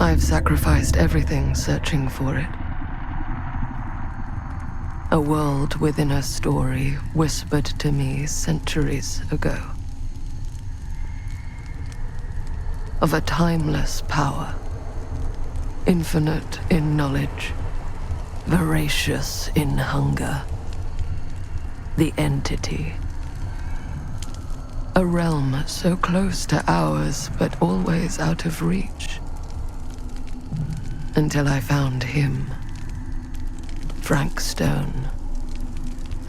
I've sacrificed everything searching for it. A world within a story whispered to me centuries ago. Of a timeless power, infinite in knowledge, voracious in hunger. The entity. A realm so close to ours, but always out of reach. Until I found him. Frank Stone.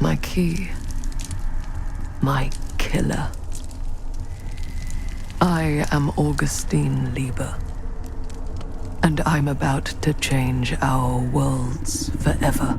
My key. My killer. I am Augustine Lieber. And I'm about to change our worlds forever.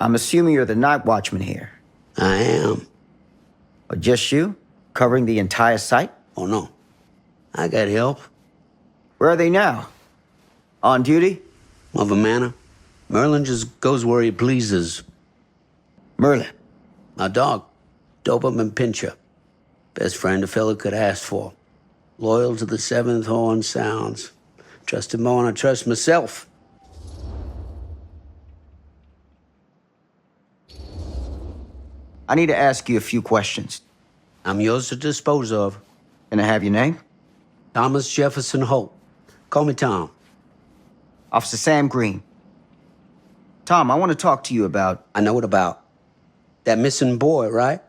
I'm assuming you're the night watchman here. I am. Or just you? Covering the entire site? Oh, no. I got help. Where are they now? On duty? Mother Manor. Merlin just goes where he pleases. Merlin. My dog. Doberman Pinscher. Best friend a fella could ask for. Loyal to the seventh horn sounds. Trust him more than I trust myself. I need to ask you a few questions. I'm yours to dispose of. Can I have your name? Thomas Jefferson Holt. Call me Tom. Officer Sam Green. Tom, I want to talk to you about... I know what about. That missing boy, right?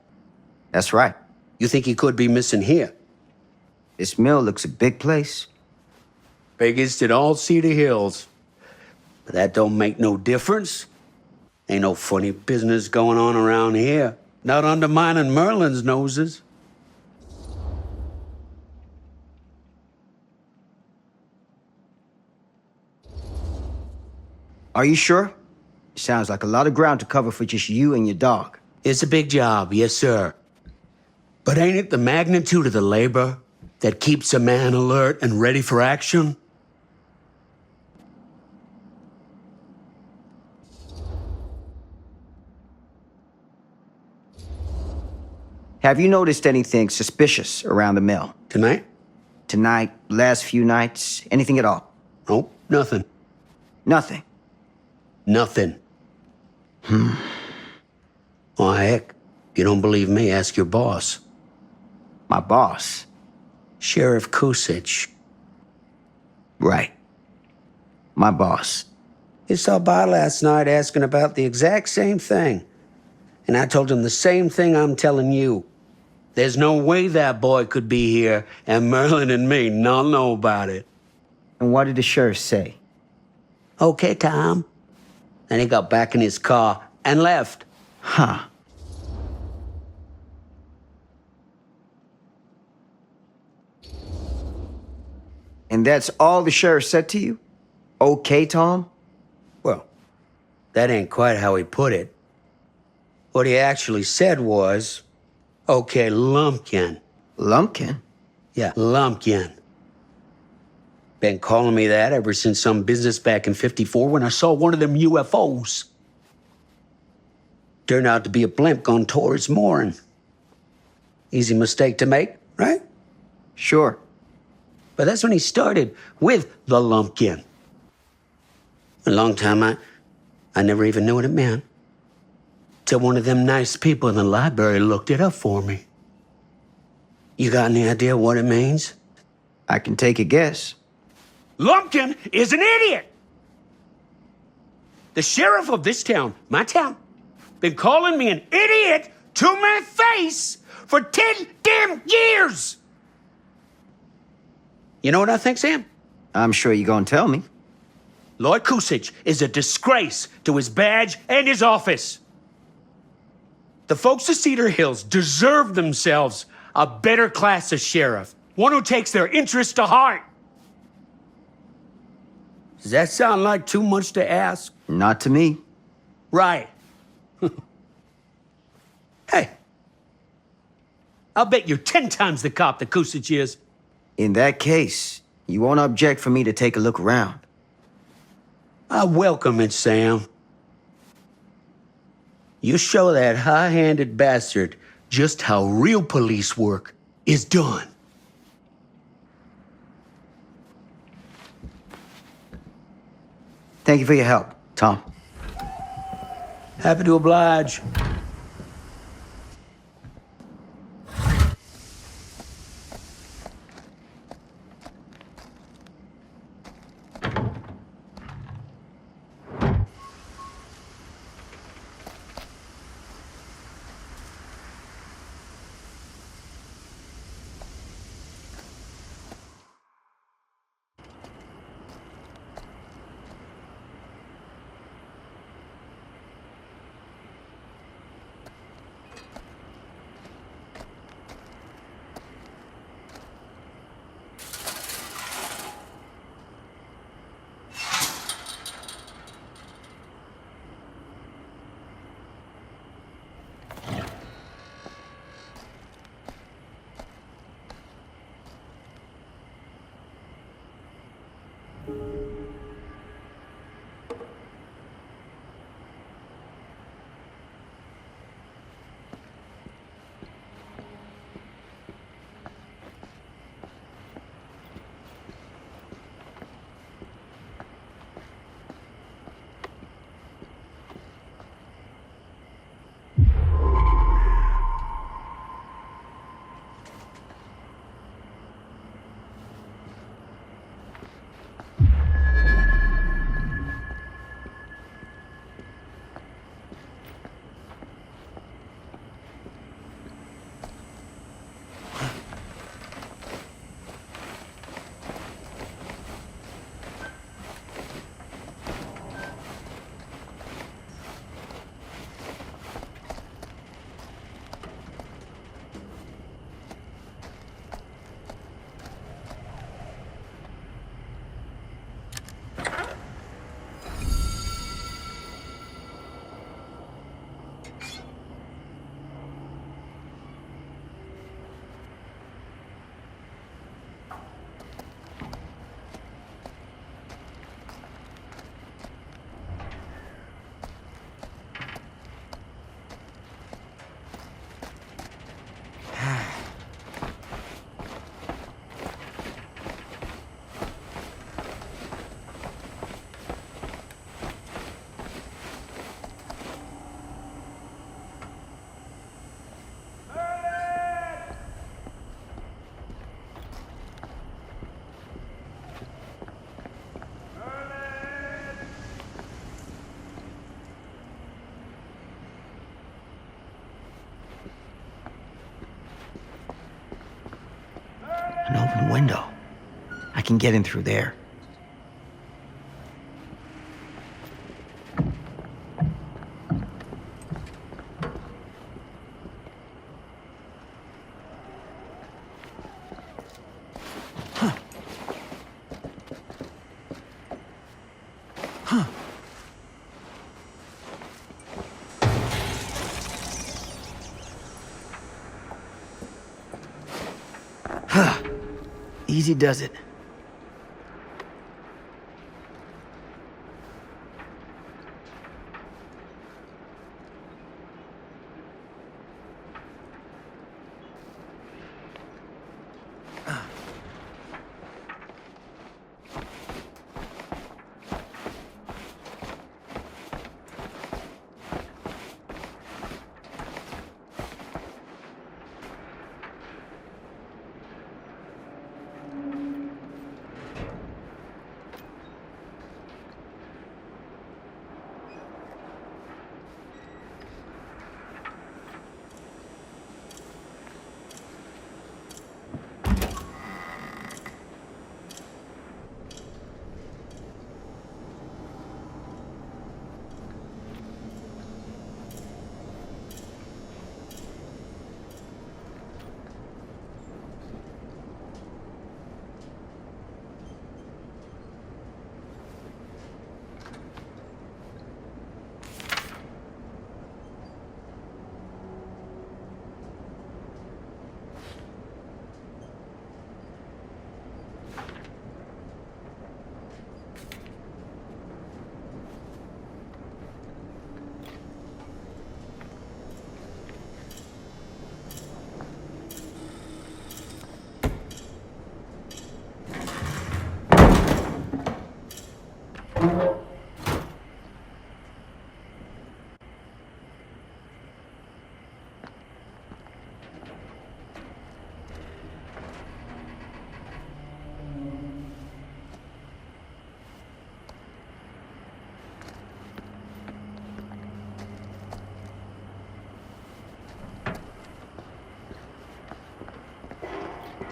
That's right. You think he could be missing here? This mill looks a big place. Biggest in all Cedar Hills. But that don't make no difference. Ain't no funny business going on around here. Not undermining Merlin's noses. Are you sure? Sounds like a lot of ground to cover for just you and your dog. It's a big job, yes, sir. But ain't it the magnitude of the labor, that keeps a man alert and ready for action? Have you noticed anything suspicious around the mill? Tonight? Tonight, last few nights, anything at all? Nope, nothing. Nothing. Nothing. Oh, heck, if you don't believe me, ask your boss. My boss? Sheriff Kusich. Right. My boss. He stopped by last night asking about the exact same thing. And I told him the same thing I'm telling you. There's no way that boy could be here and Merlin and me not know about it. And what did the sheriff say? Okay, Tom. And he got back in his car and left. Huh. And that's all the sheriff said to you? Okay, Tom? Well, that ain't quite how he put it. What he actually said was, okay, Lumpkin. Lumpkin? Yeah, Lumpkin. Been calling me that ever since some business back in '54 when I saw one of them UFOs. Turned out to be a blimp gone towards mooring. Easy mistake to make, right? Sure. But that's when he started with the Lumpkin. A long time I never even knew what it meant. Till one of them nice people in the library looked it up for me. You got any idea what it means? I can take a guess. Lumpkin is an idiot! The sheriff of this town, my town, been calling me an idiot to my face for 10 damn years! You know what I think, Sam? I'm sure you're gonna tell me. Lloyd Kusich is a disgrace to his badge and his office. The folks of Cedar Hills deserve themselves a better class of sheriff, one who takes their interests to heart. Does that sound like too much to ask? Not to me. Right. Hey, I'll bet you're 10 times the cop that Kusich is. In that case, you won't object for me to take a look around. I welcome it, Sam. You show that high-handed bastard just how real police work is done. Thank you for your help, Tom. Happy to oblige. An open window. I can get in through there. Easy does it.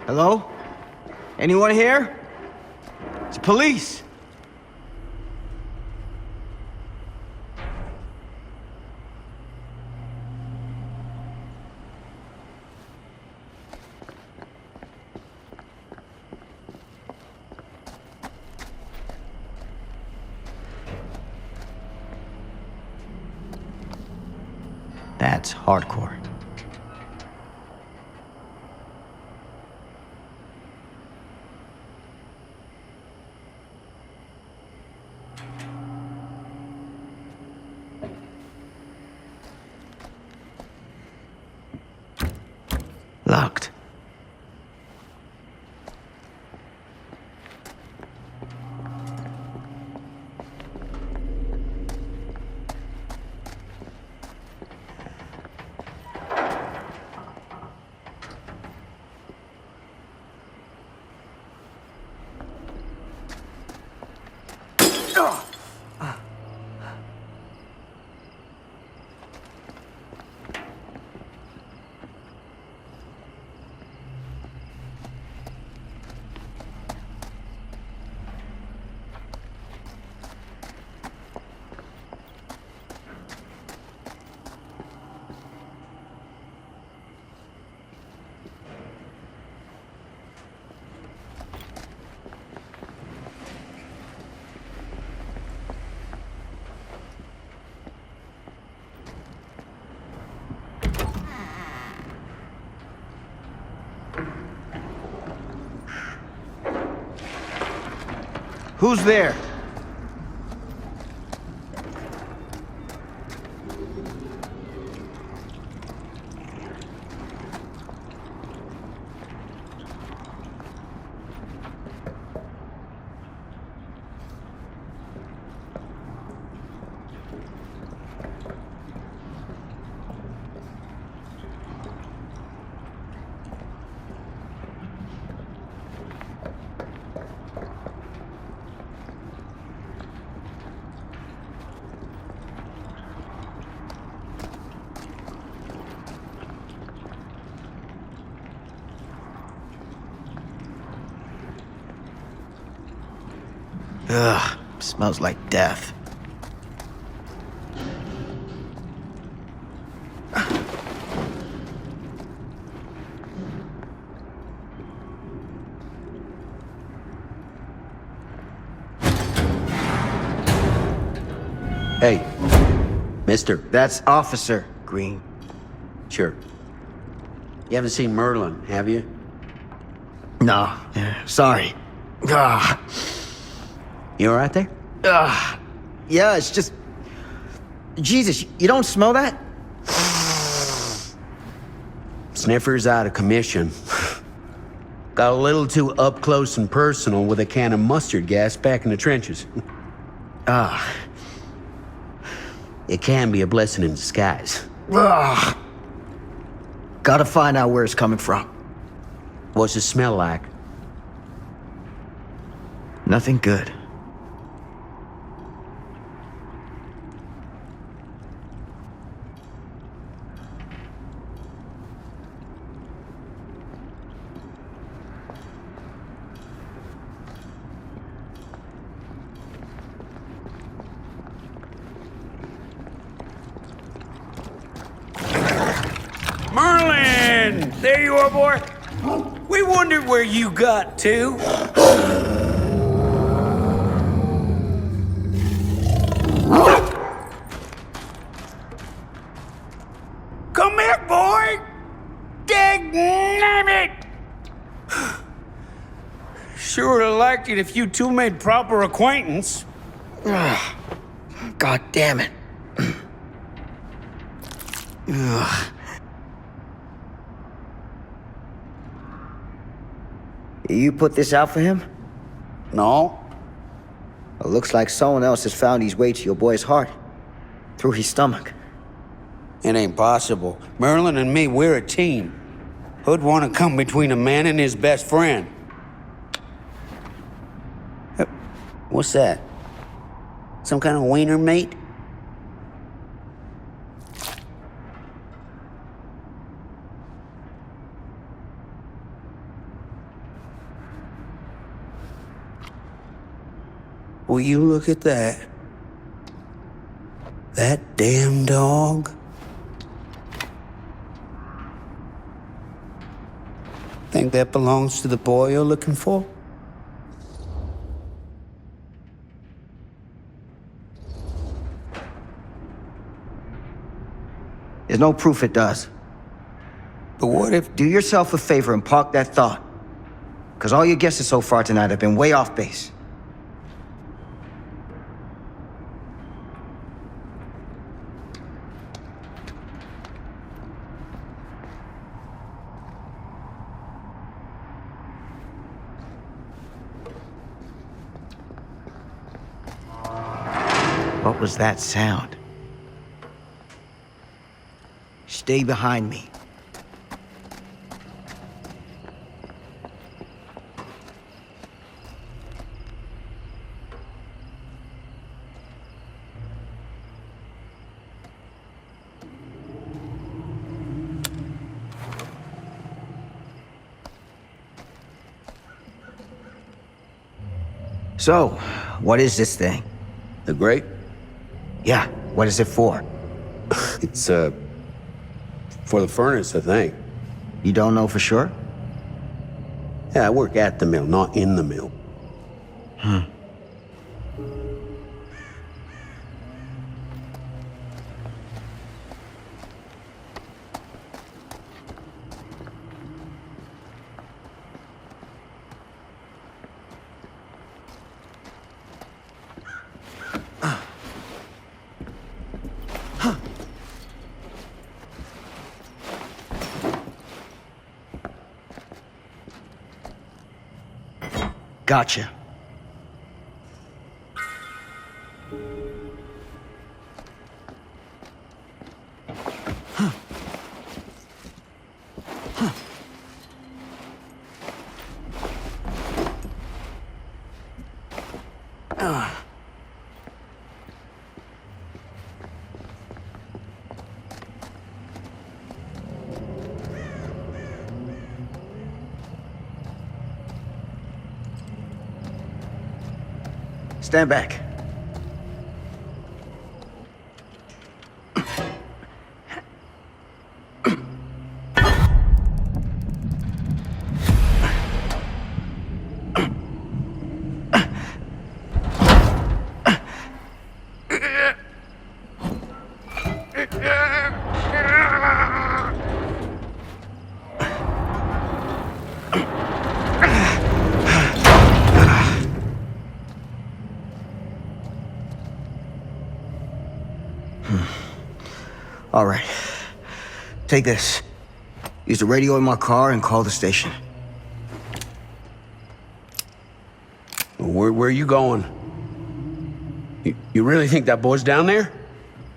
Hello? Anyone here? It's police. That's hardcore. Locked. Who's there? Ugh, smells like death. Hey, mister. That's Officer Green. Sure. You haven't seen Merlin, have you? No, sorry. Ah, You all right there? yeah, it's just... Jesus, you don't smell that? Sniffer's out of commission. Got a little too up close and personal with a can of mustard gas back in the trenches. It can be a blessing in disguise. Gotta find out where it's coming from. What's it smell like? Nothing good. Merlin! There you are, boy. We wondered where you got to. Come here, boy! Dang it! Sure would have liked it if you two made proper acquaintance. God damn it. Ugh. You put this out for him? No? It looks like someone else has found his way to your boy's heart. Through his stomach. It ain't possible. Merlin and me, we're a team. Who'd want to come between a man and his best friend? What's that? Some kind of wiener mate? Will you look at that? That damn dog? Think that belongs to the boy you're looking for? There's no proof it does. But what if... Do yourself a favor and park that thought. Because all your guesses so far tonight have been way off base. What was that sound? Stay behind me. So, what is this thing? The grate? Yeah, what is it for? It's, for the furnace, I think. You don't know for sure? Yeah, I work at the mill, not in the mill. Gotcha. Stand back. All right. Take this. Use the radio in my car and call the station. Where are you going? You really think that boy's down there?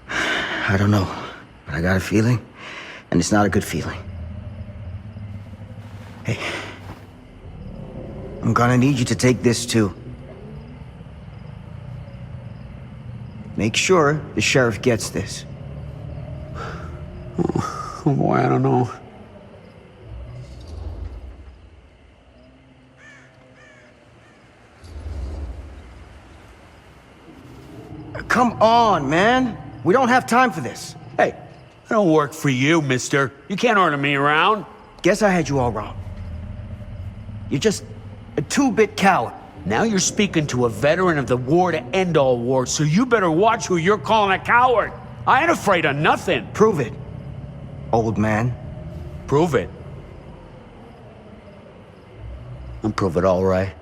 I don't know, but I got a feeling, and it's not a good feeling. Hey, I'm gonna need you to take this too. Make sure the sheriff gets this. Oh boy, I don't know. Come on, man. We don't have time for this. Hey, I don't work for you, mister. You can't order me around. Guess I had you all wrong. You're just a two-bit coward. Now you're speaking to a veteran of the war to end all wars, so you better watch who you're calling a coward. I ain't afraid of nothing. Prove it, old man. Prove it. I'll prove it all right.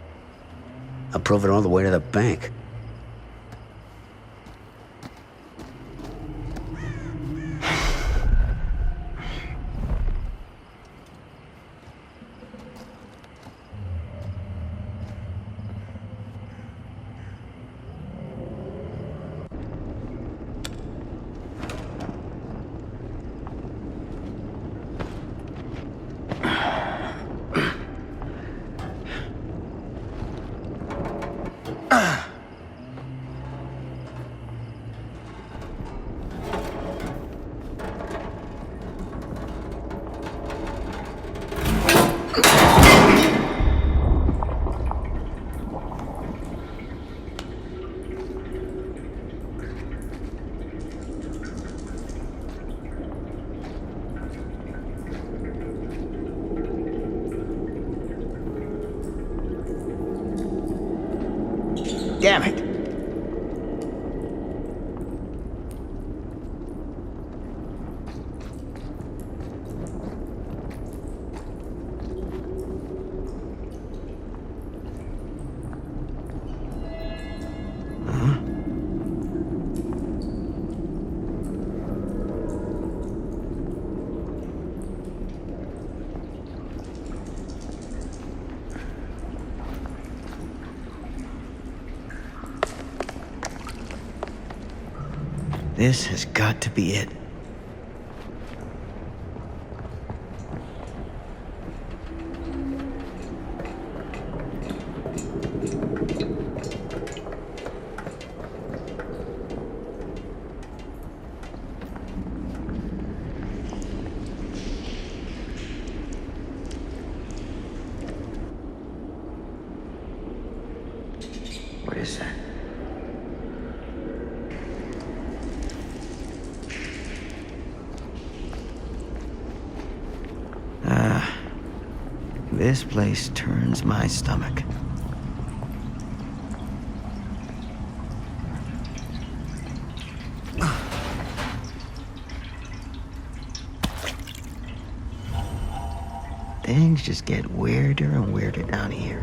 I'll prove it all the way to the bank. Damn it. This has got to be it. What is that? This place turns my stomach. Things just get weirder and weirder down here.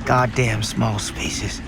Goddamn small spaces.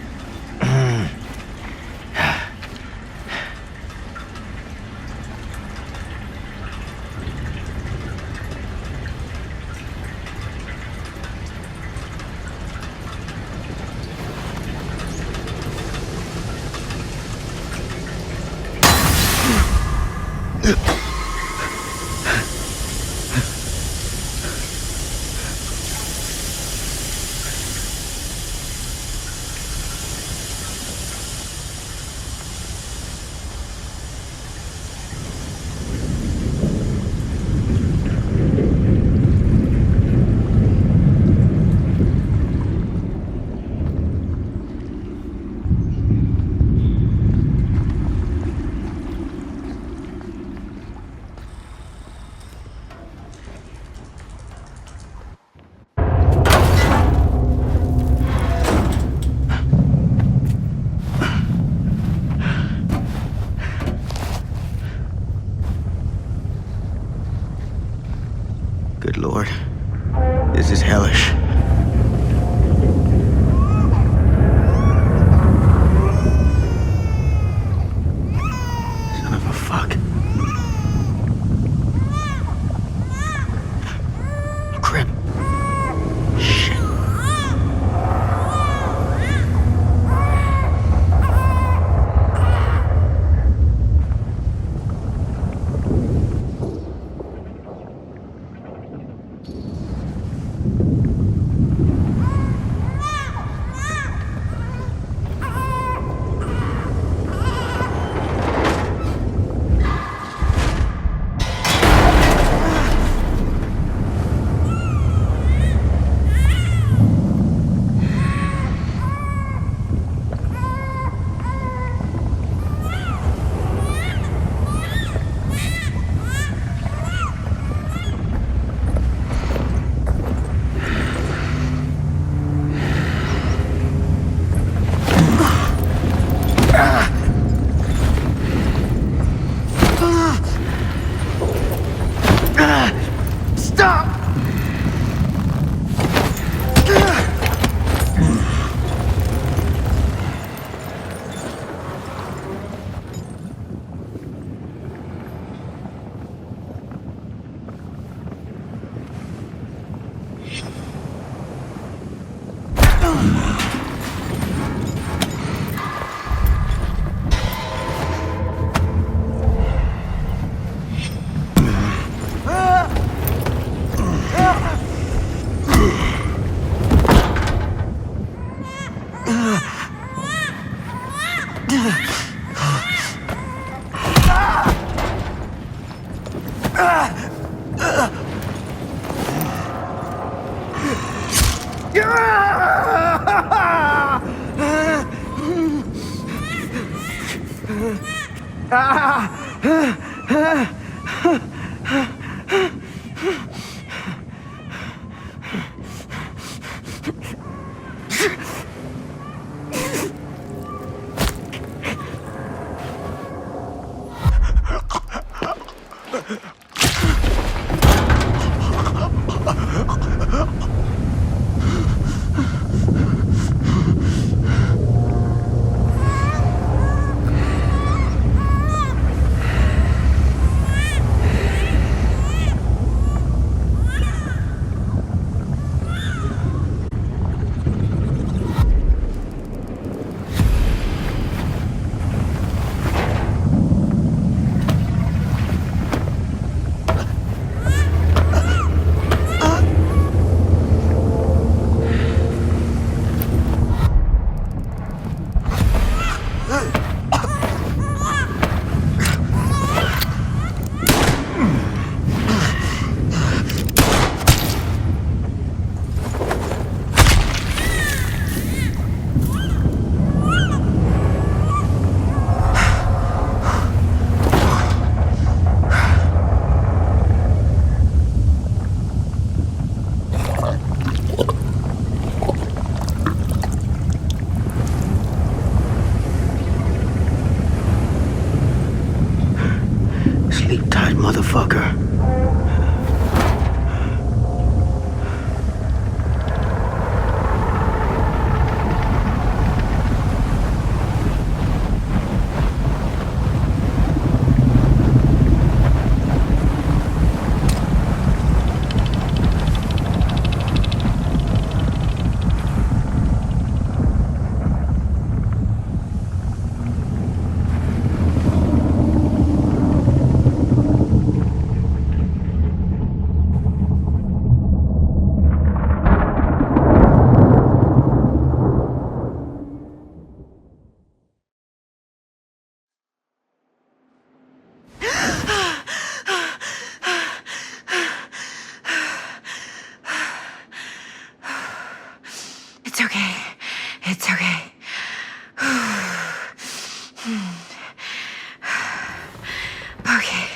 Sleep tight, motherfucker. It's okay. It's okay. Okay.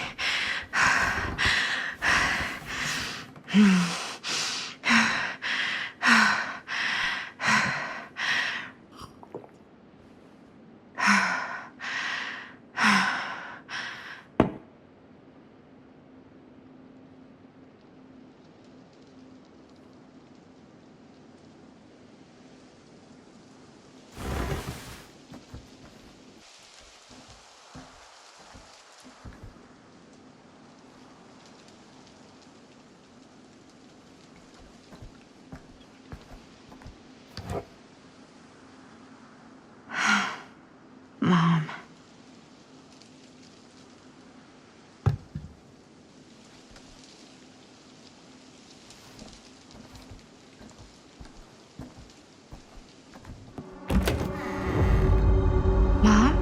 Mom. Mom?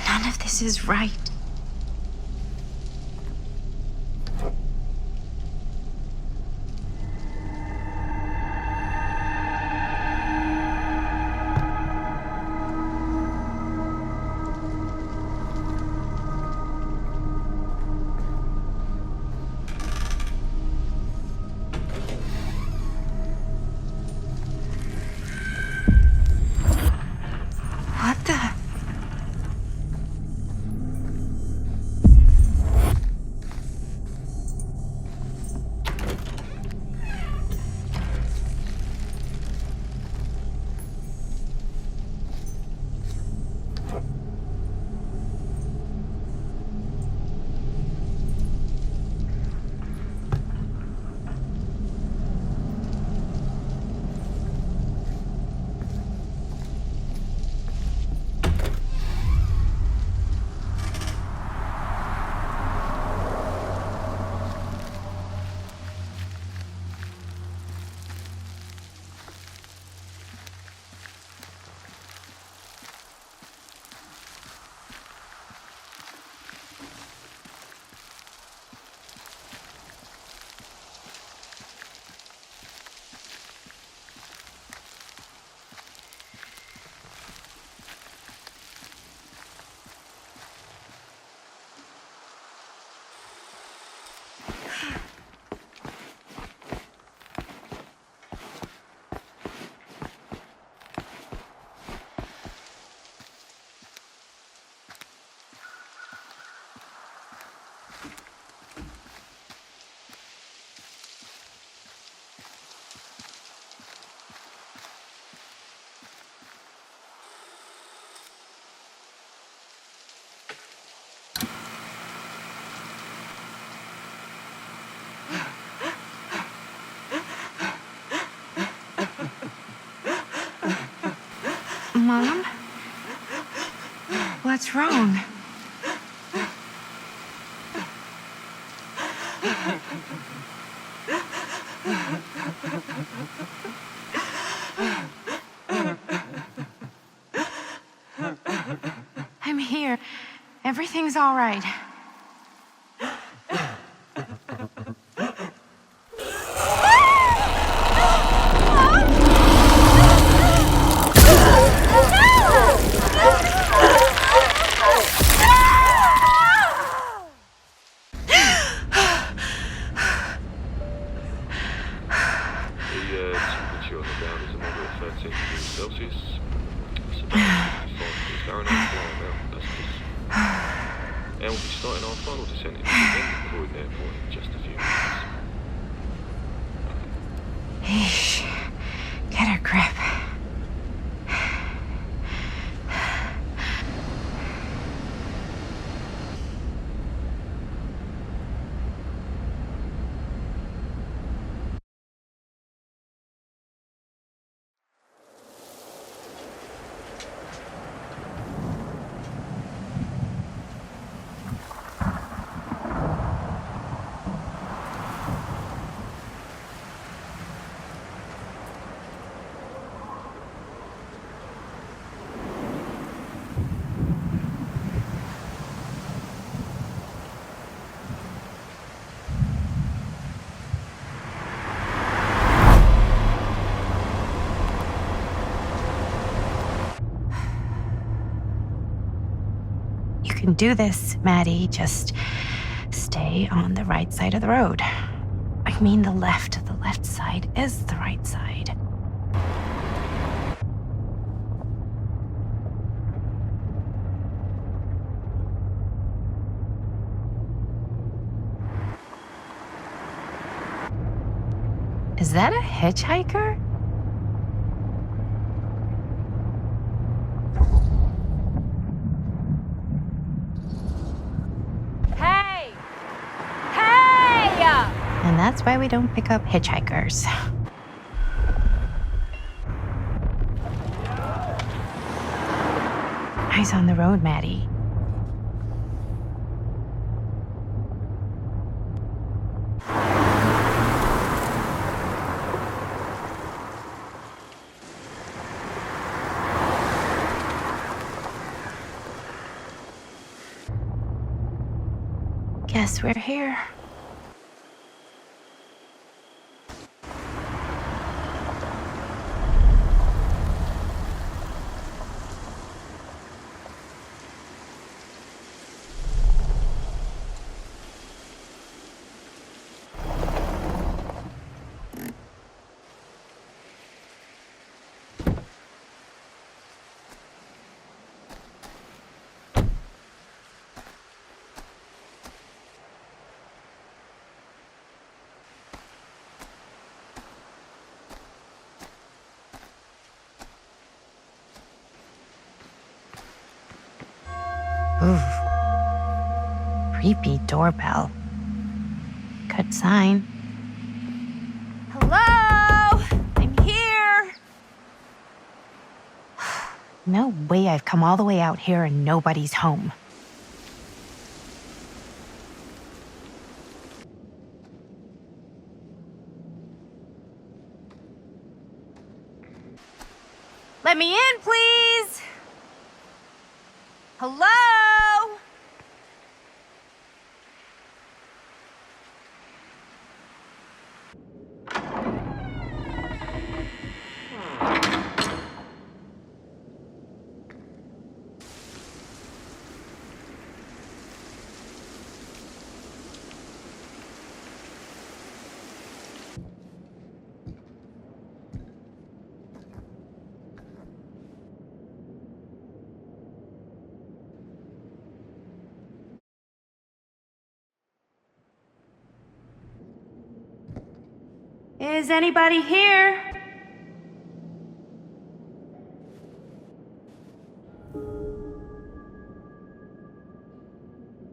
None of this is right. What the? Mom? What's wrong? I'm here. Everything's all right. Temperature on the ground is a moderate 13 degrees Celsius. It's about 5 degrees Fahrenheit flying now. That's just... And we'll be starting our final descent into the end Croydon Airport in just a few minutes. Eesh. Get a grip. You can do this, Maddie. Just stay on the right side of the road. I mean the left. The left side is the right side. Is that a hitchhiker? Hey! Hey! And that's why we don't pick up hitchhikers. Eyes on the road, Maddie. Guess we're here. Ooh. Creepy doorbell. Good sign. Hello? I'm here. No way I've come all the way out here and nobody's home. Let me in, please. Hello? Is anybody here?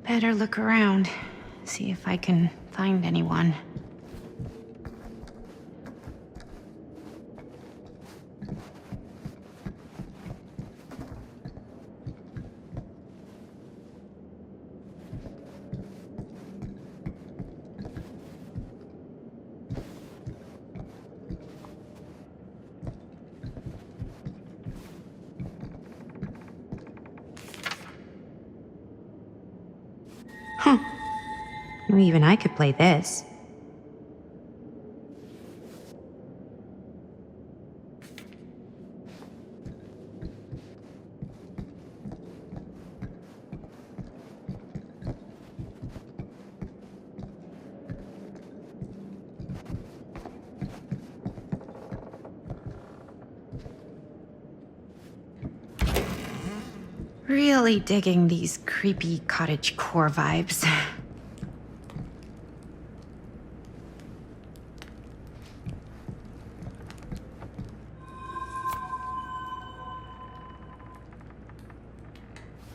Better look around, see if I can find anyone. Well, even I could play this. Really digging these creepy cottagecore vibes.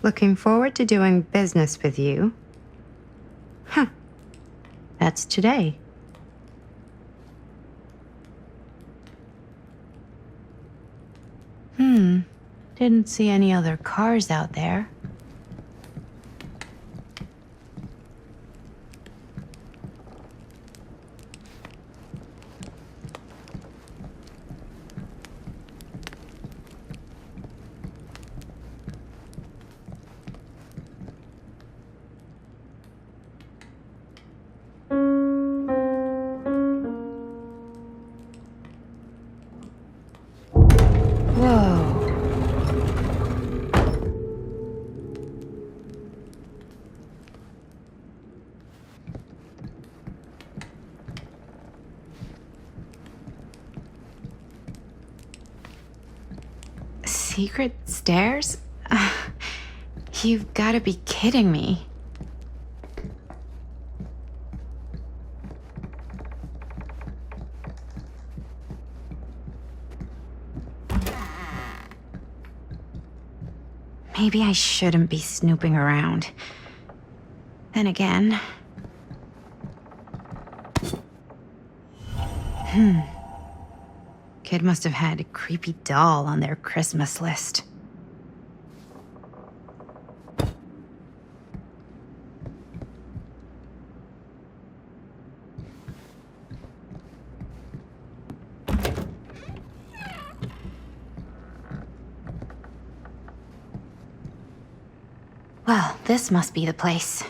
Looking forward to doing business with you. Huh. That's today. Didn't see any other cars out there. Whoa. Secret stairs? You've got to be kidding me. Maybe I shouldn't be snooping around. Then again... Kid must have had a creepy doll on their Christmas list. Well, this must be the place.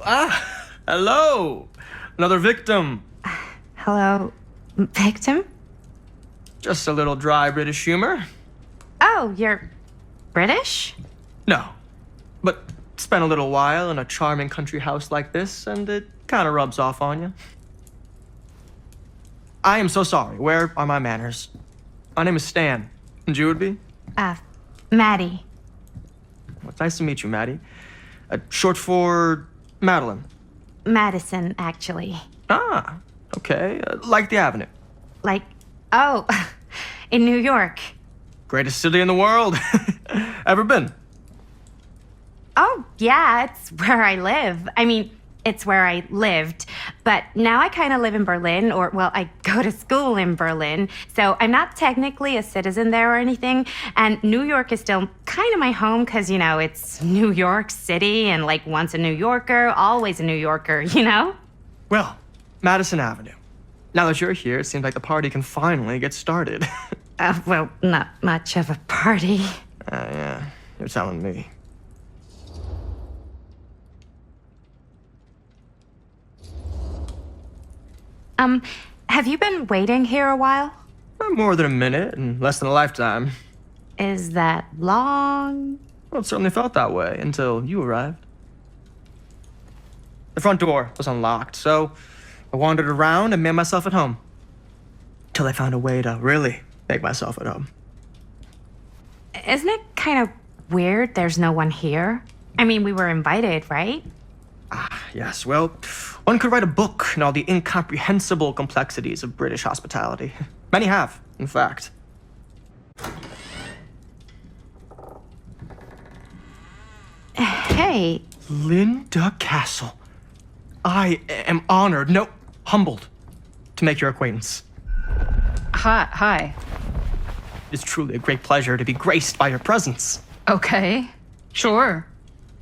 Ah, hello. Another victim. Hello, victim? Just a little dry British humor. Oh, you're British? No, but spent a little while in a charming country house like this, and it kind of rubs off on you. I am so sorry. Where are my manners? My name is Stan. And you would be? Maddie. Well, it's nice to meet you, Maddie. Short for Madeline. Madison, actually. Ah, okay. Like the Avenue. Like, oh, in New York. Greatest city in the world. Ever been? Oh, yeah, it's where I live. I mean, it's where I lived. But now I kind of live in Berlin, or, well, I go to school in Berlin. So I'm not technically a citizen there or anything. And New York is still kind of my home because, you know, it's New York City. And like once a New Yorker, always a New Yorker, you know? Well, Madison Avenue. Now that you're here, it seems like the party can finally get started. Well, not much of a party. Yeah, you're telling me. Have you been waiting here a while? More than a minute and less than a lifetime. Is that long? Well, it certainly felt that way until you arrived. The front door was unlocked, so I wandered around and made myself at home. Till I found a way to really make myself at home. Isn't it kind of weird there's no one here? I mean, we were invited, right? Yes, well, one could write a book on all the incomprehensible complexities of British hospitality. Many have, in fact. Hey. Linda Castle. I am honored. No, humbled to make your acquaintance. Hi. It's truly a great pleasure to be graced by your presence. Okay. Sure.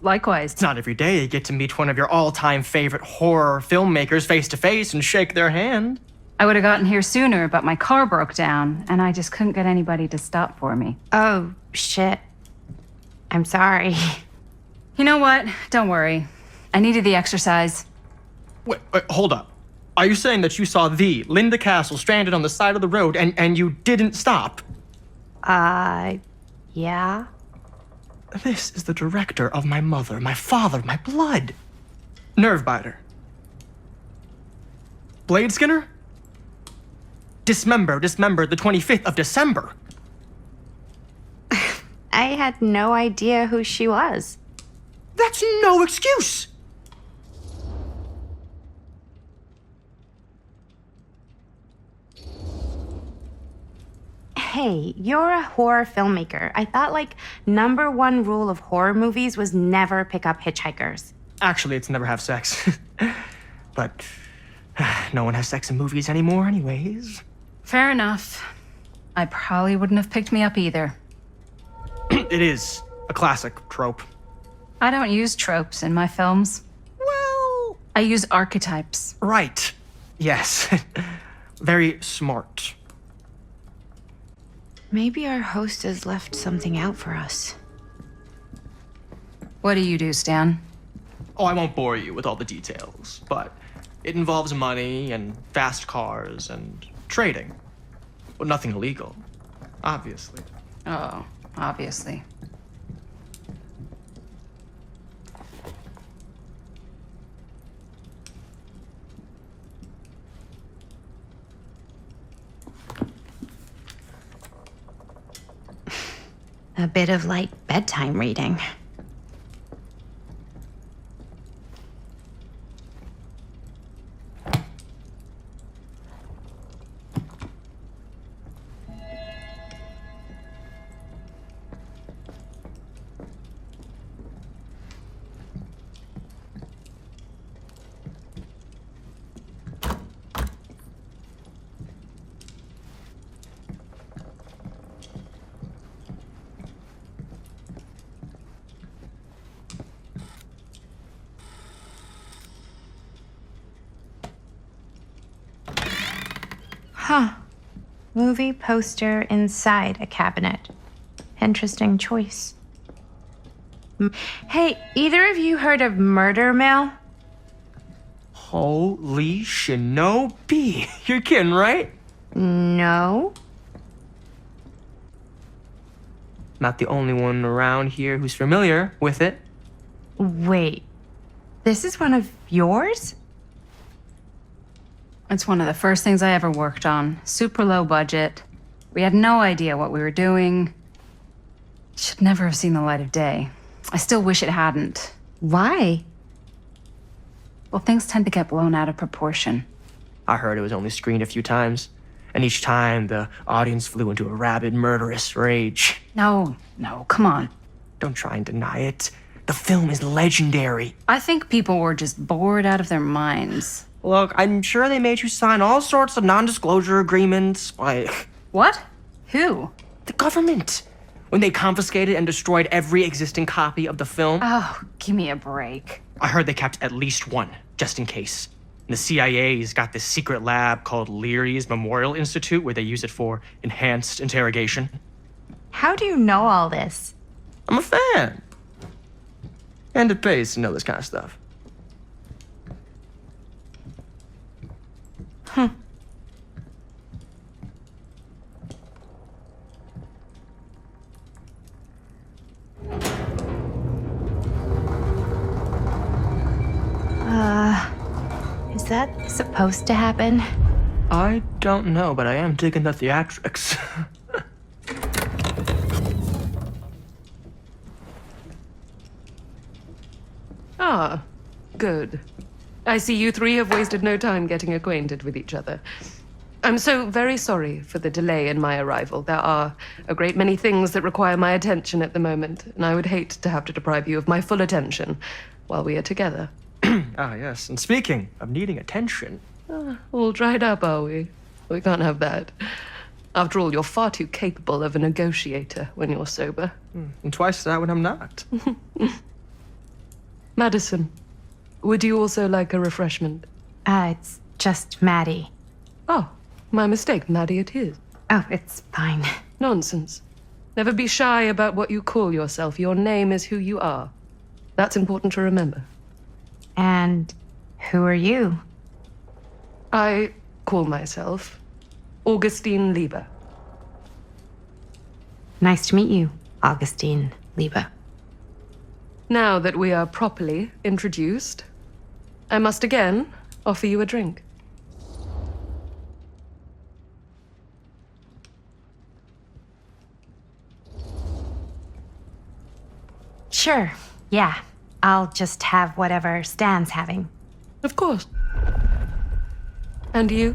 Likewise. It's not every day you get to meet one of your all-time favorite horror filmmakers face to face and shake their hand. I would have gotten here sooner, but my car broke down, and I just couldn't get anybody to stop for me. Oh, shit. I'm sorry. You know what? Don't worry. I needed the exercise. Wait, hold up. Are you saying that you saw the Linda Castle stranded on the side of the road and you didn't stop? Yeah. This is the director of my mother, my father, my blood. Nervebiter. Blade Skinner? Dismembered the 25th of December. I had no idea who she was. That's no excuse. Hey, you're a horror filmmaker. I thought, #1 rule of horror movies was never pick up hitchhikers. Actually, it's never have sex. But no one has sex in movies anymore anyways. Fair enough. I probably wouldn't have picked me up either. It is a classic trope. I don't use tropes in my films. Well, I use archetypes. right. Yes. Very smart. Maybe our host has left something out for us. What do you do, Stan? Oh, I won't bore you with all the details, but it involves money and fast cars and trading. Well, nothing illegal, obviously. Oh, obviously. A bit of light bedtime reading. Huh. Movie poster inside a cabinet. Interesting choice. Hey, either of you heard of Murder Mill? Holy shinobi. You're kidding, right? No. Not the only one around here who's familiar with it. Wait. This is one of yours? It's one of the first things I ever worked on. Super low budget. We had no idea what we were doing. Should never have seen the light of day. I still wish it hadn't. Why? Well, things tend to get blown out of proportion. I heard it was only screened a few times, and each time the audience flew into a rabid, murderous rage. No, come on. Don't try and deny it. The film is legendary. I think people were just bored out of their minds. Look, I'm sure they made you sign all sorts of non-disclosure agreements. Like, What? Who? the government. When they confiscated and destroyed every existing copy of the film. Oh, give me a break. I heard they kept at least one, just in case. And the CIA's got this secret lab called Leary's Memorial Institute where they use it for enhanced interrogation. How do you know all this? I'm a fan. And it pays to know this kind of stuff. Is that supposed to happen? I don't know, but I am digging the theatrics. Ah, good. I see you three have wasted no time getting acquainted with each other. I'm so very sorry for the delay in my arrival. There are a great many things that require my attention at the moment, and I would hate to have to deprive you of my full attention while we are together. Ah, yes. And speaking of needing attention, All dried up, are we? We can't have that. After all, you're far too capable of a negotiator when you're sober. And twice that when I'm not. Madison, would you also like a refreshment? It's just Maddie. Oh, my mistake. Maddie it is. Oh, it's fine. Nonsense. Never be shy about what you call yourself. Your name is who you are. That's important to remember. And who are you? I call myself Augustine Lieber. Nice to meet you, Augustine Lieber. Now that we are properly introduced, I must again offer you a drink. Sure, yeah. I'll just have whatever Stan's having. Of course. And you?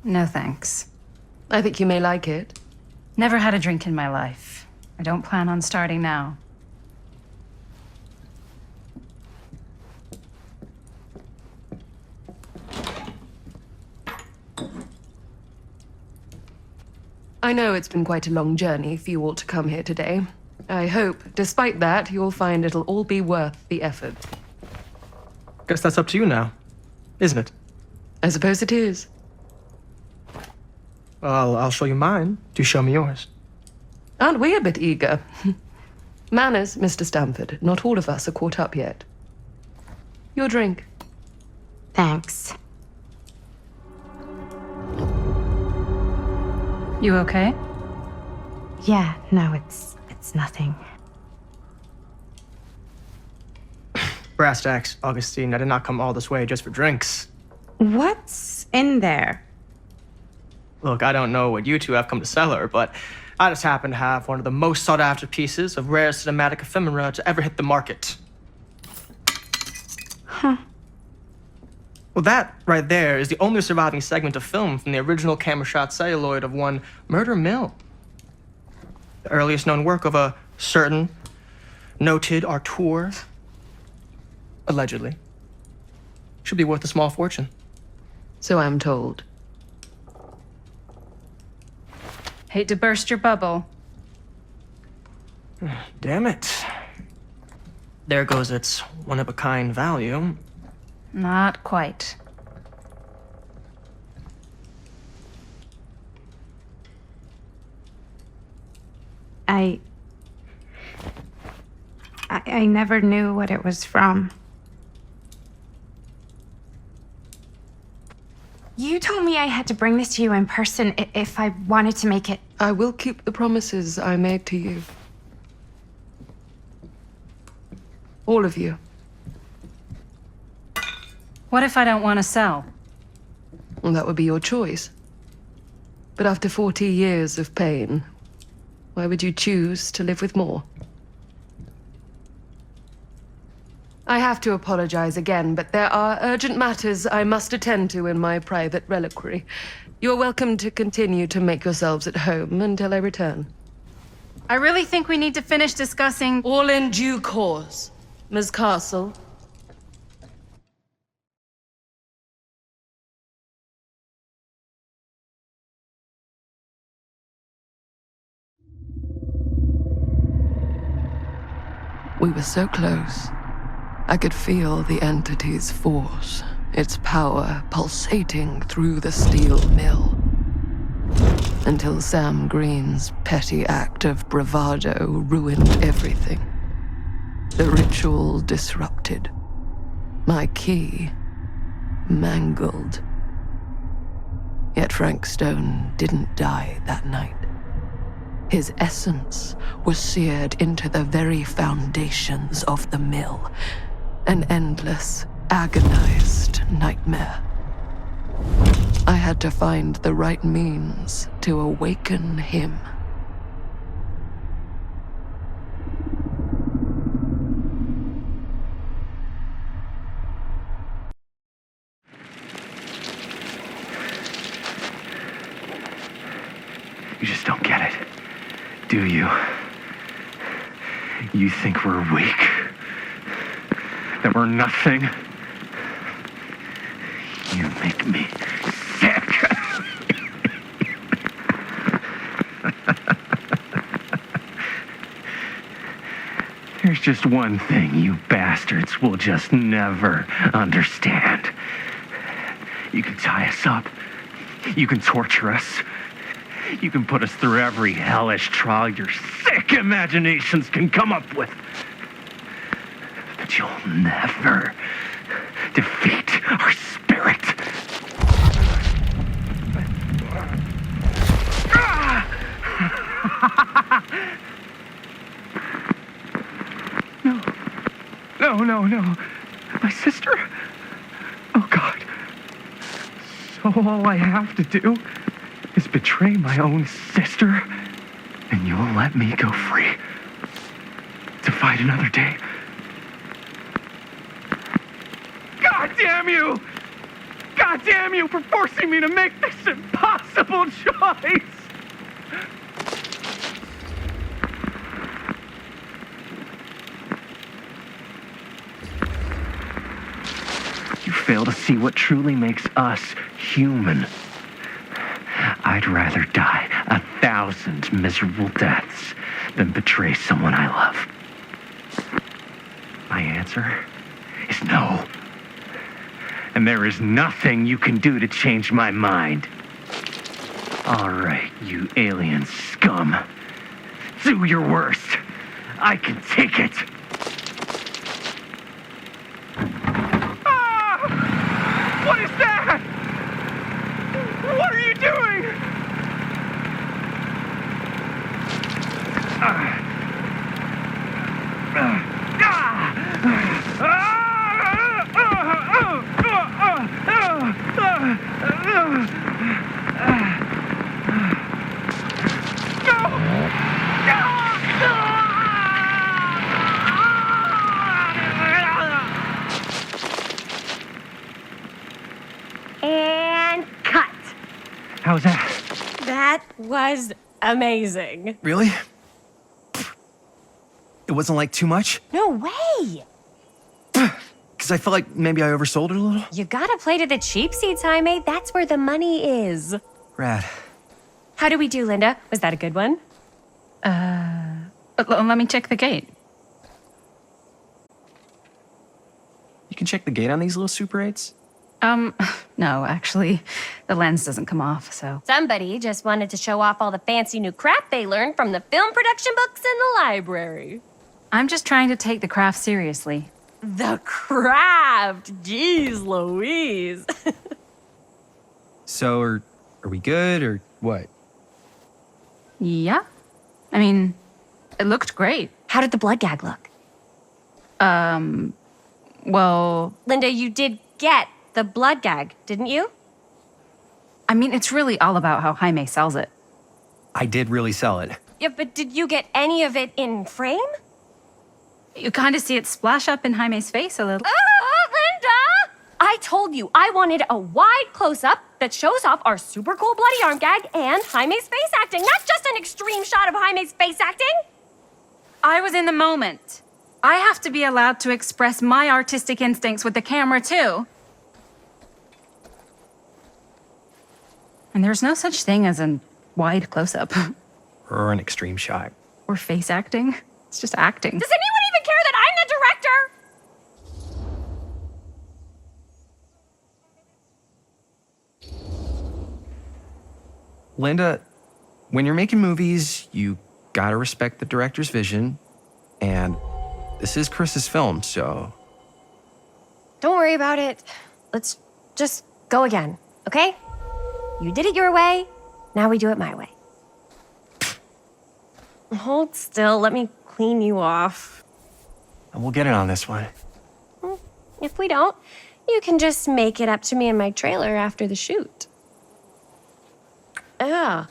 No thanks. I think you may like it. Never had a drink in my life. I don't plan on starting now. I know it's been quite a long journey for you all to come here today. I hope, despite that, you'll find it'll all be worth the effort. Guess that's up to you now, isn't it? I suppose it is. Well, I'll show you mine. Do show me yours. Aren't we a bit eager? Manners, Mr. Stamford. Not all of us are caught up yet. Your drink. Thanks. You okay? Yeah, no, it's nothing. Brass tacks, Augustine. I did not come all this way just for drinks. What's in there? Look, I don't know what you two have come to cellar, but I just happen to have one of the most sought-after pieces of rare cinematic ephemera to ever hit the market. Huh. Well, that right there is the only surviving segment of film from the original camera shot celluloid of one Murder Mill. The earliest known work of a certain noted auteur, allegedly, should be worth a small fortune. So I'm told. Hate to burst your bubble. Damn it. There goes its one-of-a-kind value. Not quite. I never knew what it was from. You told me I had to bring this to you in person if I wanted to make it. I will keep the promises I made to you. All of you. What if I don't want to sell? Well, that would be your choice. But after 40 years of pain, why would you choose to live with more? I have to apologize again, but there are urgent matters I must attend to in my private reliquary. You're welcome to continue to make yourselves at home until I return. I really think we need to finish discussing. All in due course, Ms. Castle. We were so close. I could feel the entity's force, its power pulsating through the steel mill. Until Sam Green's petty act of bravado ruined everything. The ritual disrupted. My key mangled. Yet Frank Stone didn't die that night. His essence was seared into the very foundations of the mill. An endless, agonized nightmare. I had to find the right means to awaken him. You just don't get it, do you? You think we're weak? That we're nothing? You You make me sick. There's just one thing you bastards will just never understand. You can tie us up. You can torture us. You can put us through every hellish trial your sick imaginations can come up with. But you'll never defeat our spirit. No. My sister? Oh, God. So all I have to do is betray my own sister, and you'll let me go free to fight another day. God damn you! God damn you for forcing me to make this impossible choice! You fail to see what truly makes us human. I'd rather die 1,000 miserable deaths than betray someone I love. My answer is no. And there is nothing you can do to change my mind. All right, you alien scum. Do your worst. I can take it. What is that? What are you doing? And cut. How's that? That was amazing. Really? It wasn't like too much? No way. Because I felt like maybe I oversold it a little? You gotta play to the cheap seats, Jaime. That's where the money is. Rad. How do we do, Linda? Was that a good one? Let me check the gate. You can check the gate on these little Super 8s? No, actually, the lens doesn't come off, so. Somebody just wanted to show off all the fancy new crap they learned from the film production books in the library. I'm just trying to take the craft seriously. The craft! Jeez Louise. So, are we good, or what? Yeah? I mean, it looked great. How did the blood gag look? Well, Linda, you did get the blood gag, didn't you? I mean, it's really all about how Jaime sells it. I did really sell it. Yeah, but did you get any of it in frame? You kind of see it splash up in Jaime's face a little. Linda! I told you I wanted a wide close-up that shows off our super cool bloody arm gag and Jaime's face acting, not just an extreme shot of Jaime's face acting. I was in the moment. I have to be allowed to express my artistic instincts with the camera, too. And there's no such thing as a wide close-up. Or an extreme shot. Or face acting. It's just acting. Does anyone even care that I'm the director? Linda, when you're making movies, you gotta respect the director's vision. And this is Chris's film, so... Don't worry about it. Let's just go again, okay? You did it your way, now we do it my way. Hold still, let me clean you off. And we'll get it on this one. If we don't, you can just make it up to me in my trailer after the shoot. Ugh.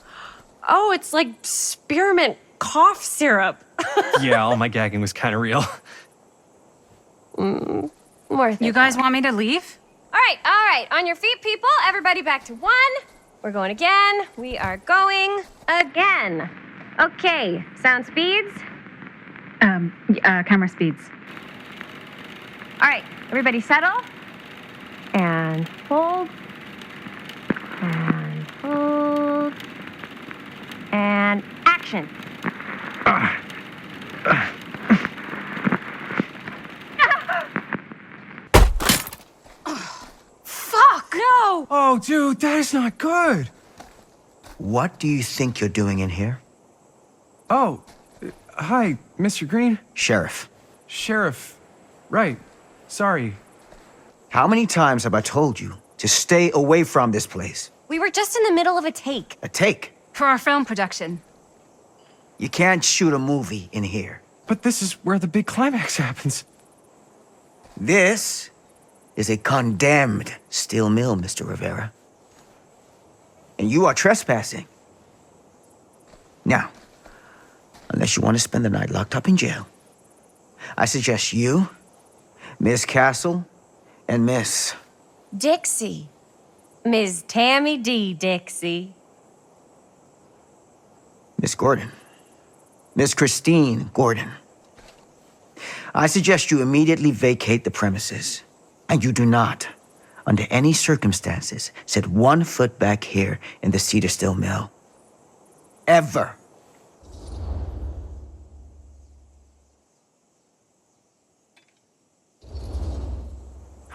Oh, it's like spearmint cough syrup. Yeah, all my gagging was kind of real. More You guys want me to leave? All right. On your feet, people. Everybody back to one. We're going again. We are going again. Okay, sound speeds. Camera speeds. All right, everybody settle. And And hold. And hold. And action. Fuck! No! Oh, dude, that is not good. What do you think you're doing in here? Oh, hi, Mr. Green. Sheriff. Sheriff. Right. Sorry. How many times have I told you to stay away from this place? We were just in the middle of a take. A take. For our film production. You can't shoot a movie in here. But this is where the big climax happens. This is a condemned steel mill, Mr. Rivera. And you are trespassing. Now, unless you want to spend the night locked up in jail, I suggest you, Miss Castle, and Miss... Dixie. Ms. Tammy D. Dixie. Miss Gordon. Miss Christine Gordon. I suggest you immediately vacate the premises. And you do not, under any circumstances, set 1 foot back here in the Cedar Steel Mill. Ever.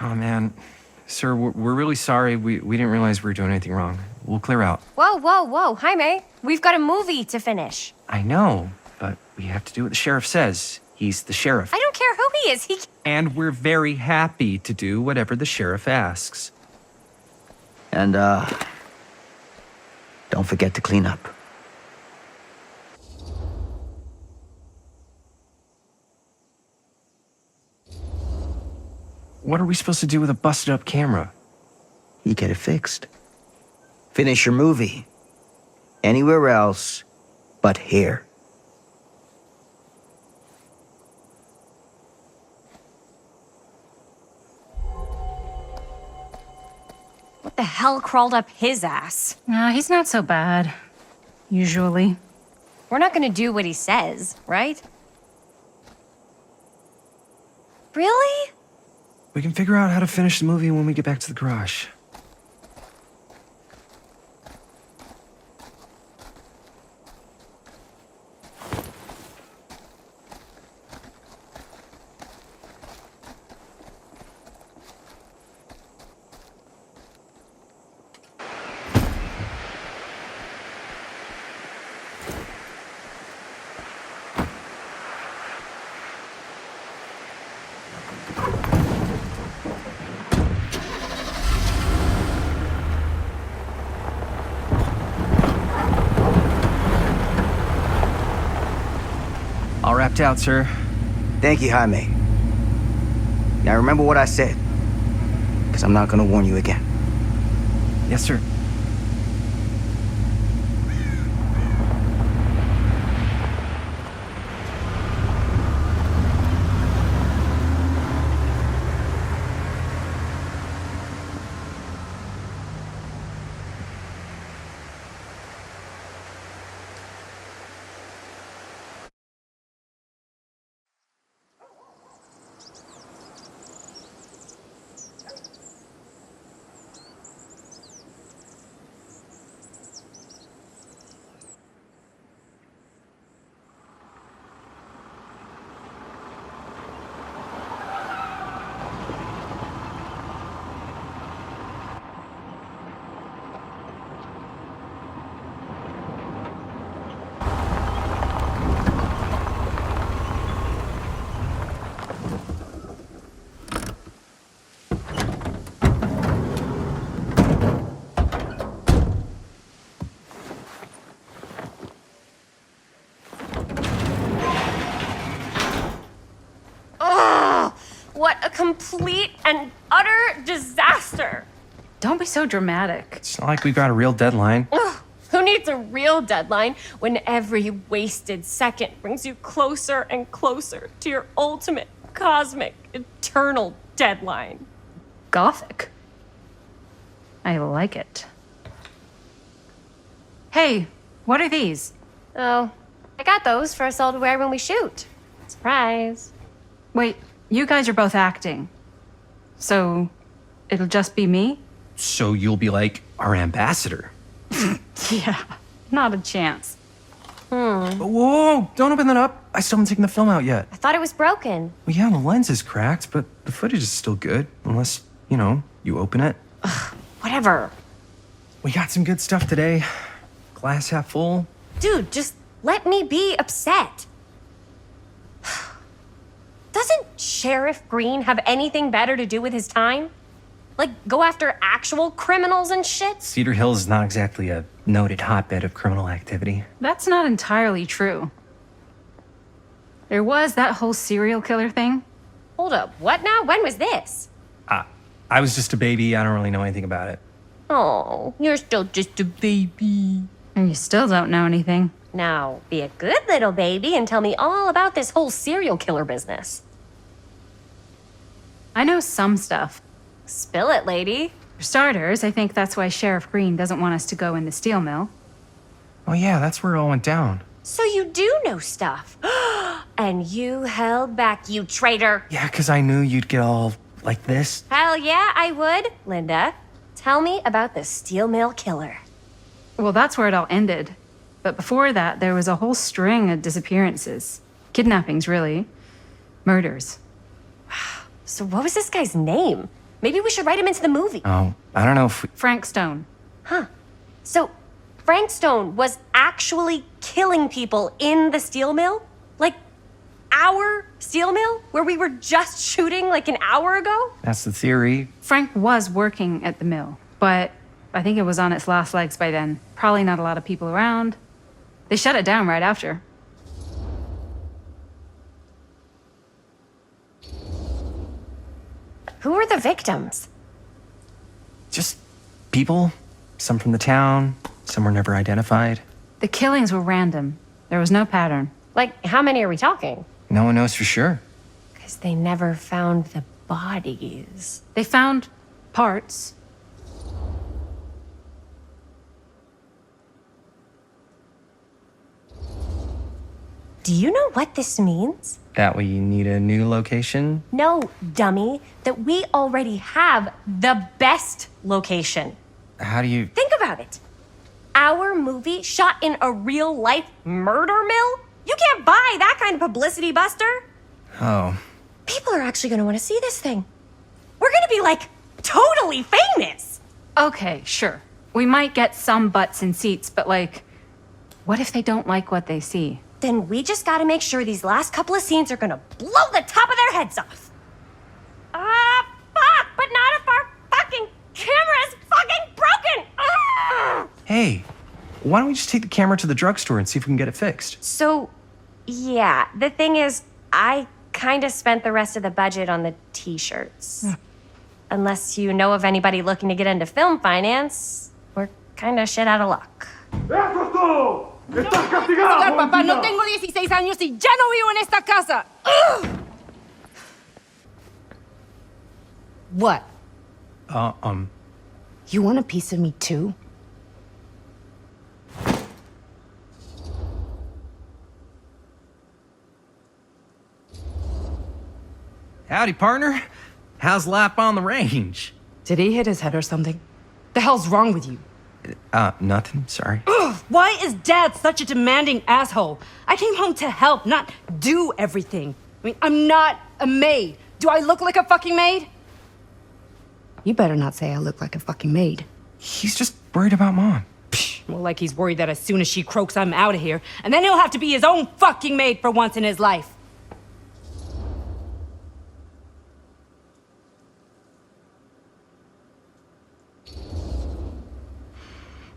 Oh, man. Sir, we're really sorry. We didn't realize we were doing anything wrong. We'll clear out. Whoa, whoa, whoa. Jaime, we've got a movie to finish. I know, but we have to do what the sheriff says. He's the sheriff. I don't care who he is. And we're very happy to do whatever the sheriff asks. And, don't forget to clean up. What are we supposed to do with a busted up camera? You get it fixed. Finish your movie. Anywhere else but here. What the hell crawled up his ass? He's not so bad. Usually. We're not gonna do what he says, right? Really? We can figure out how to finish the movie when we get back to the garage. All wrapped out, sir. Thank you, Jaime. Now remember what I said, because I'm not going to warn you again. Yes, sir. What a complete and utter disaster! Don't be so dramatic. It's not like we've got a real deadline. Ugh, who needs a real deadline when every wasted second brings you closer and closer to your ultimate, cosmic, eternal deadline? Gothic. I like it. Hey, what are these? Oh, I got those for us all to wear when we shoot. Surprise. Wait, you guys are both acting. So, It'll just be me? So you'll be like our ambassador. Yeah, not a chance. Whoa, don't open that up. I still haven't taken the film out yet. I thought it was broken. Well, yeah, the lens is cracked, but the footage is still good. Unless, you open it. Whatever. We got some good stuff today. Glass half full. Dude, just let me be upset. Doesn't Sheriff Green have anything better to do with his time? Like, go after actual criminals and shit? Cedar Hills is not exactly a noted hotbed of criminal activity. That's not entirely true. There was that whole serial killer thing. Hold up, what now? When was this? I was just a baby. I don't really know anything about it. Oh, you're still just a baby. And you still don't know anything. Now, be a good little baby and tell me all about this whole serial killer business. I know some stuff. Spill it, lady. For starters, I think that's why Sheriff Green doesn't want us to go in the steel mill. Oh, yeah, that's where it all went down. So you do know stuff. And you held back, you traitor. Yeah, because I knew you'd get all like this. Hell yeah, I would. Linda, tell me about the steel mill killer. Well, that's where it all ended. But before that, there was a whole string of disappearances. Kidnappings, really. Murders. So what was this guy's name? Maybe we should write him into the movie. Oh, I don't know if we... Frank Stone. So Frank Stone was actually killing people in the steel mill? Like, our steel mill? Where we were just shooting like an hour ago? That's the theory. Frank was working at the mill, but I think it was on its last legs by then. Probably not a lot of people around. They shut it down right after. Who were the victims? Just people. Some from the town. Some were never identified. The killings were random. There was no pattern. Like, how many are we talking? No one knows for sure. Because they never found the bodies. They found parts. Do you know what this means? That we need a new location? No, dummy. That we already have the best location. How do you... Think about it. Our movie shot in a real-life murder mill? You can't buy that kind of publicity, Buster. Oh. People are actually going to want to see this thing. We're going to be, like, totally famous. Okay, sure. We might get some butts in seats, but like, what if they don't like what they see? Then we just got to make sure these last couple of scenes are going to blow the top of their heads off. Fuck, but not if our fucking camera's fucking broken. Hey, why don't we just take the camera to the drugstore and see if we can get it fixed? So, yeah, the thing is, I kind of spent the rest of the budget on the t-shirts. Unless you know of anybody looking to get into film finance, we're kind of shit out of luck. Papá, no tengo 16 años y ya no vivo en esta casa. What? You want a piece of me too? Howdy, partner. How's lap on the range? Did he hit his head or something? The hell's wrong with you? Nothing, sorry. Why is Dad such a demanding asshole? I came home to help, not do everything. I mean, I'm not a maid. Do I look like a fucking maid? You better not say I look like a fucking maid. He's just worried about Mom. More like he's worried that as soon as she croaks, I'm out of here. And then he'll have to be his own fucking maid for once in his life.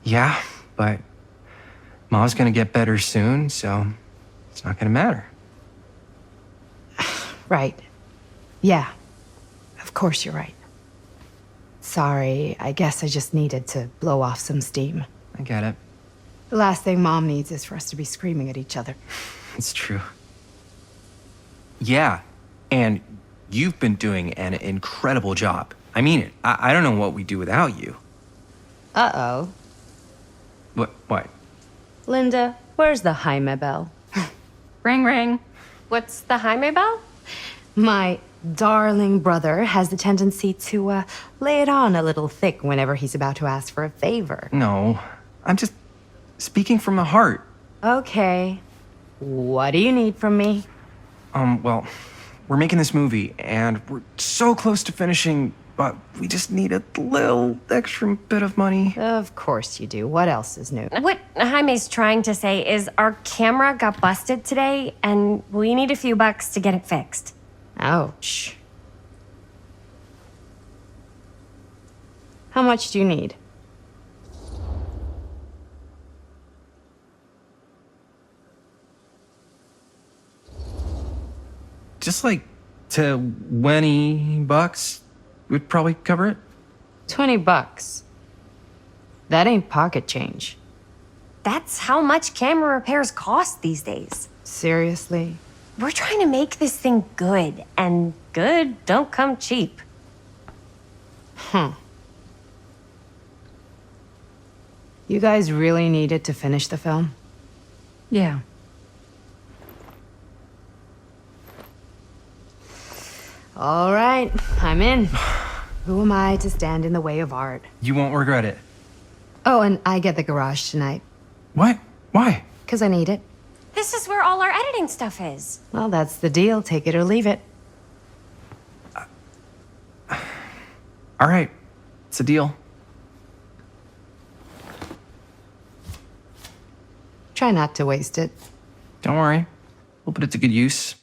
Yeah, but Mom's gonna get better soon, so it's not gonna matter. Right. Yeah. Of course you're right. Sorry, I guess I just needed to blow off some steam. I get it. The last thing Mom needs is for us to be screaming at each other. It's true. Yeah, and you've been doing an incredible job. I mean it. I don't know what we'd do without you. Uh-oh. What? Linda, where's the Jaime bell? Ring, ring. What's the Jaime bell? My darling brother has the tendency to lay it on a little thick whenever he's about to ask for a favor. No, I'm just speaking from the heart. Okay. What do you need from me? Well, we're making this movie, and we're so close to finishing, but we just need a little extra bit of money. Of course you do. What else is new? What Jaime's trying to say is our camera got busted today, and we need a few bucks to get it fixed. Ouch. How much do you need? Just like $20 would probably cover it. $20. That ain't pocket change. That's how much camera repairs cost these days. Seriously? We're trying to make this thing good, and good don't come cheap. You guys really need it to finish the film? Yeah. All right, I'm in. Who am I to stand in the way of art? You won't regret it. Oh, and I get the garage tonight. What? Why? 'Cause I need it. This is where all our editing stuff is. Well, that's the deal. Take it or leave it. All right, it's a deal. Try not to waste it. Don't worry, we'll put it to good use.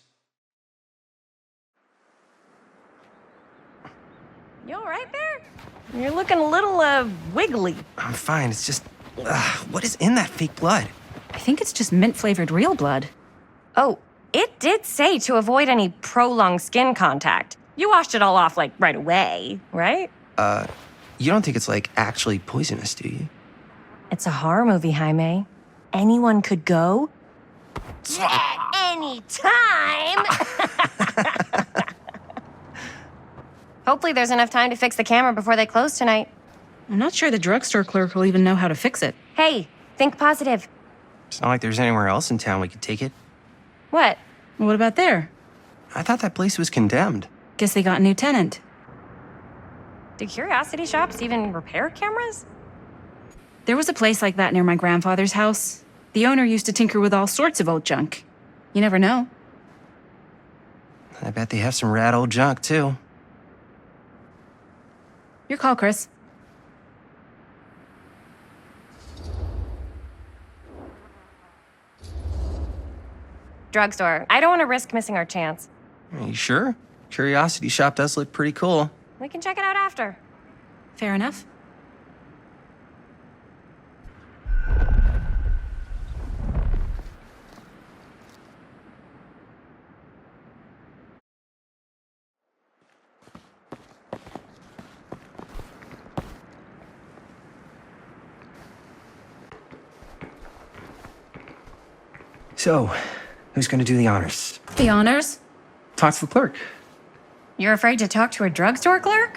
You all right there? You're looking a little, wiggly. I'm fine, it's just, what is in that fake blood? I think it's just mint-flavored real blood. Oh, it did say to avoid any prolonged skin contact. You washed it all off, like, right away, right? You don't think it's, like, actually poisonous, do you? It's a horror movie, Jaime. Anyone could go at any time. Hopefully there's enough time to fix the camera before they close tonight. I'm not sure the drugstore clerk will even know how to fix it. Hey, think positive. It's not like there's anywhere else in town we could take it. What? What about there? I thought that place was condemned. Guess they got a new tenant. Do curiosity shops even repair cameras? There was a place like that near my grandfather's house. The owner used to tinker with all sorts of old junk. You never know. I bet they have some rad old junk, too. Your call, Chris. Drugstore. I don't want to risk missing our chance. Are you sure? Curiosity shop does look pretty cool. We can check it out after. Fair enough. So, who's gonna do the honors? The honors? Talk to the clerk. You're afraid to talk to a drugstore clerk?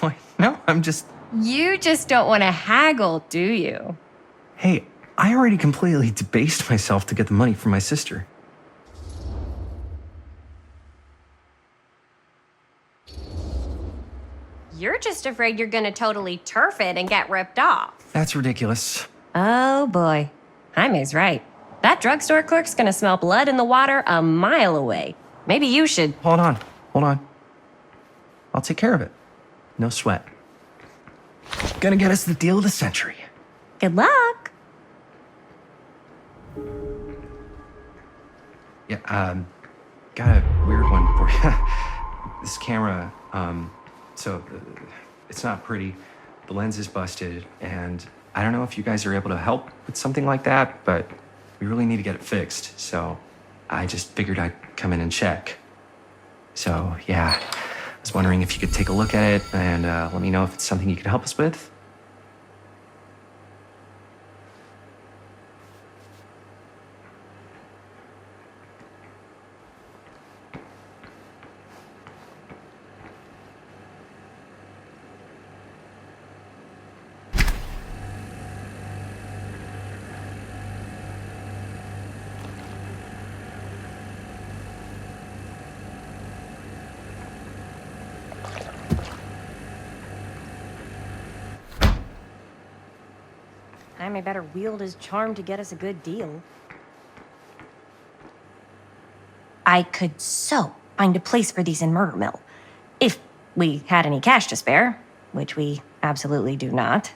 Why, no, I'm just... You just don't want to haggle, do you? Hey, I already completely debased myself to get the money from my sister. You're just afraid you're gonna totally turf it and get ripped off. That's ridiculous. Oh boy. Jaime's right. That drugstore clerk's gonna smell blood in the water a mile away. Maybe you should. Hold on. I'll take care of it. No sweat. Gonna get us the deal of the century. Good luck. Yeah, got a weird one for you. This camera, it's not pretty. The lens is busted, and I don't know if you guys are able to help with something like that, but we really need to get it fixed. So I just figured I'd come in and check. So yeah, I was wondering if you could take a look at it and let me know if it's something you could help us with. Jaime better wield his charm to get us a good deal. I could so find a place for these in Murder Mill. If we had any cash to spare, which we absolutely do not.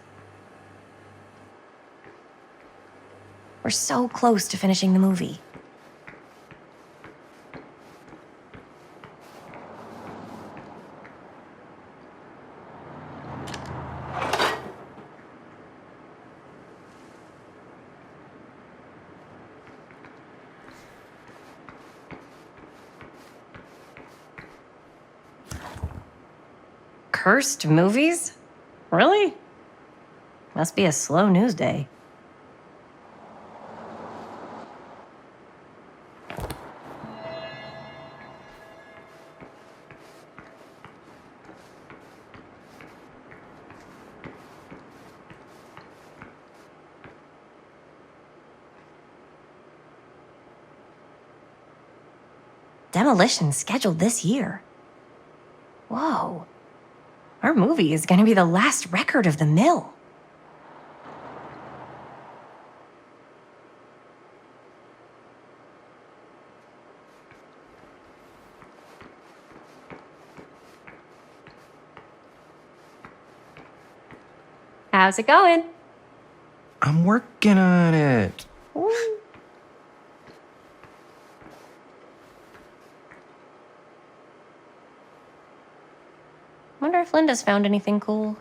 We're so close to finishing the movie. Cursed movies? Really? Must be a slow news day. Demolition scheduled this year. Whoa. Our movie is gonna be the last record of the mill. How's it going? I'm working on it. Ooh. Wonder if Linda's found anything cool.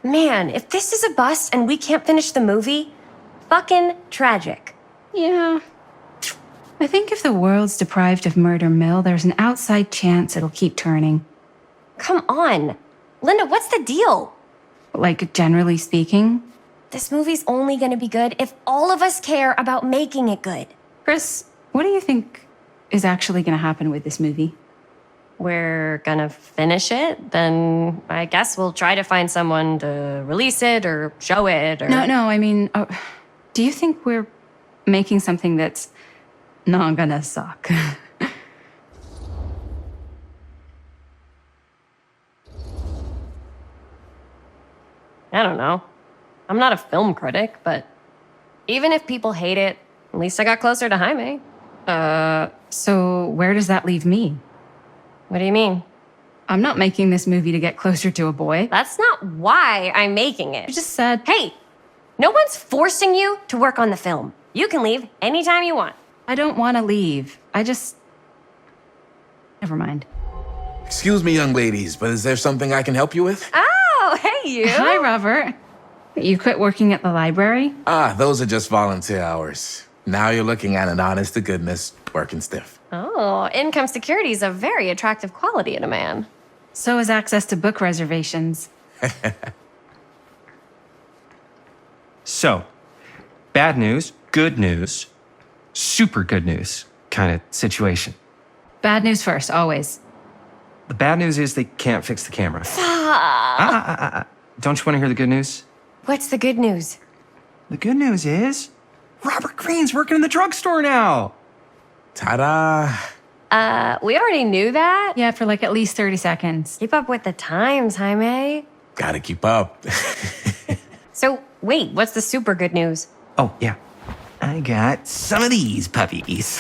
Man, if this is a bust and we can't finish the movie, fucking tragic. Yeah. I think if the world's deprived of Murder Mill, there's an outside chance it'll keep turning. Come on. Linda, what's the deal? Like, generally speaking. This movie's only gonna be good if all of us care about making it good. Chris, what do you think is actually going to happen with this movie? We're gonna finish it, then I guess we'll try to find someone to release it or show it or... No, I mean, do you think we're making something that's not gonna suck? I don't know. I'm not a film critic, but even if people hate it, at least I got closer to Jaime. So where does that leave me? What do you mean? I'm not making this movie to get closer to a boy. That's not why I'm making it. You just said... Hey, no one's forcing you to work on the film. You can leave anytime you want. I don't want to leave. I just... Never mind. Excuse me, young ladies, but is there something I can help you with? Oh, hey, you. Hi, Robert. You quit working at the library? Ah, those are just volunteer hours. Now you're looking at an honest to goodness working stiff. Oh, income security is a very attractive quality in a man. So is access to book reservations. So, bad news, good news, super good news kind of situation. Bad news first, always. The bad news is they can't fix the camera. Don't you want to hear the good news? What's the good news? The good news is Robert Greene's working in the drugstore now. Ta-da! We already knew that. Yeah, for like at least 30 seconds. Keep up with the times, Jaime. Gotta keep up. So, wait, what's the super good news? Oh, yeah. I got some of these puppies.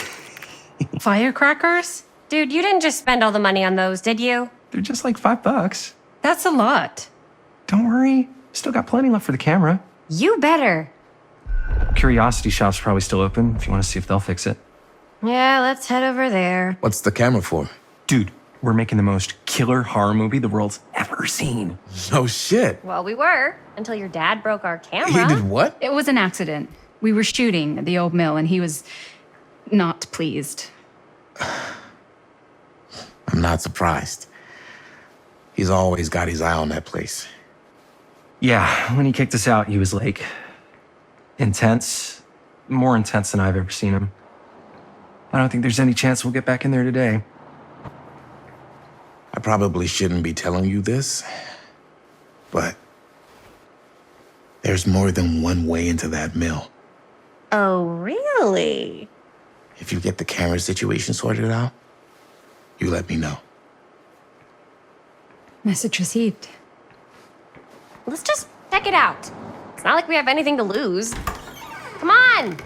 Firecrackers? Dude, you didn't just spend all the money on those, did you? They're just like $5. That's a lot. Don't worry. Still got plenty left for the camera. You better. Curiosity Shop's probably still open if you want to see if they'll fix it. Yeah, let's head over there. What's the camera for? Dude, we're making the most killer horror movie the world's ever seen. No shit. Well, we were, until your dad broke our camera. He did what? It was an accident. We were shooting at the old mill and he was not pleased. I'm not surprised. He's always got his eye on that place. Yeah, when he kicked us out, he was like intense, more intense than I've ever seen him. I don't think there's any chance we'll get back in there today. I probably shouldn't be telling you this, but there's more than one way into that mill. Oh, really? If you get the camera situation sorted out, you let me know. Message received. Let's just check it out. It's not like we have anything to lose. Come on!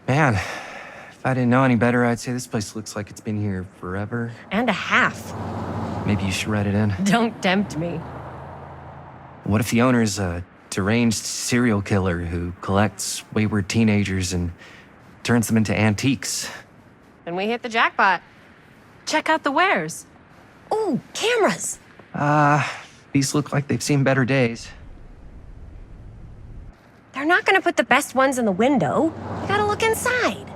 Man, if I didn't know any better, I'd say this place looks like it's been here forever. And a half. Maybe you should write it in. Don't tempt me. What if the owner's a deranged serial killer who collects wayward teenagers and turns them into antiques? Then we hit the jackpot. Check out the wares. Ooh, cameras! These look like they've seen better days. They're not gonna put the best ones in the window. You gotta look inside.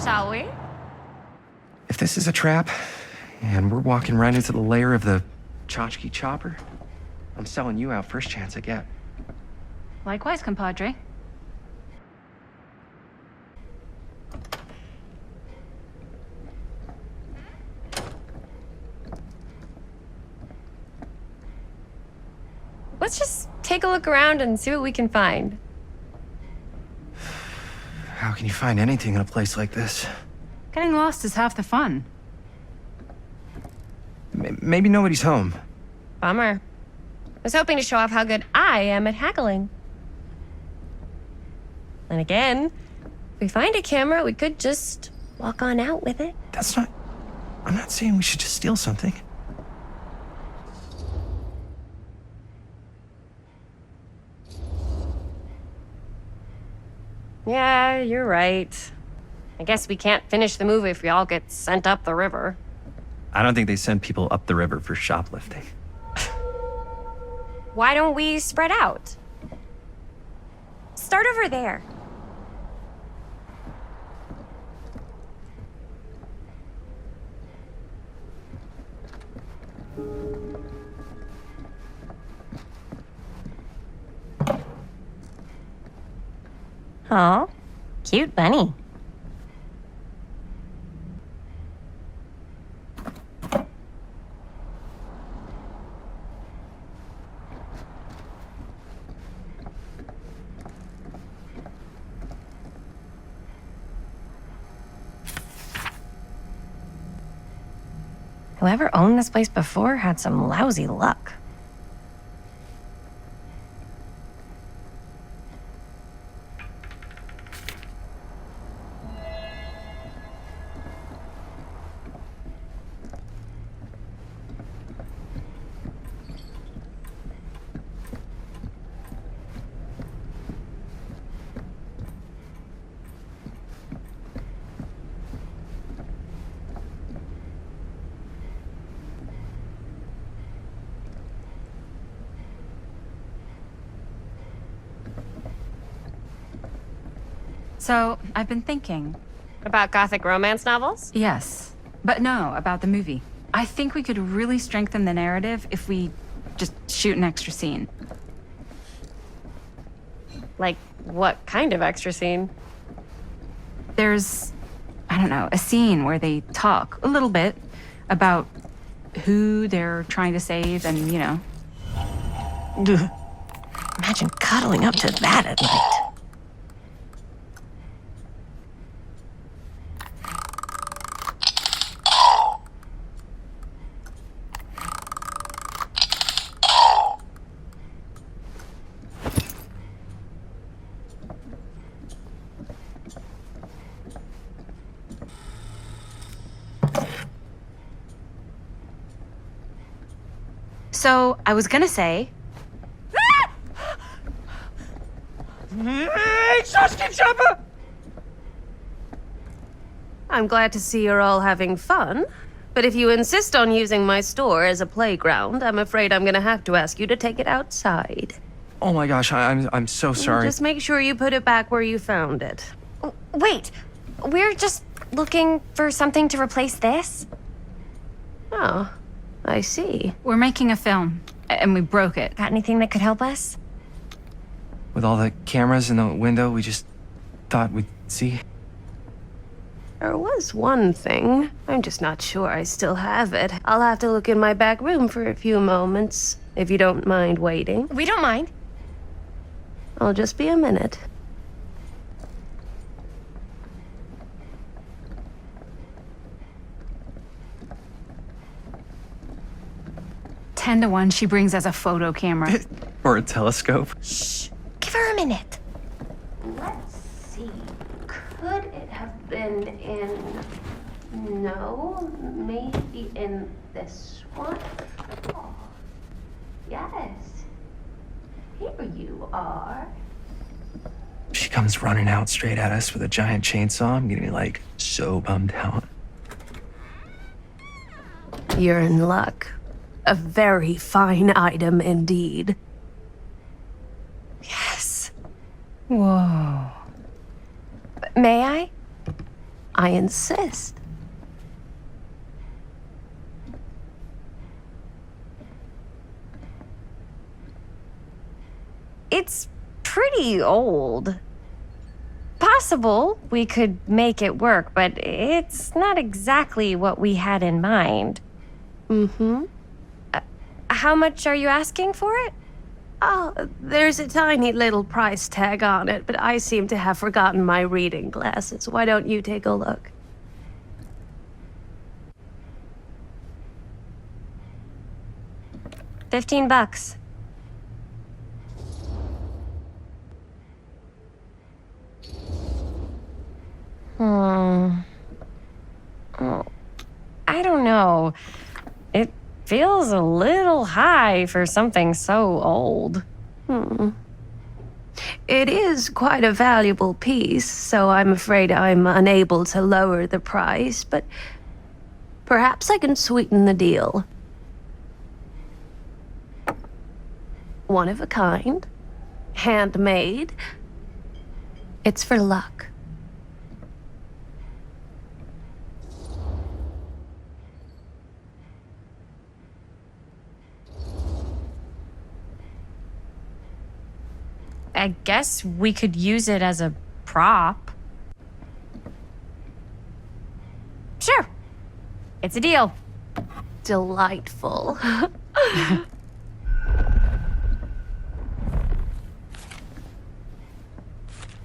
Shall we? If this is a trap, and we're walking right into the lair of the tchotchke chopper, I'm selling you out first chance I get. Likewise, compadre. Let's just take a look around and see what we can find. How can you find anything in a place like this? Getting lost is half the fun. Maybe nobody's home. Bummer. I was hoping to show off how good I am at haggling. And again, if we find a camera, we could just walk on out with it. That's not... I'm not saying we should just steal something. Yeah, you're right. I guess we can't finish the movie if we all get sent up the river. I don't think they send people up the river for shoplifting. Why don't we spread out? Start over there. Oh, cute bunny. Whoever owned this place before had some lousy luck. So, I've been thinking. About gothic romance novels? Yes. But no, about the movie. I think we could really strengthen the narrative if we just shoot an extra scene. Like, what kind of extra scene? There's, I don't know, a scene where they talk a little bit about who they're trying to save and, you know. Imagine cuddling up to that at night. So, I was gonna say... I'm glad to see you're all having fun. But if you insist on using my store as a playground, I'm afraid I'm gonna have to ask you to take it outside. Oh my gosh, I'm so sorry. Just make sure you put it back where you found it. Wait, we're just looking for something to replace this? Oh, I see. We're making a film, and we broke it. Got anything that could help us? With all the cameras in the window, we just thought we'd see. There was one thing. I'm just not sure I still have it. I'll have to look in my back room for a few moments, if you don't mind waiting. We don't mind. I'll just be a minute. Ten to 1 she brings us a photo camera. Or a telescope. Shh. Give her a minute. Let's see. Could it have been in... No, maybe in this one? Oh, yes. Here you are. She comes running out straight at us with a giant chainsaw. I'm getting like so bummed out. You're in luck. A very fine item indeed. Yes. Whoa. May I? I insist. It's pretty old. Possible we could make it work, but it's not exactly what we had in mind. Mm-hmm. How much are you asking for it? Oh, there's a tiny little price tag on it, but I seem to have forgotten my reading glasses. Why don't you take a look? $15. Oh, I don't know. It feels a little high for something so old. It is quite a valuable piece, so I'm afraid I'm unable to lower the price, but perhaps I can sweeten the deal. One of a kind, handmade. It's for luck. I guess we could use it as a prop. Sure. It's a deal. Delightful.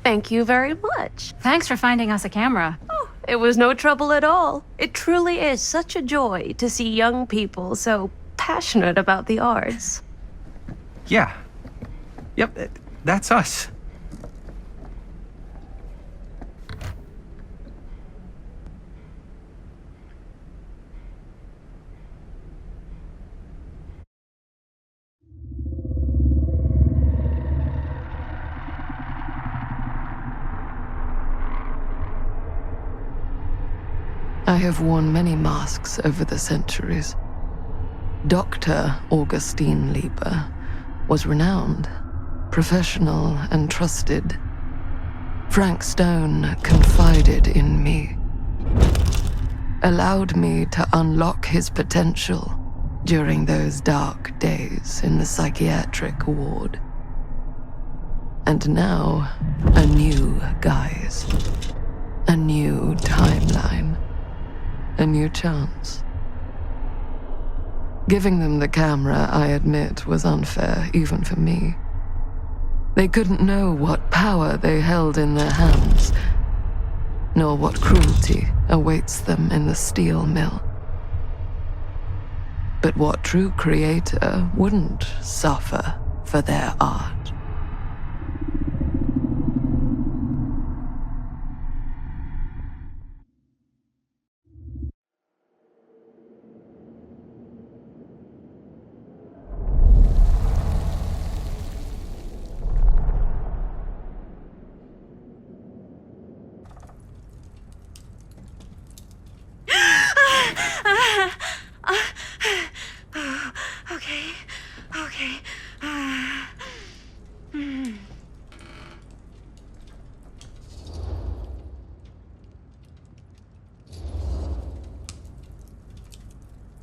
Thank you very much. Thanks for finding us a camera. Oh, it was no trouble at all. It truly is such a joy to see young people so passionate about the arts. Yeah. Yep, that's us. I have worn many masks over the centuries. Dr. Augustine Lieber was renowned, professional, and trusted. Frank Stone confided in me, allowed me to unlock his potential during those dark days in the psychiatric ward. And now, a new guise, a new timeline, a new chance. Giving them the camera, I admit, was unfair, even for me. They couldn't know what power they held in their hands, nor what cruelty awaits them in the steel mill. But what true creator wouldn't suffer for their art? Okay.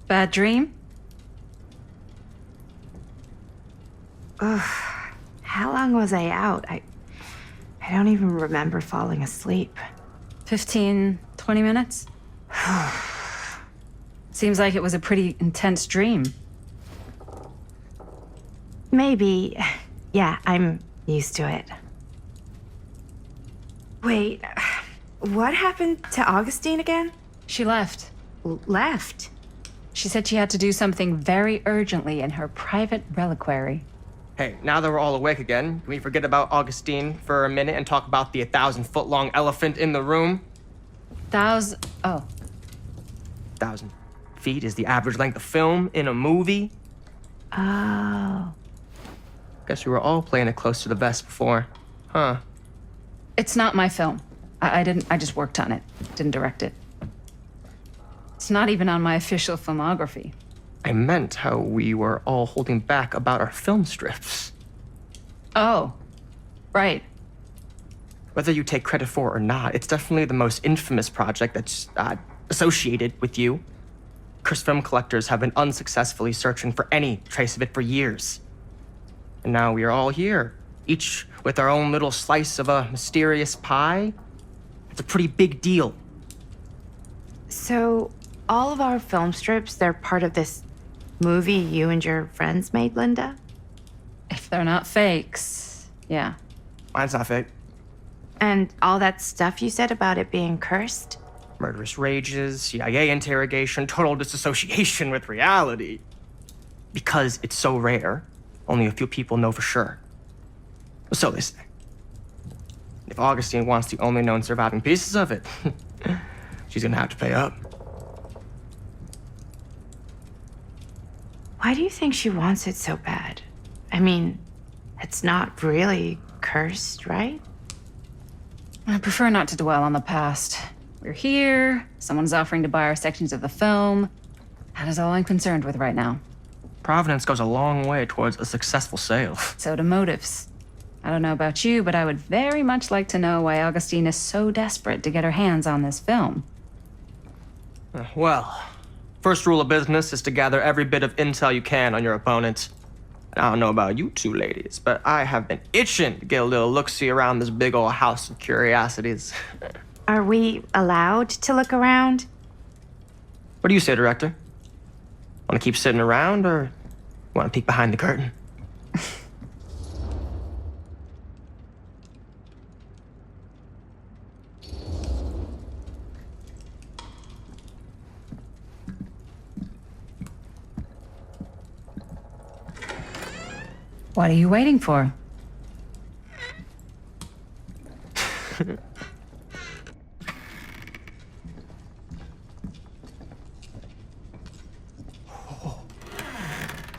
Bad dream? Ugh. How long was I out? I don't even remember falling asleep. 15, 20 minutes? Seems like it was a pretty intense dream. Maybe. Yeah, I'm used to it. Wait, what happened to Augustine again? She left. Left? She said she had to do something very urgently in her private reliquary. Hey, now that we're all awake again, can we forget about Augustine for a minute and talk about the 1,000-foot-long elephant in the room? Oh. 1,000 feet is the average length of film in a movie. Oh. Guess we were all playing it close to the vest before, huh? It's not my film. I just worked on it. Didn't direct it. It's not even on my official filmography. I meant how we were all holding back about our film strips. Oh, right. Whether you take credit for it or not, it's definitely the most infamous project that's associated with you. Cursed film collectors have been unsuccessfully searching for any trace of it for years. And now we are all here, each with our own little slice of a mysterious pie. It's a pretty big deal. So, all of our film strips, they're part of this movie you and your friends made, Linda? If they're not fakes, yeah. Mine's not fake. And all that stuff you said about it being cursed? Murderous rages, CIA interrogation, total disassociation with reality. Because it's so rare, only a few people know for sure. So they say. If Augustine wants the only known surviving pieces of it, she's gonna have to pay up. Why do you think she wants it so bad? I mean, it's not really cursed, right? I prefer not to dwell on the past. We're here, someone's offering to buy our sections of the film. That is all I'm concerned with right now. Providence goes a long way towards a successful sale. So do motives. I don't know about you, but I would very much like to know why Augustine is so desperate to get her hands on this film. Well, first rule of business is to gather every bit of intel you can on your opponent. And I don't know about you two ladies, but I have been itching to get a little look-see around this big old house of curiosities. Are we allowed to look around? What do you say, director? Want to keep sitting around, or want to peek behind the curtain? What are you waiting for?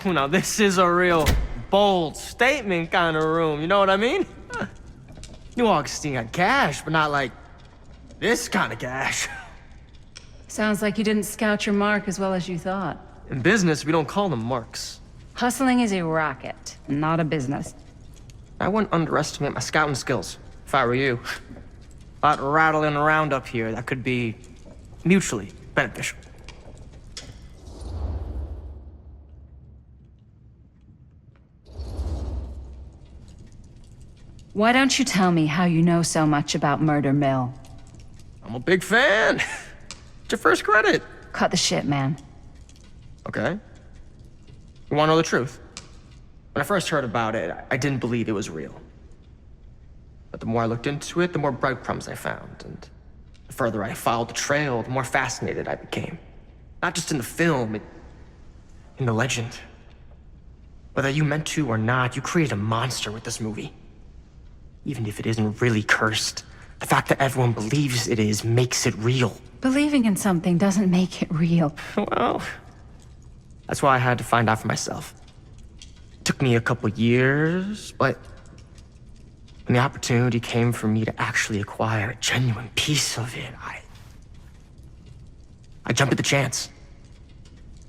Now this is a real bold statement kind of room, you know what I mean? New Augustine got cash, but not like this kind of cash. Sounds like you didn't scout your mark as well as you thought. In business, we don't call them marks. Hustling is a racket, not a business. I wouldn't underestimate my scouting skills, if I were you. A lot rattling around up here that could be mutually beneficial. Why don't you tell me how you know so much about Murder Mill? I'm a big fan. It's your first credit. Cut the shit, man. Okay. You want to know the truth? When I first heard about it, I didn't believe it was real. But the more I looked into it, the more breadcrumbs I found. And the further I followed the trail, the more fascinated I became. Not just in the film, in the legend. Whether you meant to or not, you created a monster with this movie. Even if it isn't really cursed, the fact that everyone believes it is makes it real. Believing in something doesn't make it real. Well, that's why I had to find out for myself. It took me a couple years, but when the opportunity came for me to actually acquire a genuine piece of it, I jumped at the chance.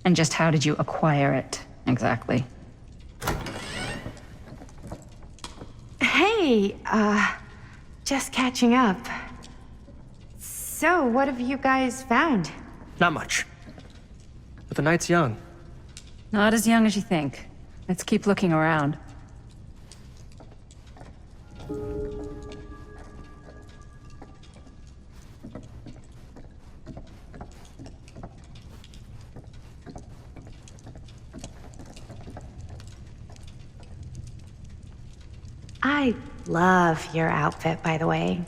And just how did you acquire it, exactly? Hey, just catching up. So, what have you guys found? Not much. But the night's young. Not as young as you think. Let's keep looking around. Love your outfit, by the way.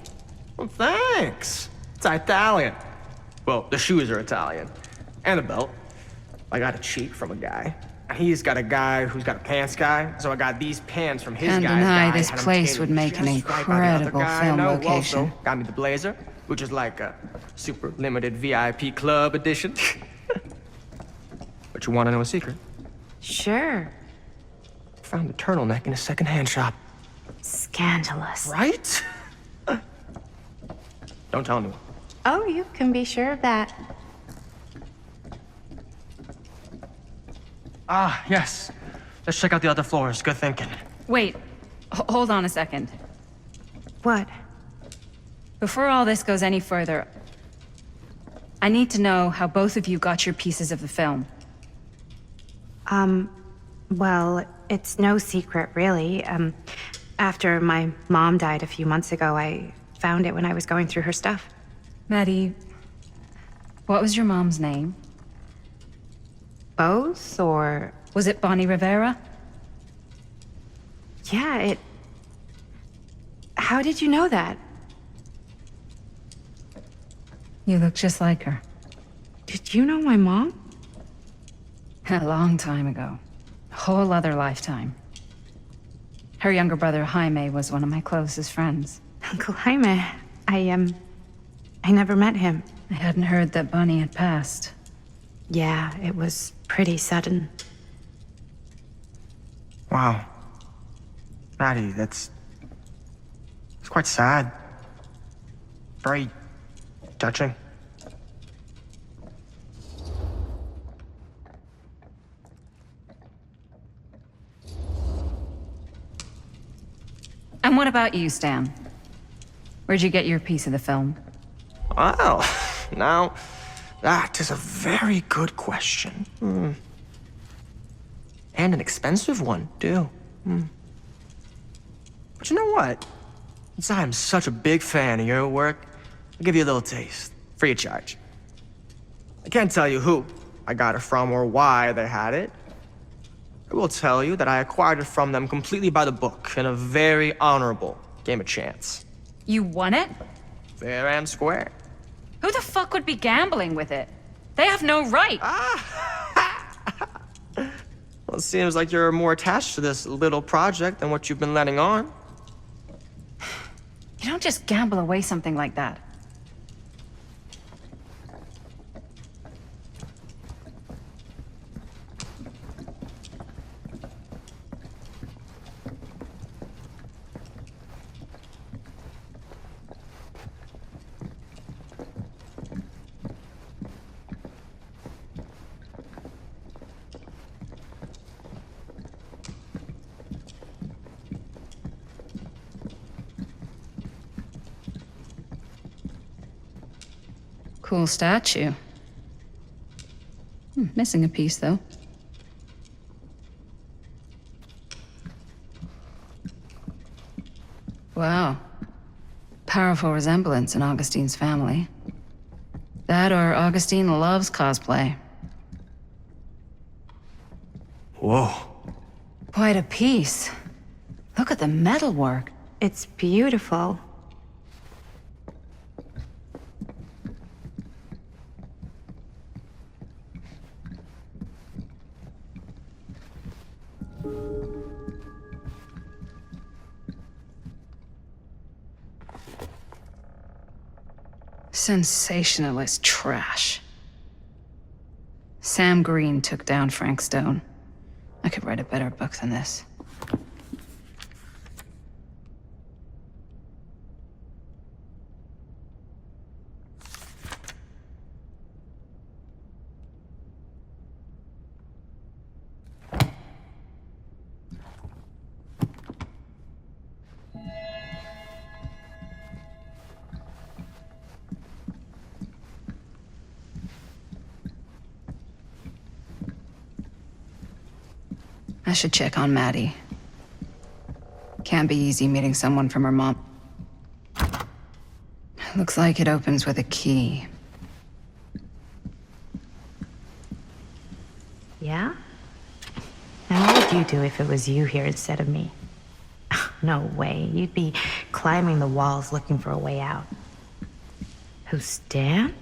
Well, thanks. It's Italian. Well, the shoes are Italian. And the belt. I got a cheat from a guy. He's got a guy who's got a pants guy, so I got these pants from his Can't guy's deny guy. this Had 'em place tailored would make an just right by the other incredible guy I film know. location. Also, got me the blazer, which is like a super limited VIP club edition. But you want to know a secret? Sure. Found the turtleneck in a secondhand shop. Scandalous. Right? Don't tell anyone. Oh, you can be sure of that. Ah, yes. Let's check out the other floors. Good thinking. Wait, hold on a second. What? Before all this goes any further, I need to know how both of you got your pieces of the film. Well, it's no secret, really. After my mom died a few months ago, I found it when I was going through her stuff. Maddie, what was your mom's name? Both, or... Was it Bonnie Rivera? Yeah, it... How did you know that? You look just like her. Did you know my mom? A long time ago. A whole other lifetime. Her younger brother, Jaime, was one of my closest friends. Uncle Jaime, I never met him. I hadn't heard that Bonnie had passed. Yeah, it was pretty sudden. Wow. Maddie, it's quite sad. Very touching. And what about you, Stan? Where'd you get your piece of the film? Well, now, that is a very good question. And an expensive one, too. But you know what? Since I am such a big fan of your work, I'll give you a little taste, free of charge. I can't tell you who I got it from or why they had it. I will tell you that I acquired it from them completely by the book in a very honorable game of chance. You won it? Fair and square. Who the fuck would be gambling with it? They have no right. Well, it seems like you're more attached to this little project than what you've been letting on. You don't just gamble away something like that. Cool statue. Missing a piece, though. Wow. Powerful resemblance in Augustine's family. That or Augustine loves cosplay. Whoa. Quite a piece. Look at the metalwork. It's beautiful. Sensationalist trash. Sam Green took down Frank Stone. I could write a better book than this. I should check on Maddie. Can't be easy meeting someone from her mom. Looks like it opens with a key. Yeah? And what would you do if it was you here instead of me? No way. You'd be climbing the walls looking for a way out. Who's Stan?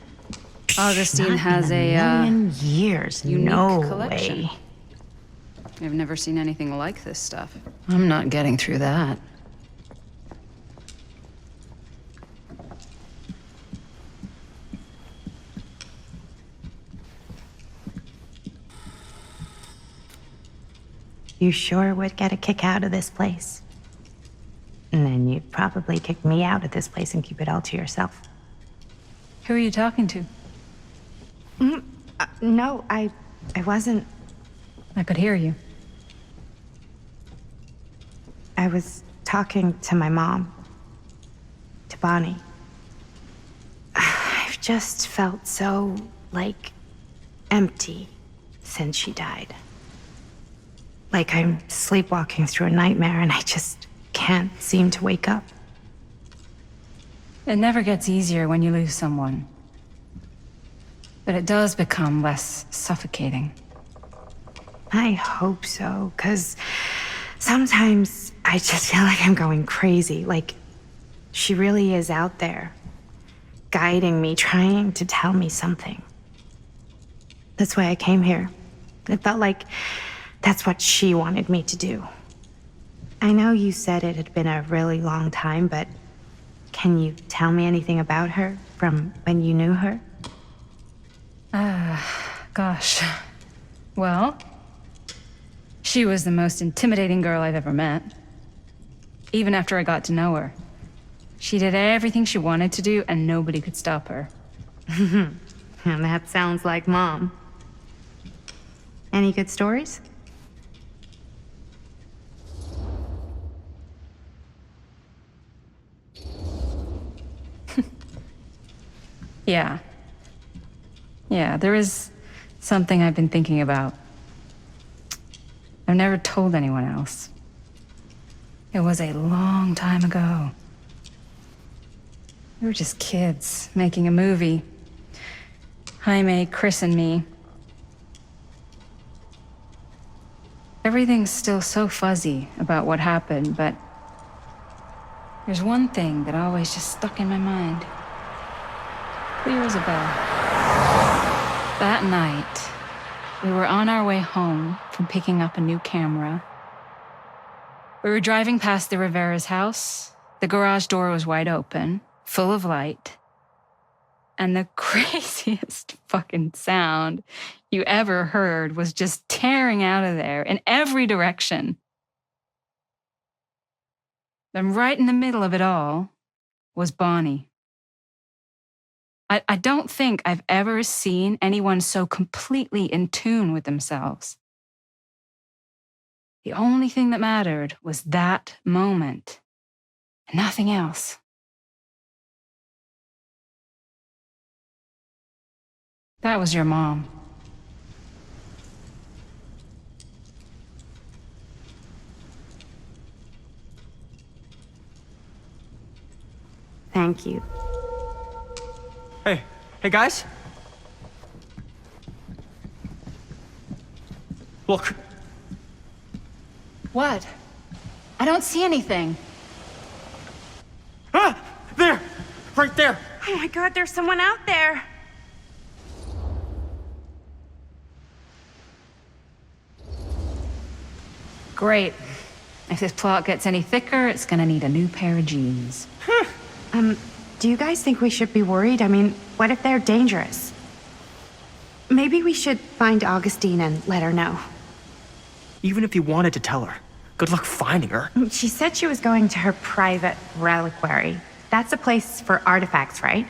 Augustine Not has in a million years. unique No collection. way. I've never seen anything like this stuff. I'm not getting through that. You sure would get a kick out of this place. And then you'd probably kick me out of this place and keep it all to yourself. Who are you talking to? No, I wasn't. I could hear you. I was talking to my mom. To Bonnie. I've just felt so, like, empty since she died. Like I'm sleepwalking through a nightmare and I just can't seem to wake up. It never gets easier when you lose someone. But it does become less suffocating. I hope so, because sometimes I just feel like I'm going crazy. Like she really is out there, guiding me, trying to tell me something. That's why I came here. It felt like that's what she wanted me to do. I know you said it had been a really long time, but can you tell me anything about her from when you knew her? Gosh. Well, she was the most intimidating girl I've ever met. Even after I got to know her. She did everything she wanted to do, and nobody could stop her. And that sounds like Mom. Any good stories? Yeah. Yeah, there is something I've been thinking about. I've never told anyone else. It was a long time ago. We were just kids making a movie. Jaime, Chris, and me. Everything's still so fuzzy about what happened, but there's one thing that always just stuck in my mind. Clear as a bell. That night, we were on our way home from picking up a new camera. We were driving past the Rivera's house. The garage door was wide open, full of light. And the craziest fucking sound you ever heard was just tearing out of there in every direction. Then right in the middle of it all was Bonnie. I don't think I've ever seen anyone so completely in tune with themselves. The only thing that mattered was that moment, and nothing else. That was your mom. Thank you. Hey guys? Look. What? I don't see anything. Ah! There! Right there! Oh my God, there's someone out there. Great. If this plot gets any thicker, it's gonna need a new pair of jeans. Do you guys think we should be worried? I mean, what if they're dangerous? Maybe we should find Augustine and let her know. Even if you wanted to tell her, good luck finding her. She said she was going to her private reliquary. That's a place for artifacts, right?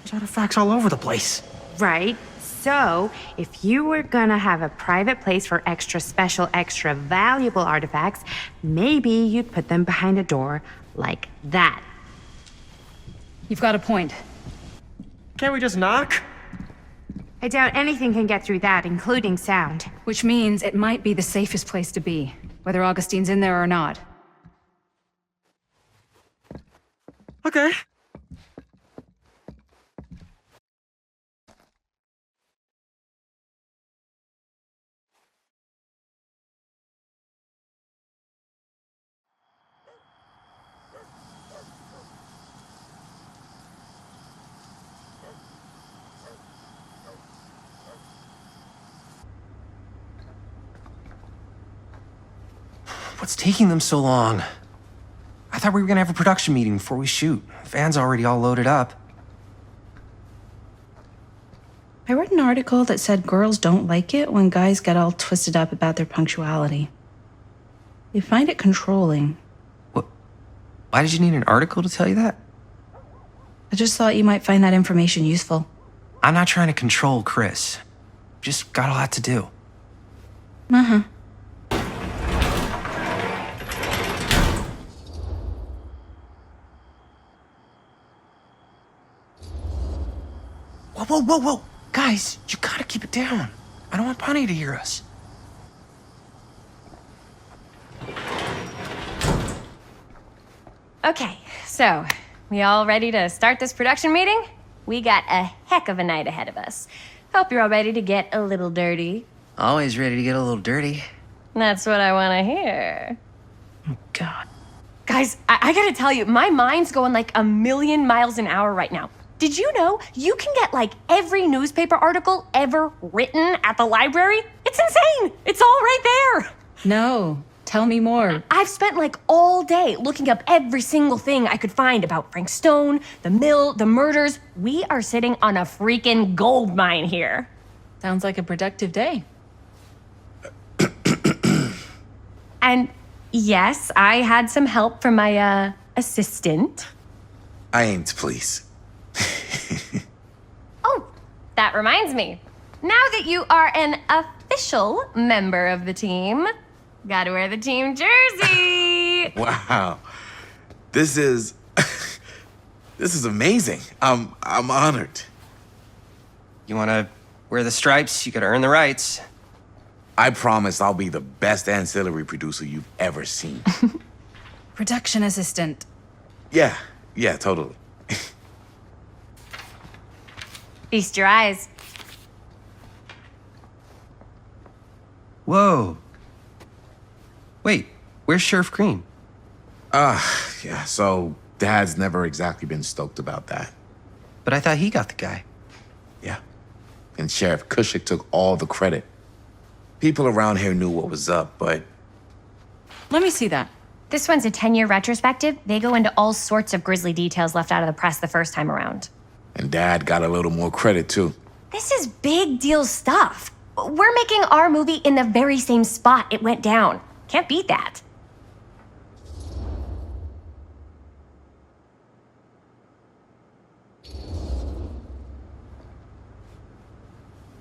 There's artifacts all over the place. Right. So, if you were gonna have a private place for extra special, extra valuable artifacts, maybe you'd put them behind a door like that. You've got a point. Can't we just knock? I doubt anything can get through that, including sound. Which means it might be the safest place to be, whether Augustine's in there or not. Okay. What's taking them so long? I thought we were gonna have a production meeting before we shoot. The van's already all loaded up. I read an article that said girls don't like it when guys get all twisted up about their punctuality. They find it controlling. What? Why did you need an article to tell you that? I just thought you might find that information useful. I'm not trying to control Chris. Just got a lot to do. Uh-huh. Whoa, whoa, whoa, whoa. Guys, you gotta keep it down. I don't want Punny to hear us. Okay, so we all ready to start this production meeting? We got a heck of a night ahead of us. Hope you're all ready to get a little dirty. Always ready to get a little dirty. That's what I want to hear. Oh, God. Guys, I gotta tell you, my mind's going like a million miles an hour right now. Did you know you can get like every newspaper article ever written at the library? It's insane! It's all right there! No. Tell me more. I've spent like all day looking up every single thing I could find about Frank Stone, the mill, the murders. We are sitting on a freaking gold mine here. Sounds like a productive day. And yes, I had some help from my assistant. I aim to please. Oh, that reminds me. Now that you are an official member of the team, gotta wear the team jersey. Wow. This is this is amazing. I'm honored. You wanna wear the stripes? You gotta earn the rights. I promise I'll be the best ancillary producer you've ever seen. Production assistant. Yeah, totally. Feast your eyes. Whoa. Wait, where's Sheriff Green? Yeah, so Dad's never exactly been stoked about that. But I thought he got the guy. Yeah. And Sheriff Cushik took all the credit. People around here knew what was up, but... Let me see that. This one's a 10-year retrospective. They go into all sorts of grisly details left out of the press the first time around. And Dad got a little more credit, too. This is big deal stuff. We're making our movie in the very same spot it went down. Can't beat that.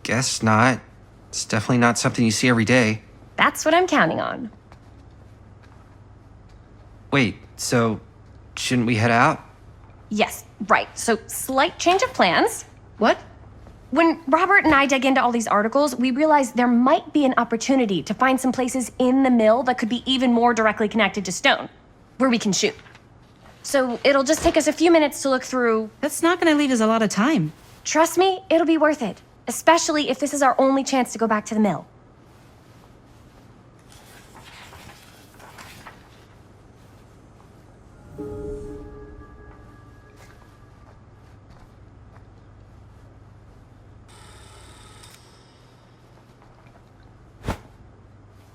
Guess not. It's definitely not something you see every day. That's what I'm counting on. Wait, so shouldn't we head out? Yes, right. So, slight change of plans. What? When Robert and I dug into all these articles, we realized there might be an opportunity to find some places in the mill that could be even more directly connected to Stone, where we can shoot. So, it'll just take us a few minutes to look through. That's not gonna leave us a lot of time. Trust me, it'll be worth it. Especially if this is our only chance to go back to the mill.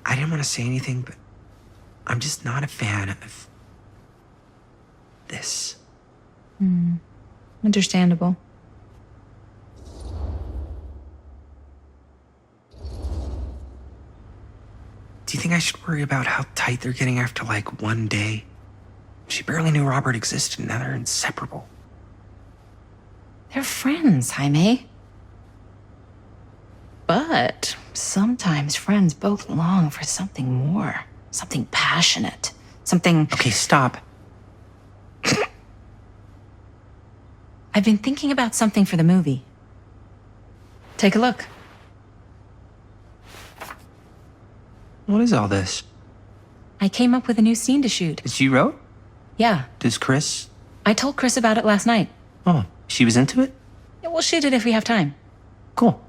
I didn't want to say anything, but I'm just not a fan of this. Understandable. Do you think I should worry about how tight they're getting after like one day? She barely knew Robert existed, and now they're inseparable. They're friends, Jaime. But sometimes friends both long for something more, something passionate, something. Okay, stop. I've been thinking about something for the movie. Take a look. What is all this? I came up with a new scene to shoot. That you wrote? Yeah, Does Chris? I told Chris about it last night. Oh, she was into it? Yeah, we'll shoot it if we have time. Cool.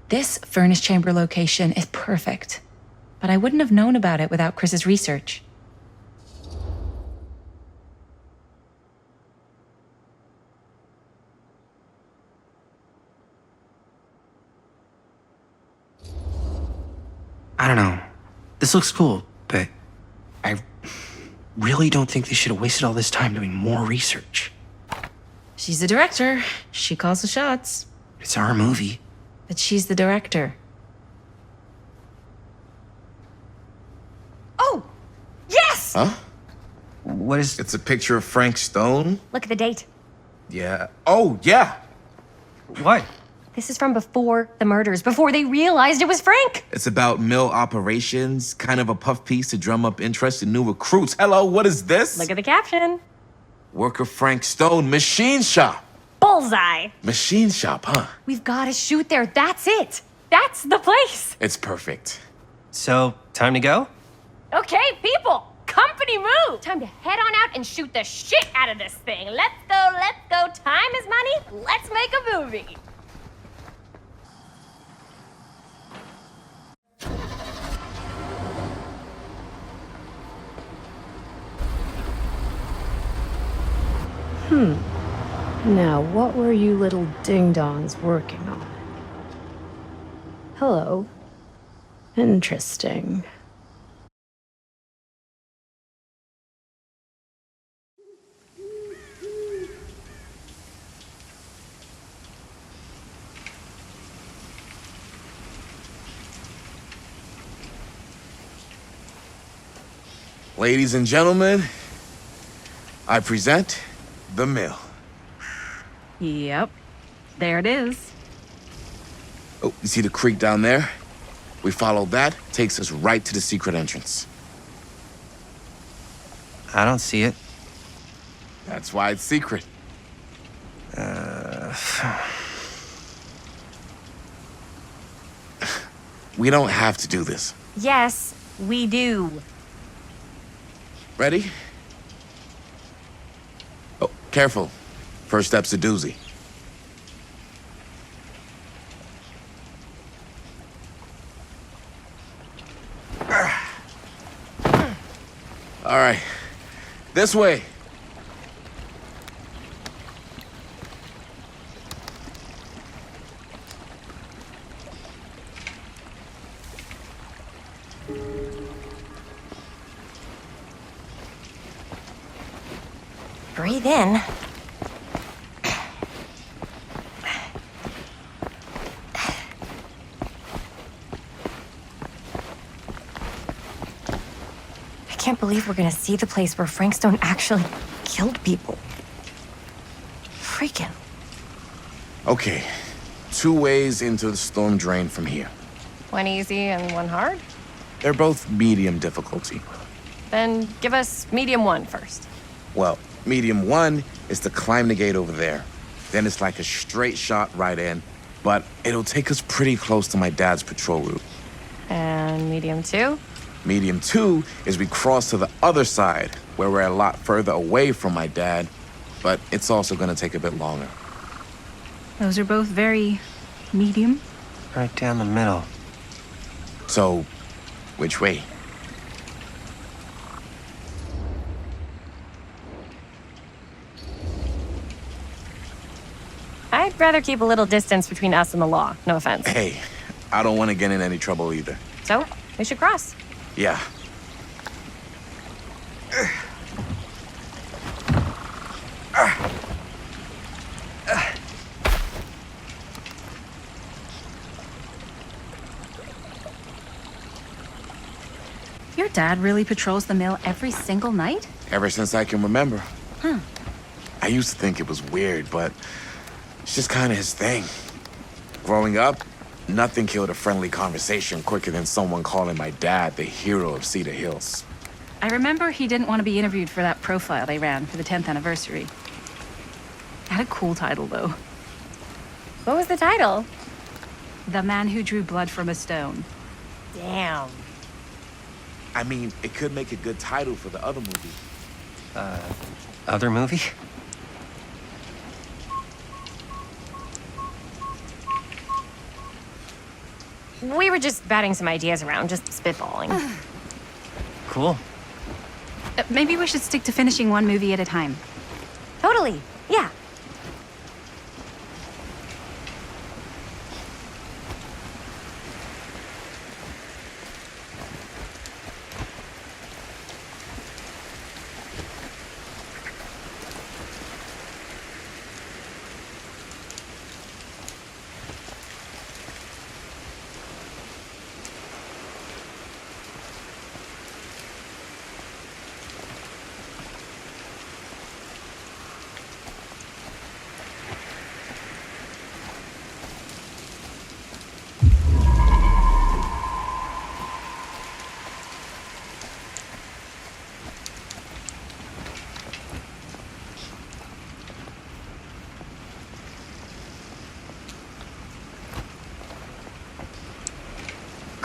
This furnace chamber location is perfect, but I wouldn't have known about it without Chris's research. I don't know. The This looks cool, but I really don't think they should have wasted all this time doing more research. She's the director. She calls the shots. It's our movie. But she's the director. Oh! Yes! Huh? What is... It's a picture of Frank Stone? Look at the date. Yeah. Oh, yeah. What? This is from before the murders, before they realized it was Frank. It's about mill operations, kind of a puff piece to drum up interest in new recruits. Hello, what is this? Look at the caption. Worker Frank Stone, machine shop. Bullseye. Machine shop, huh? We've got to shoot there. That's it. That's the place. It's perfect. So, time to go? Okay, people. Company move. Time to head on out and shoot the shit out of this thing. Let's go, let's go. Time is money. Let's make a movie. Now, what were you little ding-dongs working on? Hello. Interesting. Ladies and gentlemen, I present the mill. Yep. There it is. Oh, you see the creek down there? We follow that, takes us right to the secret entrance. I don't see it. That's why it's secret. We don't have to do this. Yes, we do. Ready? Oh, careful. First step's a doozy. All right. This way. Breathe in. I can't believe we're gonna see the place where Frank Stone actually killed people. Freaking. Okay. 2 ways into the storm drain from here. One easy and one hard? They're both medium difficulty. Then give us medium one first. Well, medium 1 is to climb the gate over there. Then it's like a straight shot right in, but it'll take us pretty close to my dad's patrol route. And medium two? Medium 2 is we cross to the other side, where we're a lot further away from my dad, but it's also gonna take a bit longer. Those are both very medium. Right down the middle. So, which way? I'd rather keep a little distance between us and the law. No offense. Hey, I don't want to get in any trouble either. So, we should cross. Yeah. Your dad really patrols the mill every single night? Ever since I can remember. Huh. I used to think it was weird, but it's just kind of his thing. Growing up, nothing killed a friendly conversation quicker than someone calling my dad the hero of Cedar Hills. I remember he didn't want to be interviewed for that profile they ran for the 10th anniversary. Had a cool title, though. What was the title? The Man Who Drew Blood from a Stone. Damn. I mean, it could make a good title for the other movie. Other movie? We were just batting some ideas around, just spitballing. Cool. Maybe we should stick to finishing one movie at a time. Totally. Yeah.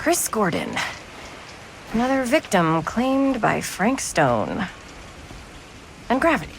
Chris Gordon. Another victim claimed by Frank Stone. And gravity.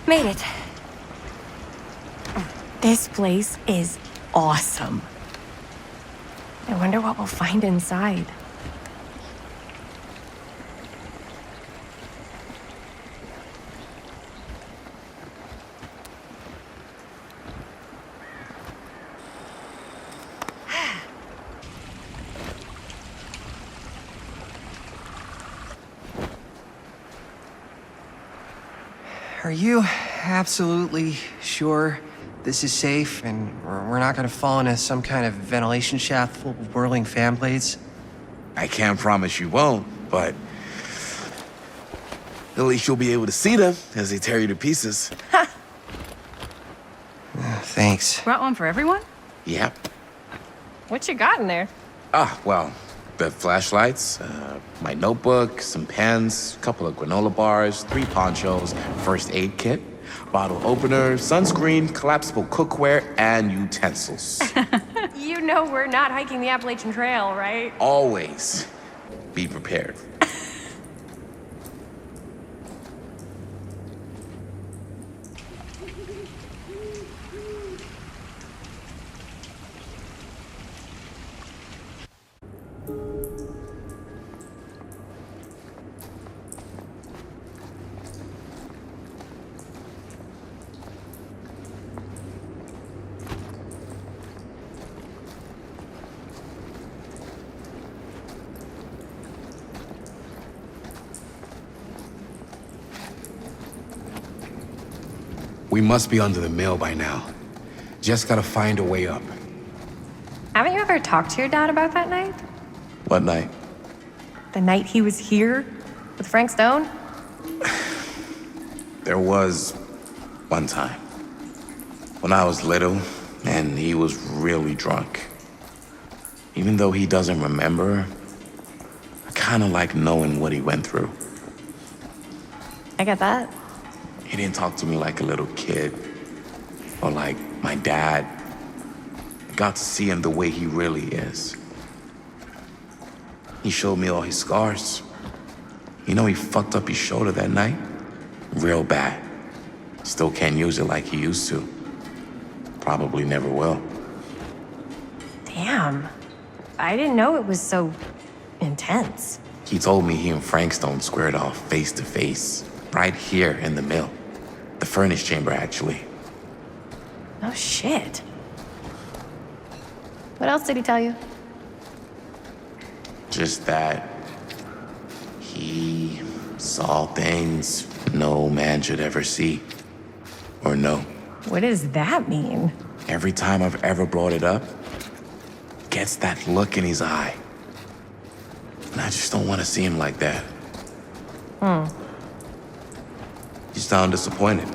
Made it. This place is awesome. I wonder what we'll find inside. Are you absolutely sure this is safe and we're not gonna fall into some kind of ventilation shaft full of whirling fan blades? I can't promise you won't, but at least you'll be able to see them as they tear you to pieces. Thanks. Brought one for everyone? Yep. What you got in there? Well, the flashlights, my notebook, some pens, a couple of granola bars, 3 ponchos, first aid kit, bottle opener, sunscreen, collapsible cookware, and utensils. You know we're not hiking the Appalachian Trail, right? Always be prepared. We must be under the mill by now. Just gotta find a way up. Haven't you ever talked to your dad about that night? What night? The night he was here with Frank Stone? There was one time when I was little and he was really drunk. Even though he doesn't remember, I kinda like knowing what he went through. I get that. He didn't talk to me like a little kid or like my dad. I got to see him the way he really is. He showed me all his scars. You know, he fucked up his shoulder that night. Real bad. Still can't use it like he used to. Probably never will. Damn. I didn't know it was so intense. He told me he and Frank Stone squared off face to face, right here in the mill. The furnace chamber, actually. Oh, shit. What else did he tell you? Just that he saw things no man should ever see or know. What does that mean? Every time I've ever brought it up, gets that look in his eye. And I just don't want to see him like that. You sound disappointed.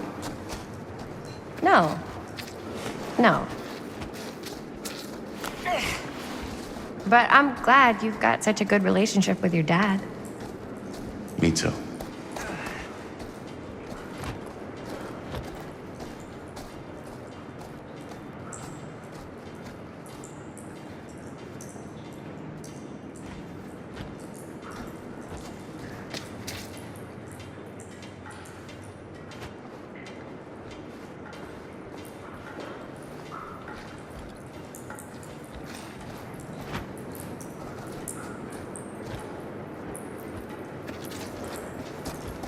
No. No. But I'm glad you've got such a good relationship with your dad. Me too.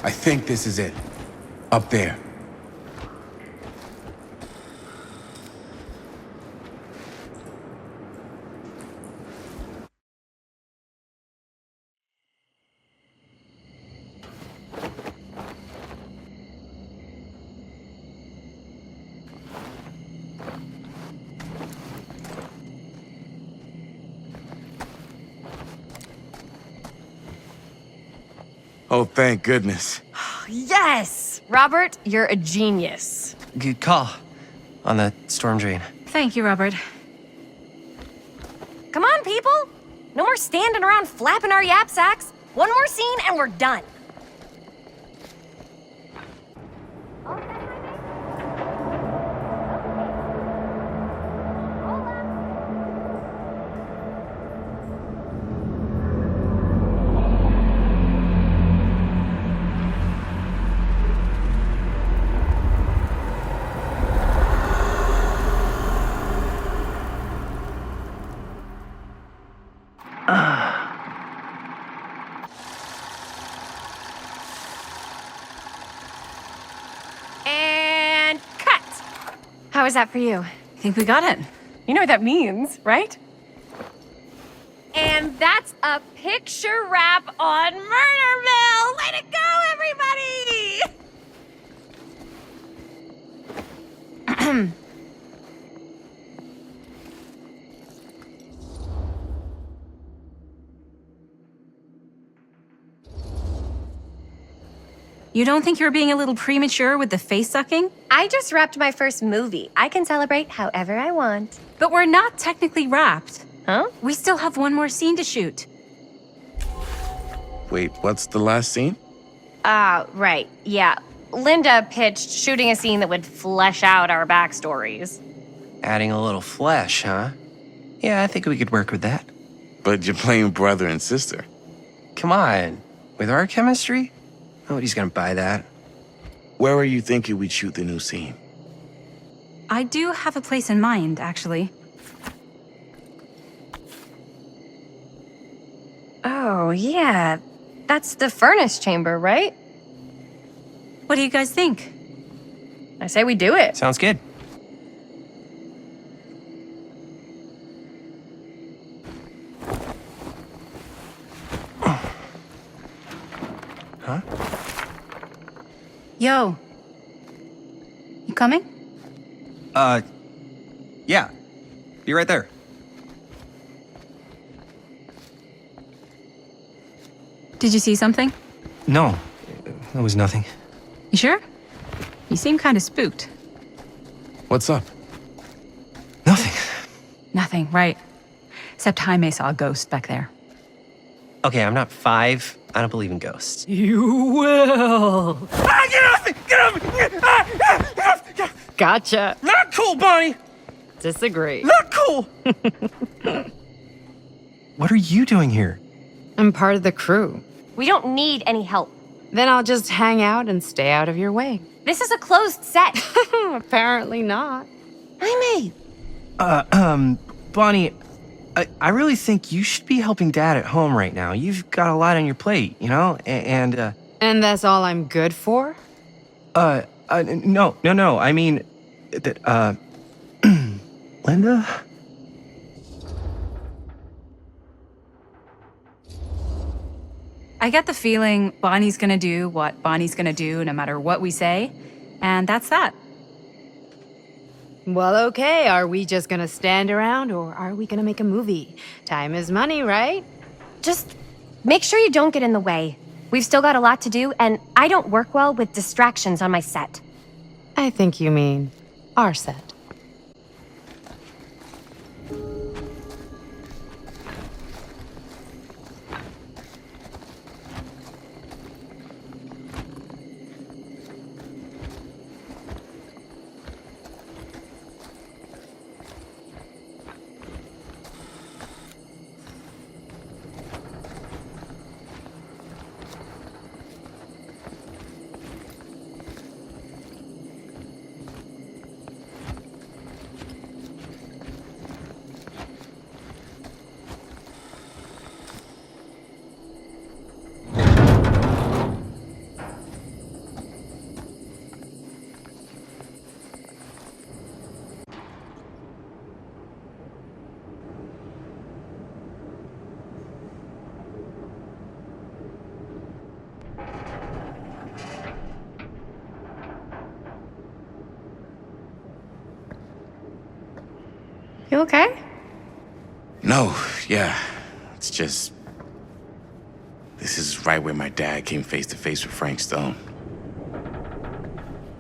I think this is it. Up there. Oh, thank goodness. Yes! Robert, you're a genius. Good call on the storm drain. Thank you, Robert. Come on, people! No more standing around flapping our yap sacks. One more scene and we're done. And cut! How was that for you? I think we got it. You know what that means, right? And that's a picture wrap on Murder Mill! Way to go, everybody! You don't think you're being a little premature with the face sucking? I just wrapped my first movie. I can celebrate however I want. But we're not technically wrapped. Huh? We still have one more scene to shoot. Wait, what's the last scene? Right. Yeah. Linda pitched shooting a scene that would flesh out our backstories. Adding a little flesh, huh? Yeah, I think we could work with that. But you're playing brother and sister. Come on. With our chemistry? Nobody's gonna buy that. Where are you thinking we'd shoot the new scene? I do have a place in mind, actually. Oh, yeah. That's the furnace chamber, right? What do you guys think? I say we do it. Sounds good. Huh? Yo. You coming? Yeah. Be right there. Did you see something? No, there was nothing. You sure? You seem kind of spooked. What's up? Nothing. Nothing, right. Except Jaime saw a ghost back there. Okay, I'm not 5. I don't believe in ghosts. You will. Get off me! Get off me! Get off! Gotcha. Not cool, Bonnie! Disagree. Not cool! What are you doing here? I'm part of the crew. We don't need any help. Then I'll just hang out and stay out of your way. This is a closed set. Apparently not. Jaime! Bonnie, I really think you should be helping Dad at home right now. You've got a lot on your plate, you know? And that's all I'm good for? No. I mean, that, Linda? I get the feeling Bonnie's gonna do what Bonnie's gonna do no matter what we say, and that's that. Well, okay. Are we just gonna stand around or are we gonna make a movie? Time is money, right? Just make sure you don't get in the way. We've still got a lot to do, and I don't work well with distractions on my set. I think you mean our set. You okay? No, yeah. It's just... This is right where my dad came face to face with Frank Stone.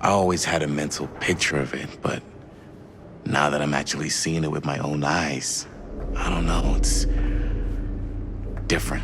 I always had a mental picture of it, but now that I'm actually seeing it with my own eyes, I don't know, it's different.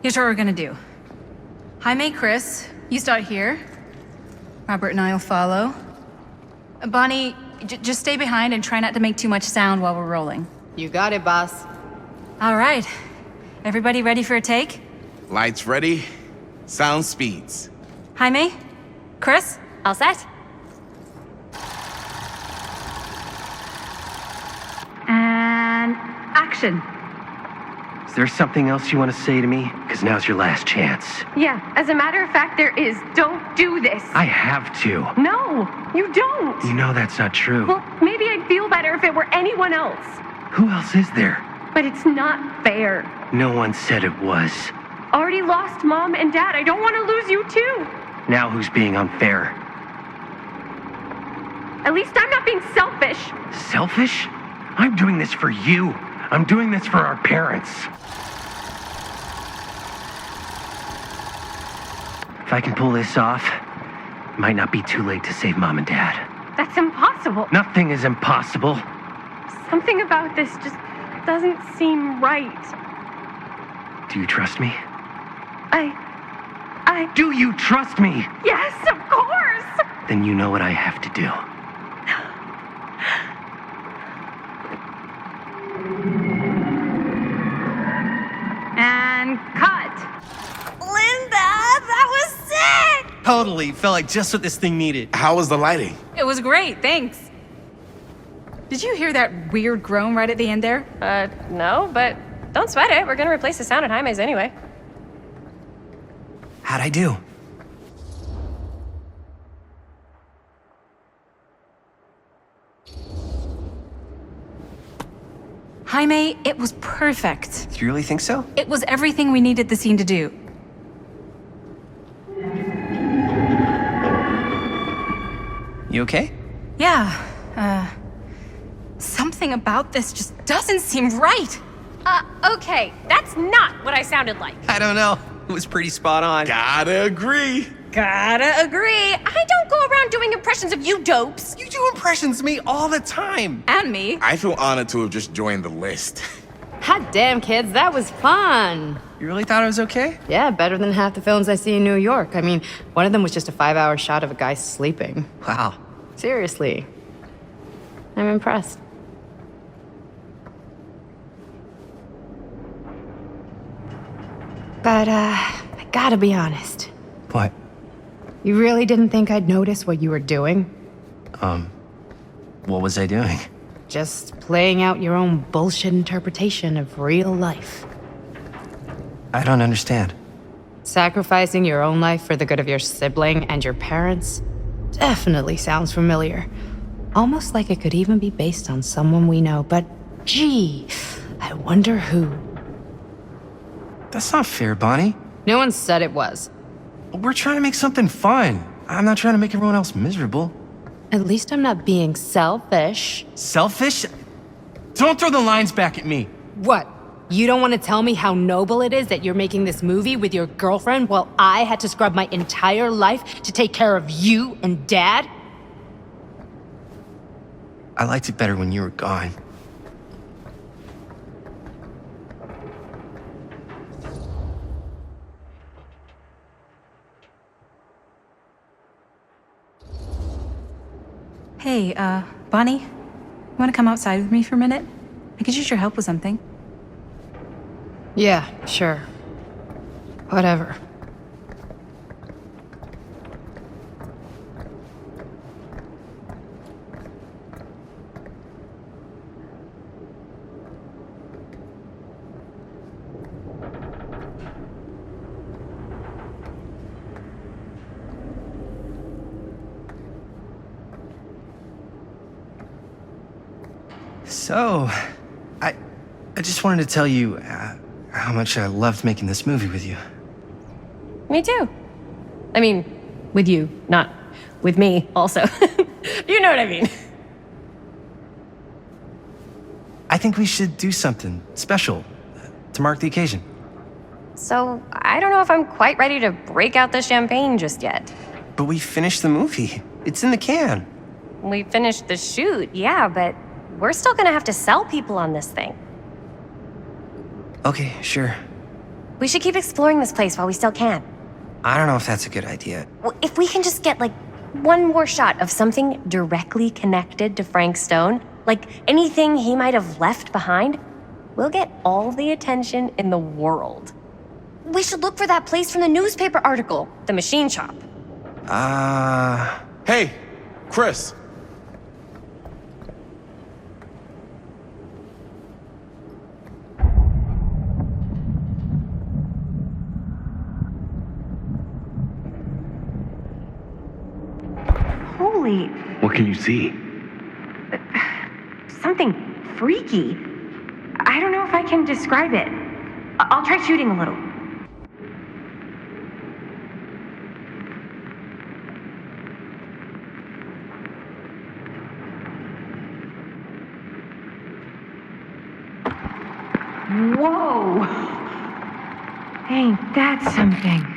Here's what we're gonna do. Jaime, Chris, you start here. Robert and I'll follow. Bonnie, just stay behind and try not to make too much sound while we're rolling. You got it, boss. All right. Everybody ready for a take? Lights ready, sound speeds. Jaime? Chris? All set? And action. Is there something else you want to say to me? Because now's your last chance. Yeah, as a matter of fact, there is. Don't do this. I have to. No, you don't. You know that's not true. Well, maybe I'd feel better if it were anyone else. Who else is there? But it's not fair. No one said it was. Already lost Mom and Dad. I don't want to lose you too. Now who's being unfair? At least I'm not being selfish. Selfish? I'm doing this for you. I'm doing this for our parents. If I can pull this off, it might not be too late to save Mom and Dad. That's impossible. Nothing is impossible. Something about this just doesn't seem right. Do you trust me? I... Do you trust me? Yes, of course! Then you know what I have to do. And cut. Linda, that was sick! Totally. Felt like just what this thing needed. How was the lighting? It was great, thanks. Did you hear that weird groan right at the end there? No, but don't sweat it. We're gonna replace the sound at Jaime's anyway. How'd I do? Jaime, it was perfect. Do you really think so? It was everything we needed the scene to do. You okay? Yeah, something about this just doesn't seem right. Okay, that's not what I sounded like. I don't know. It was pretty spot on. Gotta agree. Gotta agree. I don't go around doing impressions of you dopes. You do impressions of me all the time. And me. I feel honored to have just joined the list. Hot damn, kids, that was fun. You really thought it was okay? Yeah, better than half the films I see in New York. I mean, one of them was just a 5-hour shot of a guy sleeping. Wow. Seriously. I'm impressed. But, I gotta be honest. What? You really didn't think I'd notice what you were doing? What was I doing? Just playing out your own bullshit interpretation of real life. I don't understand. Sacrificing your own life for the good of your sibling and your parents definitely sounds familiar. Almost like it could even be based on someone we know, but gee, I wonder who. That's not fair, Bonnie. No one said it was. We're trying to make something fun. I'm not trying to make everyone else miserable. At least I'm not being selfish. Selfish? Don't throw the lines back at me. What? You don't want to tell me how noble it is that you're making this movie with your girlfriend while I had to scrub my entire life to take care of you and Dad? I liked it better when you were gone. Hey, Bonnie, you want to come outside with me for a minute? I could use your help with something. Yeah, sure. Whatever. So, I just wanted to tell you how much I loved making this movie with you. Me too. I mean, with you, not with me, also. You know what I mean. I think we should do something special to mark the occasion. So, I don't know if I'm quite ready to break out the champagne just yet. But we finished the movie. It's in the can. We finished the shoot, yeah, but we're still gonna have to sell people on this thing. Okay, sure. We should keep exploring this place while we still can. I don't know if that's a good idea. Well, if we can just get, like, one more shot of something directly connected to Frank Stone, like anything he might have left behind, we'll get all the attention in the world. We should look for that place from the newspaper article, the machine shop. Hey, Chris. Holy, What can you see? something freaky. I don't know if I can describe it. I'll try shooting a little. Whoa! Ain't that something?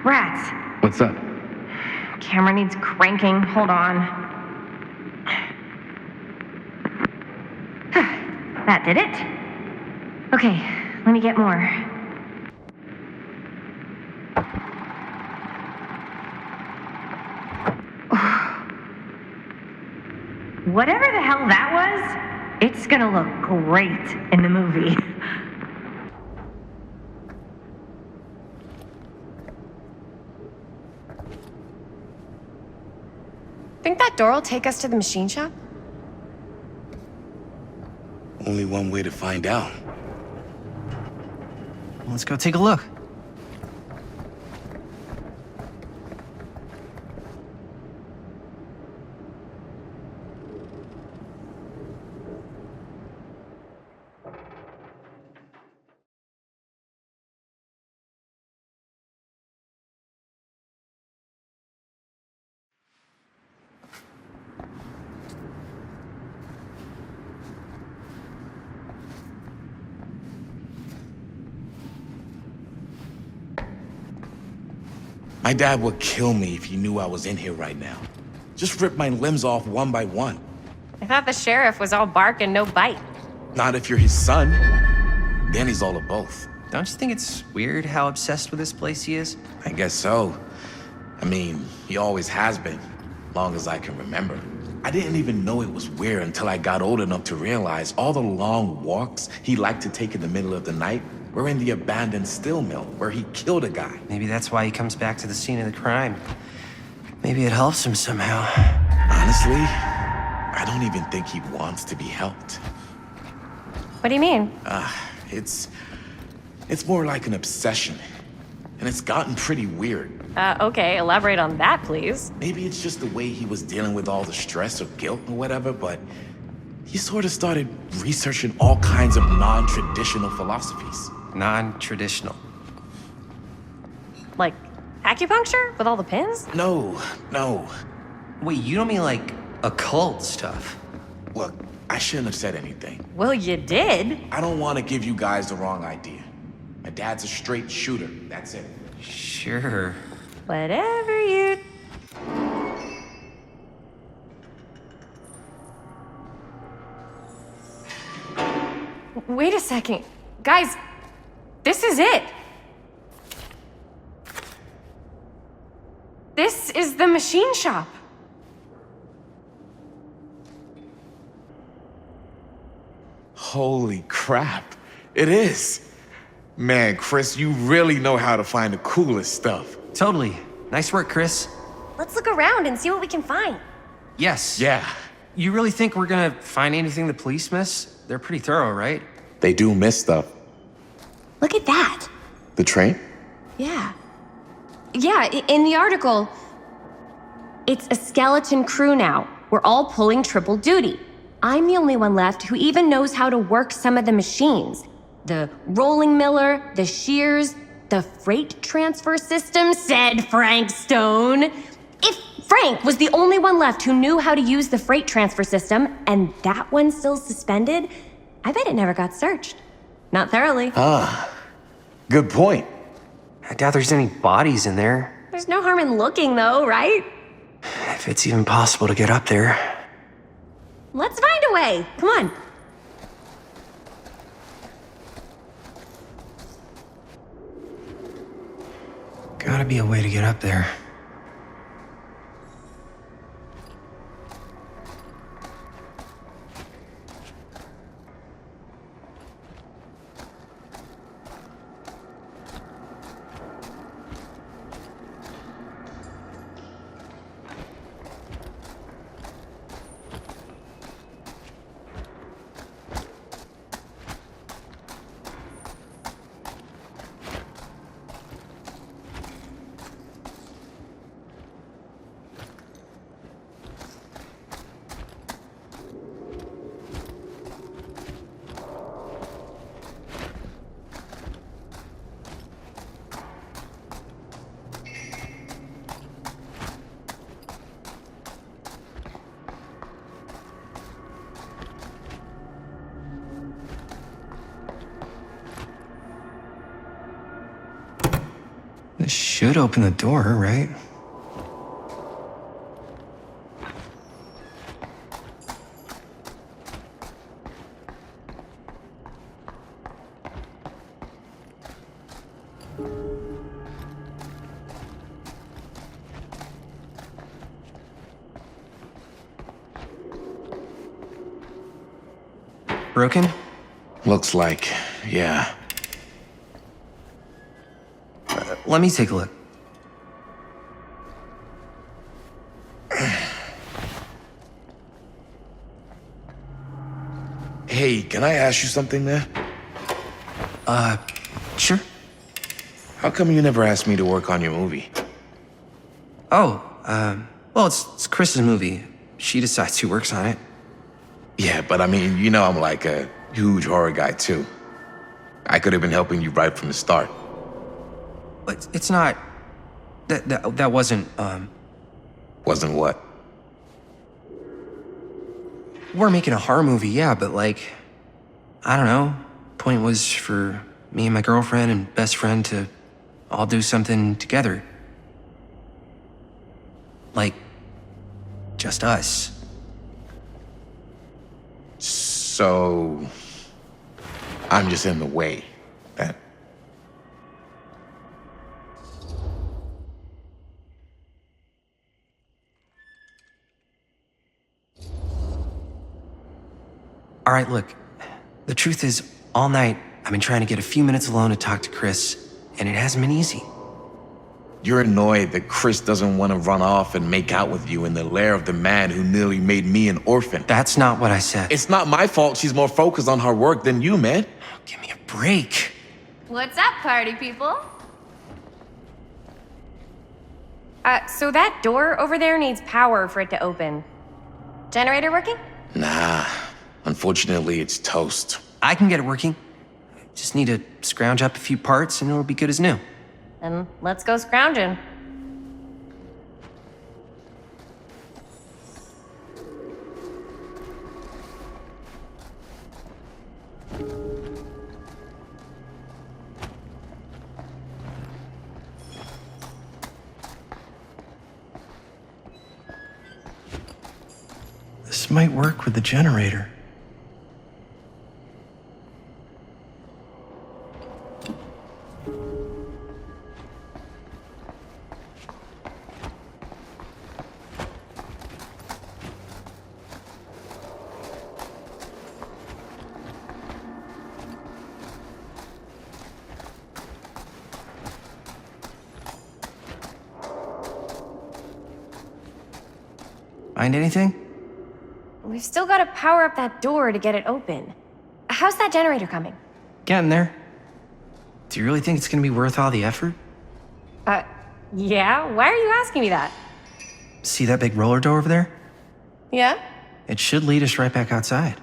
Rats. What's up? Camera needs cranking. Hold on. That did it. Okay, let me get more. Whatever the hell that was, it's gonna look great in the movie. Think that door will take us to the machine shop? Only one way to find out. Let's go take a look. My dad would kill me if he knew I was in here right now. Just rip my limbs off one by one. I thought the sheriff was all bark and no bite. Not if you're his son. Then he's all of both. Don't you think it's weird how obsessed with this place he is? I guess so. I mean, he always has been, long as I can remember. I didn't even know it was weird until I got old enough to realize all the long walks he liked to take in the middle of the night were in the abandoned steel mill where he killed a guy. Maybe that's why he comes back to the scene of the crime. Maybe it helps him somehow. Honestly, I don't even think he wants to be helped. What do you mean? It's more like an obsession. And it's gotten pretty weird. Okay, elaborate on that, please. Maybe it's just the way he was dealing with all the stress or guilt or whatever, but he sort of started researching all kinds of non-traditional philosophies. Non-traditional. Like acupuncture with all the pins? No. Wait, you don't mean like occult stuff? Look, I shouldn't have said anything. Well, you did. I don't want to give you guys the wrong idea. My dad's a straight shooter, that's it. Sure. Whatever you... Wait a second. Guys, this is it. This is the machine shop. Holy crap, it is. Man, Chris, you really know how to find the coolest stuff. Totally. Nice work, Chris. Let's look around and see what we can find. Yes. Yeah, You really think we're gonna find anything the police miss? They're pretty thorough, right? they do miss stuff. Look at that. The train? Yeah. Yeah, in the article, it's a skeleton crew now. We're all pulling triple duty. I'm the only one left who even knows how to work some of the machines. The rolling miller, the shears, the freight transfer system, said Frank Stone. If Frank was the only one left who knew how to use the freight transfer system, and that one's still suspended, I bet it never got searched. Not thoroughly. Ah, good point. I doubt there's any bodies in there. There's no harm in looking, though, right? If it's even possible to get up there. Let's find a way. Come on. Gotta be a way to get up there. This should open the door, right? Broken? Looks like, yeah. Let me take a look. Hey, can I ask you something there? Sure. How come you never asked me to work on your movie? Oh, well, it's Chris's movie. She decides who works on it. Yeah, but I mean, you know I'm like a huge horror guy too. I could have been helping you right from the start. But it's not... That wasn't, Wasn't what? We're making a horror movie, yeah, but like... I don't know. Point was for me and my girlfriend and best friend to all do something together. Like... just us. So... I'm just in the way, then. All right, look. The truth is, all night, I've been trying to get a few minutes alone to talk to Chris, and it hasn't been easy. You're annoyed that Chris doesn't want to run off and make out with you in the lair of the man who nearly made me an orphan. That's not what I said. It's not my fault she's more focused on her work than you, man. Oh, give me a break. What's up, party people? So that door over there needs power for it to open. Generator working? Nah. Unfortunately, it's toast. I can get it working. Just need to scrounge up a few parts and it'll be good as new. Then let's go scrounging. This might work with the generator. Find anything? We've still got to power up that door to get it open. How's that generator coming? Getting there. Do you really think it's gonna be worth all the effort? Yeah? Why are you asking me that? See that big roller door over there? Yeah? It should lead us right back outside.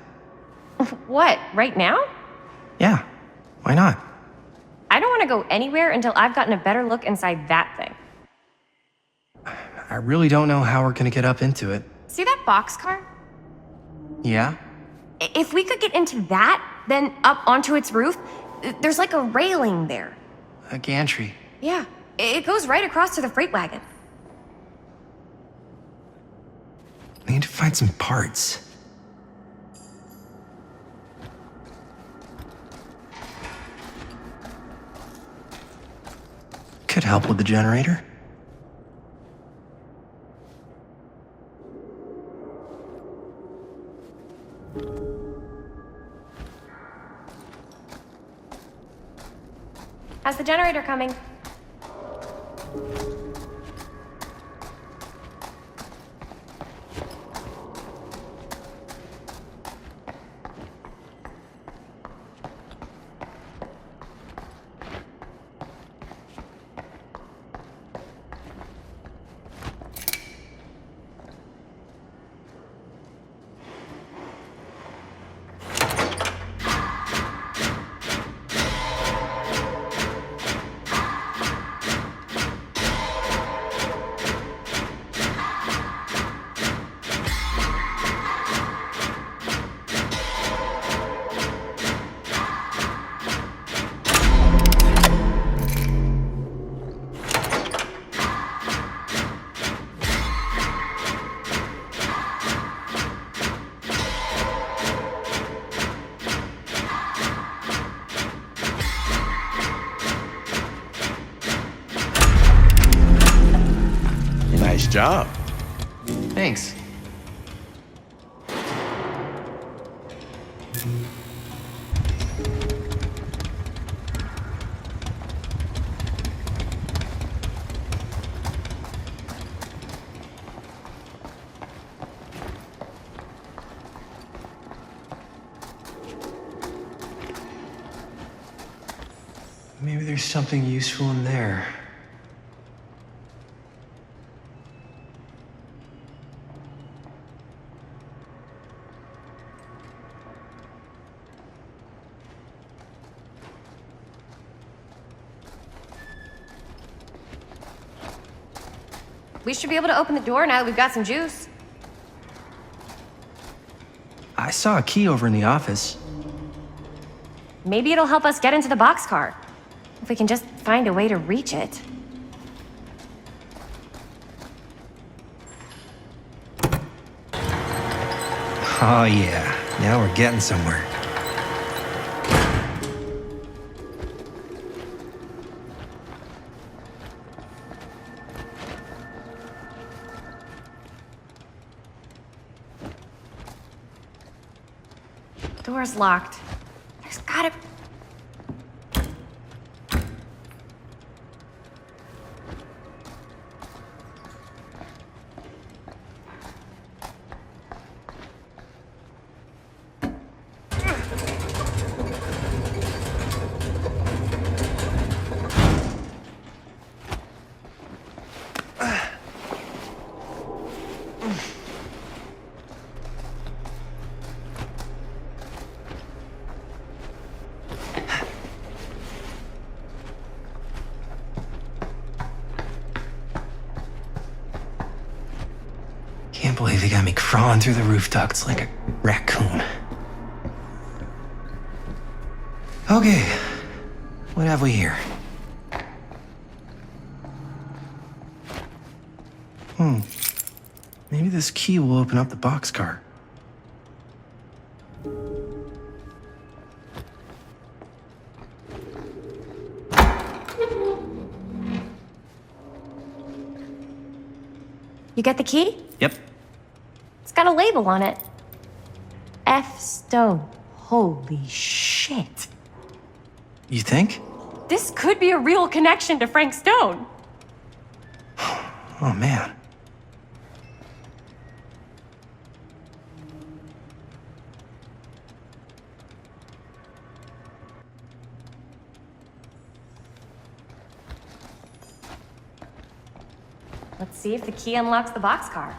What, right now? Yeah, why not? I don't want to go anywhere until I've gotten a better look inside that thing. I really don't know how we're gonna get up into it. See that boxcar? Yeah? If we could get into that, then up onto its roof, there's like a railing there. A gantry. Yeah, it goes right across to the freight wagon. We need to find some parts. Could help with the generator. How's the generator coming? Nice job. Thanks. Maybe there's something useful in there. We should be able to open the door now that we've got some juice. I saw a key over in the office. Maybe it'll help us get into the boxcar. If we can just find a way to reach it. Oh yeah, now we're getting somewhere. Door's locked. There's gotta... Can't believe they got me crawling through the roof ducts like a raccoon. Okay, what have we here? Maybe this key will open up the boxcar. You get the key? Yep. It's got a label on it. F. Stone. Holy shit. You think? This could be a real connection to Frank Stone. Oh man. Let's see if the key unlocks the boxcar.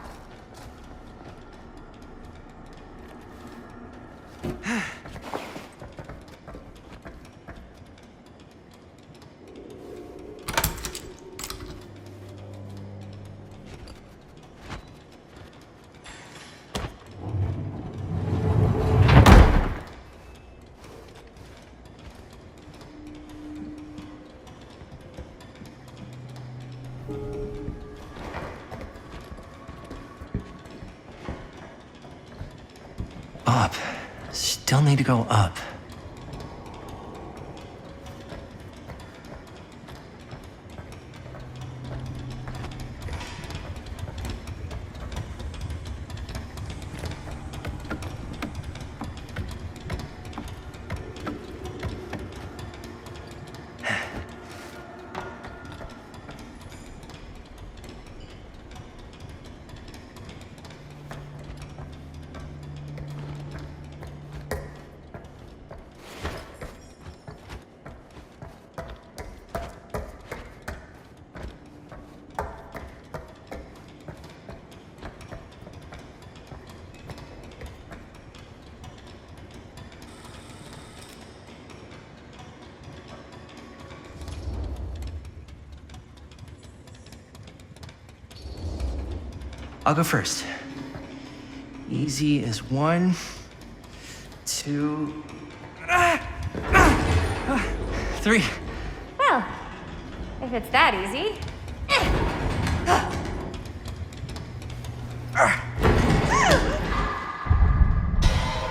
Up. Still need to go up. I'll go first. Easy as 1, 2, 3. Well, if it's that easy.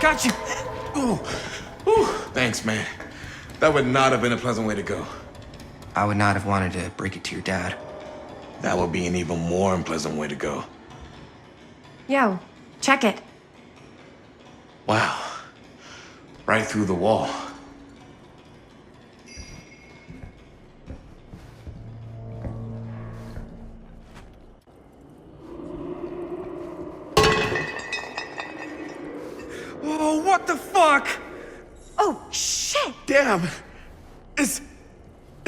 Got you! Ooh. Ooh. Thanks, man. That would not have been a pleasant way to go. I would not have wanted to break it to your dad. That would be an even more unpleasant way to go. Yo, check it. Wow. Right through the wall. Whoa, what the fuck? Oh, shit! Damn! Is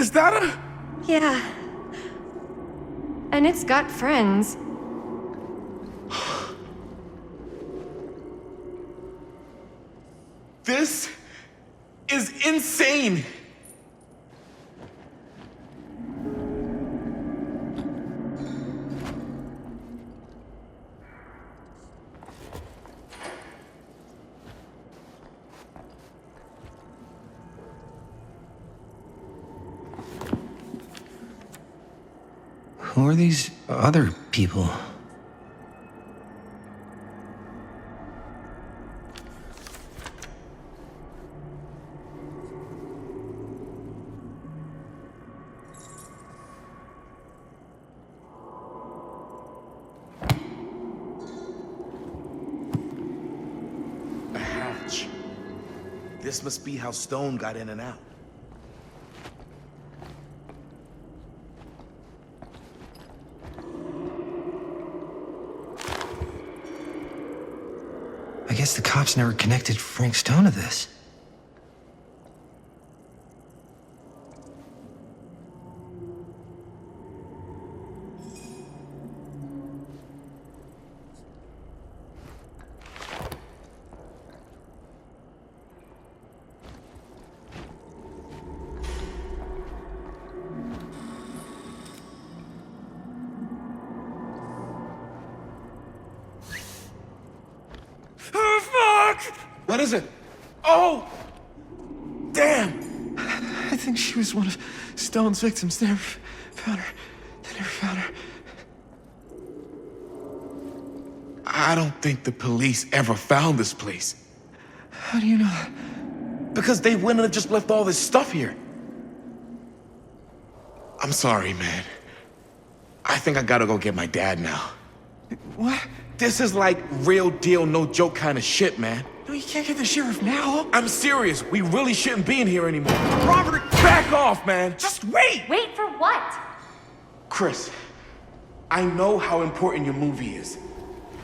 that a... Yeah. And it's got friends. This is insane! Who are these other people? A hatch. This must be how Stone got in and out. I guess the cops never connected Frank Stone to this. What is it? Oh! Damn! I think she was one of Stone's victims. They never found her. They never found her. I don't think the police ever found this place. How do you know that? Because they wouldn't have just left all this stuff here. I'm sorry, man. I think I gotta go get my dad now. What? This is like real deal, no joke kind of shit, man. No, you can't get the sheriff now. I'm serious. We really shouldn't be in here anymore. Robert, back off, man. Just wait. Wait for what? Chris, I know how important your movie is.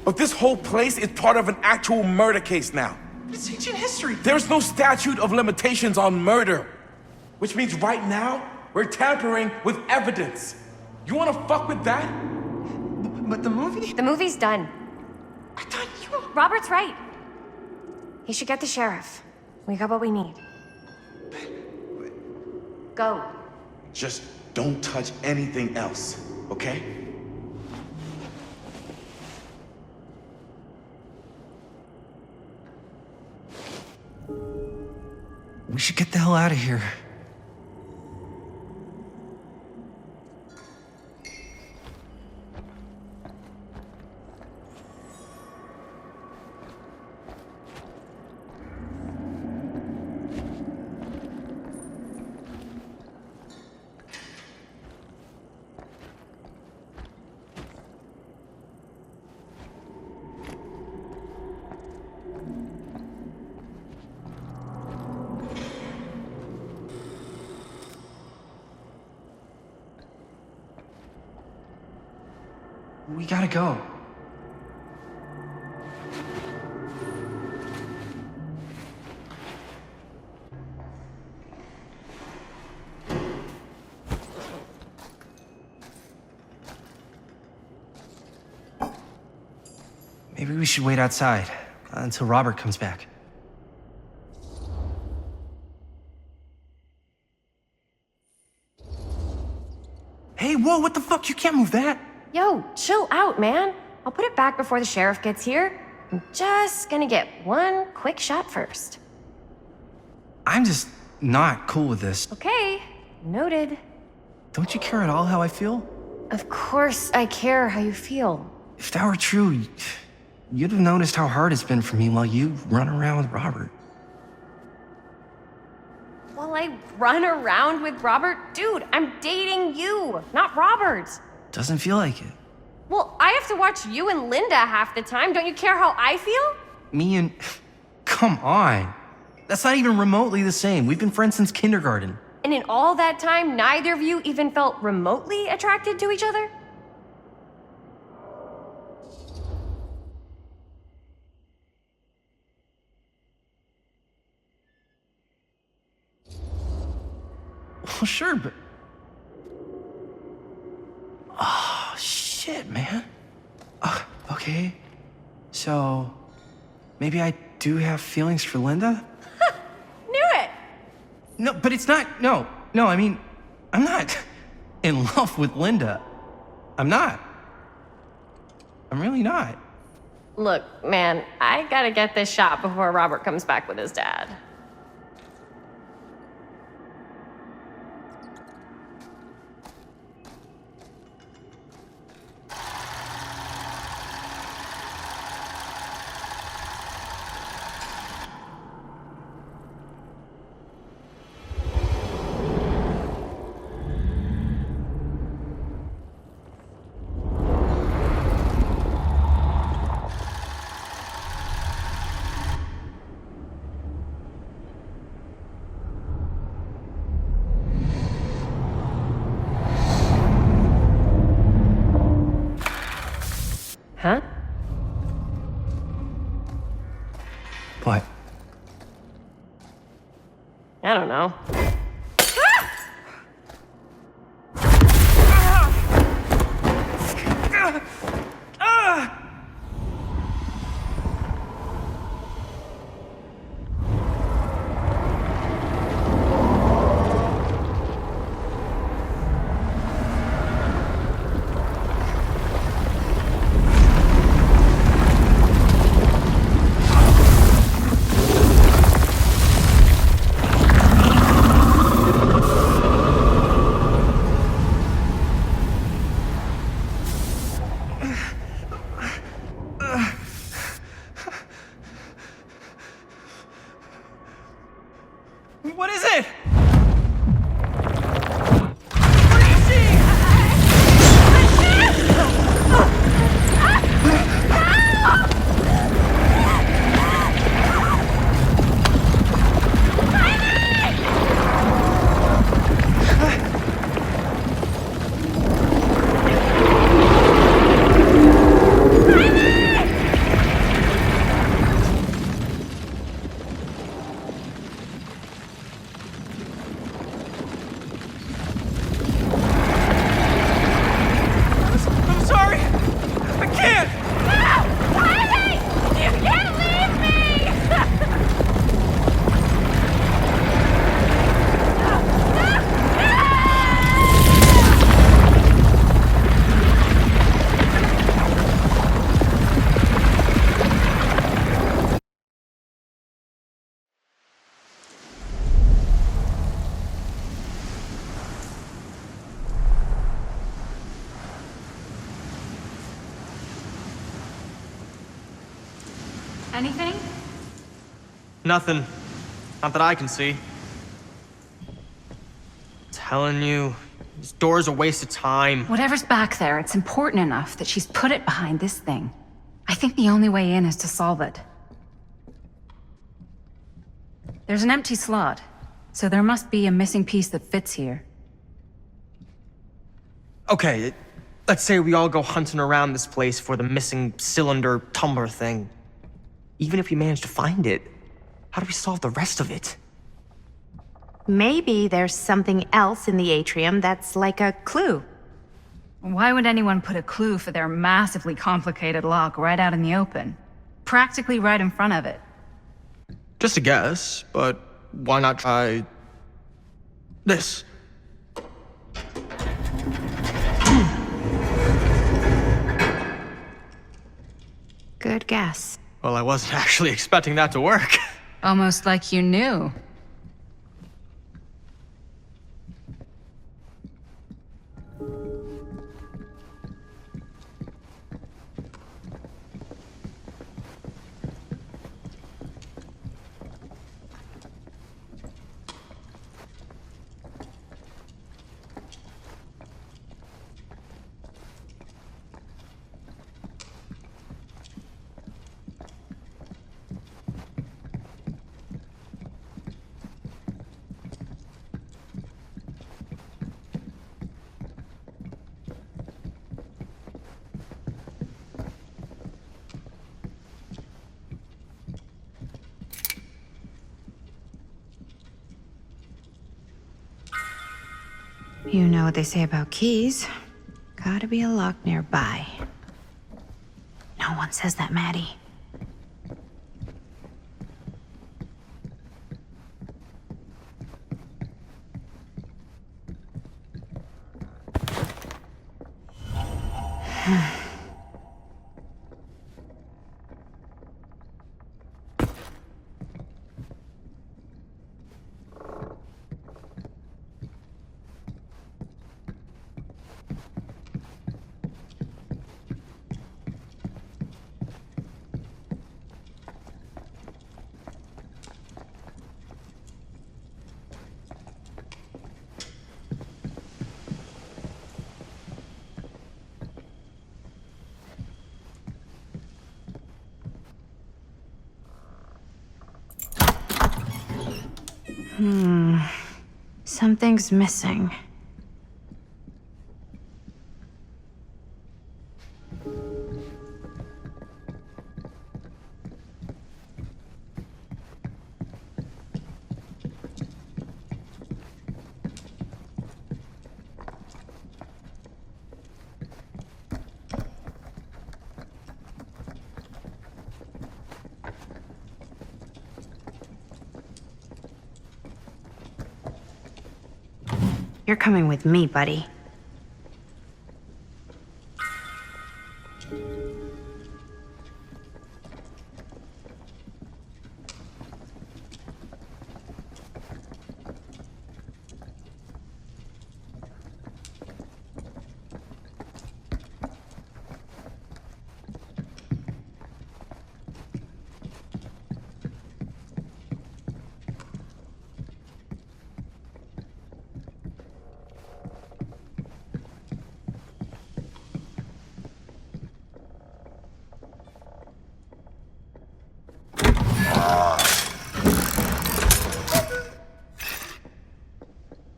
But this whole place is part of an actual murder case now. It's ancient history. There's no statute of limitations on murder. Which means right now, we're tampering with evidence. You wanna fuck with that? But the movie? The movie's done. I thought you... Robert's right. He should get the sheriff. We got what we need. Go. Just don't touch anything else, okay? We should get the hell out of here. We gotta go. Maybe we should wait outside until Robert comes back. Hey, whoa, what the fuck? You can't move that. Yo, chill out, man. I'll put it back before the sheriff gets here. I'm just gonna get one quick shot first. I'm just not cool with this. Okay, noted. Don't you care at all how I feel? Of course I care how you feel. If that were true, you'd have noticed how hard it's been for me while you run around with Robert. While I run around with Robert? Dude, I'm dating you, not Robert. Doesn't feel like it. Well, I have to watch you and Linda half the time. Don't you care how I feel? Me and... Come on. That's not even remotely the same. We've been friends since kindergarten. And in all that time, neither of you even felt remotely attracted to each other? Well, sure, but... Oh, shit, man. Okay. So, maybe I do have feelings for Linda? Knew it! No, but it's not... No, I mean, I'm not in love with Linda. I'm not. I'm really not. Look, man, I gotta get this shot before Robert comes back with his dad. Huh? What? I don't know. Anything? Nothing. Not that I can see. Telling you, this door's a waste of time. Whatever's back there, it's important enough that she's put it behind this thing. I think the only way in is to solve it. There's an empty slot, so there must be a missing piece that fits here. Okay, let's say we all go hunting around this place for the missing cylinder tumbler thing. Even if we manage to find it, how do we solve the rest of it? Maybe there's something else in the atrium that's like a clue. Why would anyone put a clue for their massively complicated lock right out in the open? Practically right in front of it. Just a guess, but why not try this? Good guess. Well, I wasn't actually expecting that to work. Almost like you knew. You know what they say about keys. Gotta be a lock nearby. No one says that, Maddie. Something's missing. You're coming with me, buddy.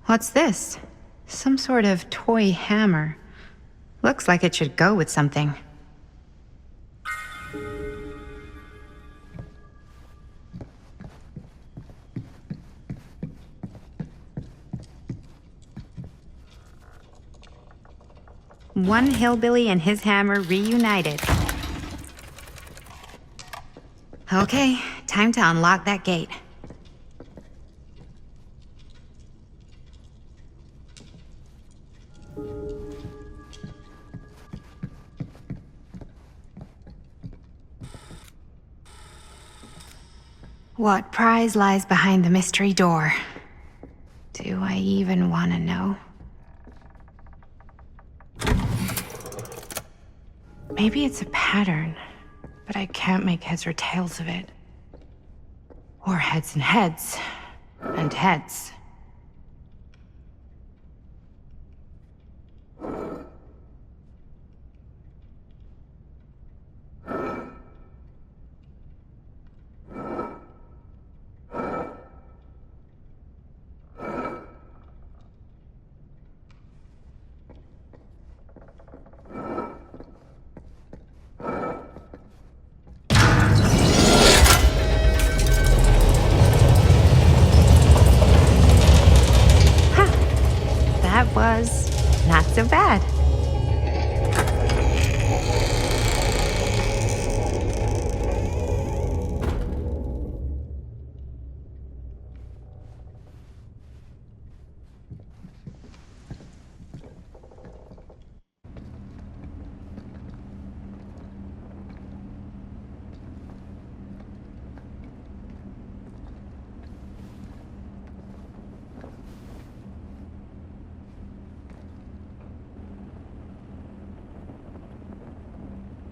What's this? Some sort of toy hammer. Looks like it should go with something. One hillbilly and his hammer reunited. Okay, time to unlock that gate. What prize lies behind the mystery door? Do I even want to know? Maybe it's a pattern. but I can't make heads or tails of it. Or heads and heads. And heads. That was not so bad.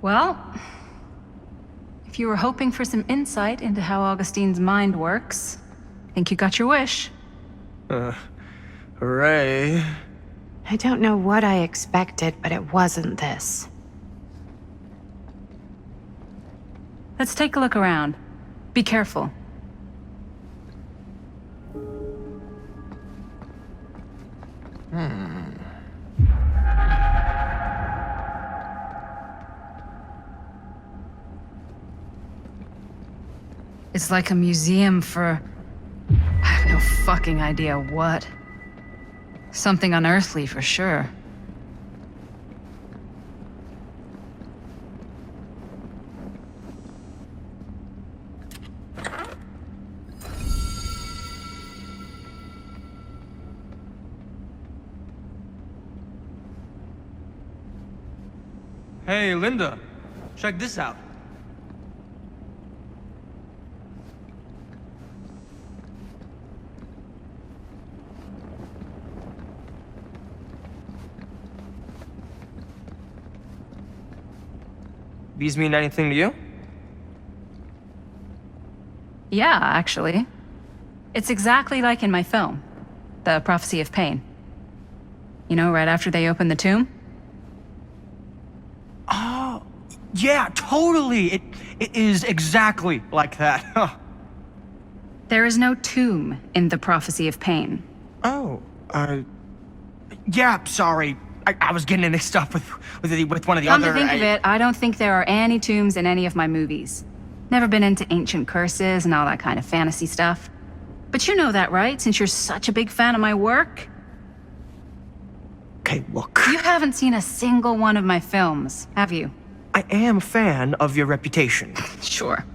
Well, if you were hoping for some insight into how Augustine's mind works, I think you got your wish. Hooray. I don't know what I expected, but it wasn't this. Let's take a look around. Be careful. It's like a museum for... I have no fucking idea what. Something unearthly for sure. Hey, Linda, check this out. These mean anything to you? Yeah, actually. It's exactly like in my film, The Prophecy of Pain. You know, right after they open the tomb? Oh, yeah, totally. It is exactly like that. Huh. There is no tomb in The Prophecy of Pain. Oh, yeah, sorry. I was getting mixed up with one of the Come other... to think of it, I don't think there are any tombs in any of my movies. Never been into ancient curses and all that kind of fantasy stuff. But you know that, right? Since you're such a big fan of my work? Okay, look. You haven't seen a single one of my films, have you? I am a fan of your reputation. Sure.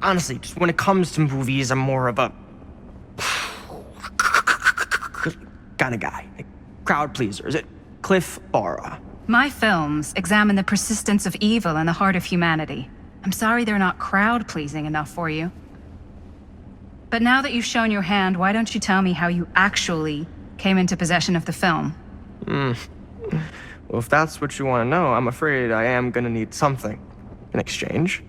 Honestly, just when it comes to movies, I'm more of a... kind of guy. Like, crowd pleaser. Is it Cliff Barra? My films examine the persistence of evil in the heart of humanity. I'm sorry they're not crowd-pleasing enough for you. But now that you've shown your hand, why don't you tell me how you actually came into possession of the film? Well, if that's what you want to know, I'm afraid I am gonna need something in exchange.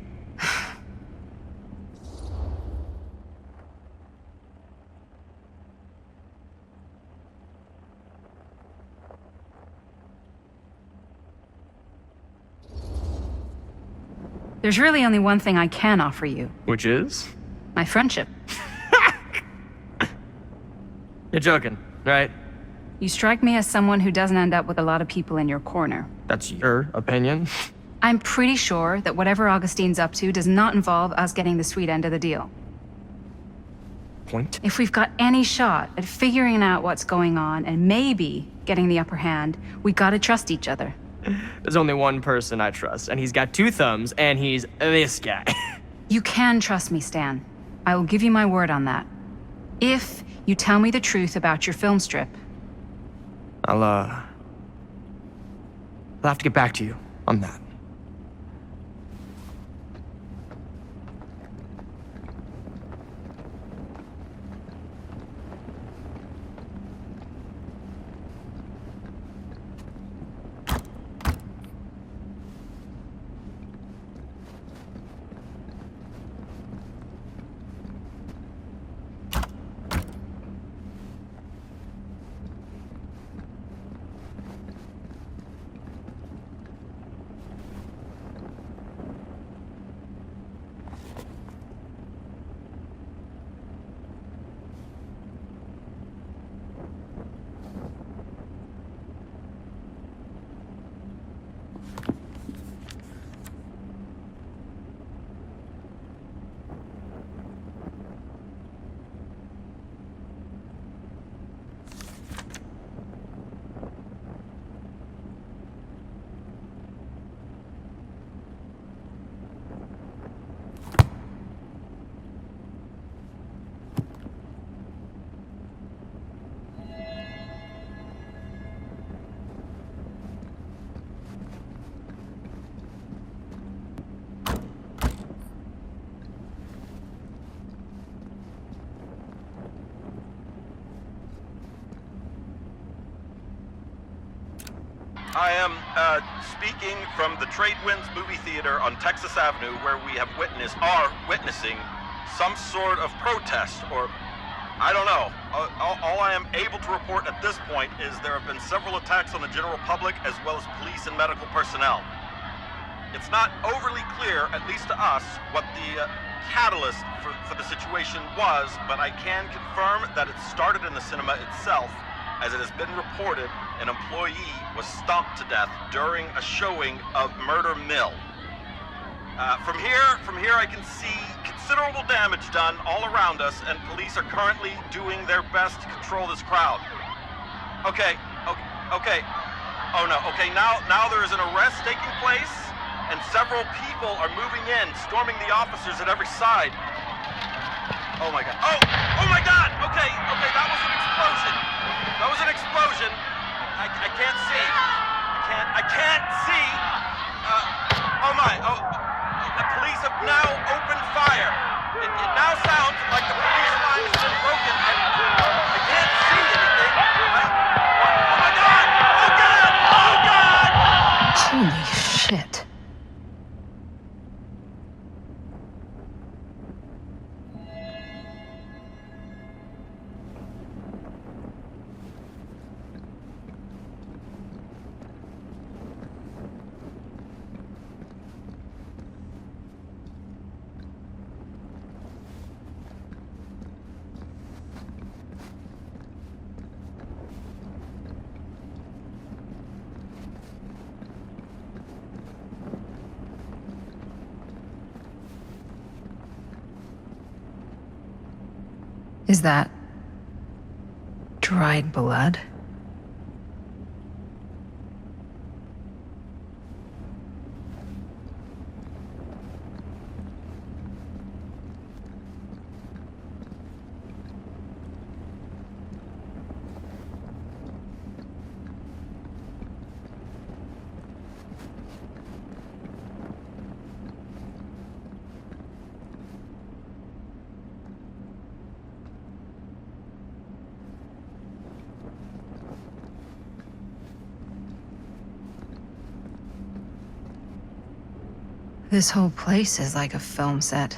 There's really only one thing I can offer you. Which is? My friendship. You're joking, right? You strike me as someone who doesn't end up with a lot of people in your corner. That's your opinion? I'm pretty sure that whatever Augustine's up to does not involve us getting the sweet end of the deal. Point? If we've got any shot at figuring out what's going on and maybe getting the upper hand, we gotta trust each other. There's only one person I trust, and he's got two thumbs, and he's this guy. You can trust me, Stan. I will give you my word on that. If you tell me the truth about your film strip. I'll have to get back to you on that. I am speaking from the Trade Winds Movie Theater on Texas Avenue, where we are witnessing some sort of protest, or I don't know. All I am able to report at this point is there have been several attacks on the general public as well as police and medical personnel. It's not overly clear, at least to us, what the catalyst for the situation was, but I can confirm that it started in the cinema itself. As it has been reported, an employee was stomped to death during a showing of Murder Mill. From here I can see considerable damage done all around us, and police are currently doing their best to control this crowd. Okay. Oh no, okay, now there is an arrest taking place, and several people are moving in, storming the officers at every side. Oh my god. Oh my god! Okay, that was an explosion. That was an explosion. I can't see. I can't see. The police have now opened fire. It now sounds like the police line has been broken, and I can't see anything. Oh my god! Oh god! Oh god! Holy shit. Is that dried blood? This whole place is like a film set.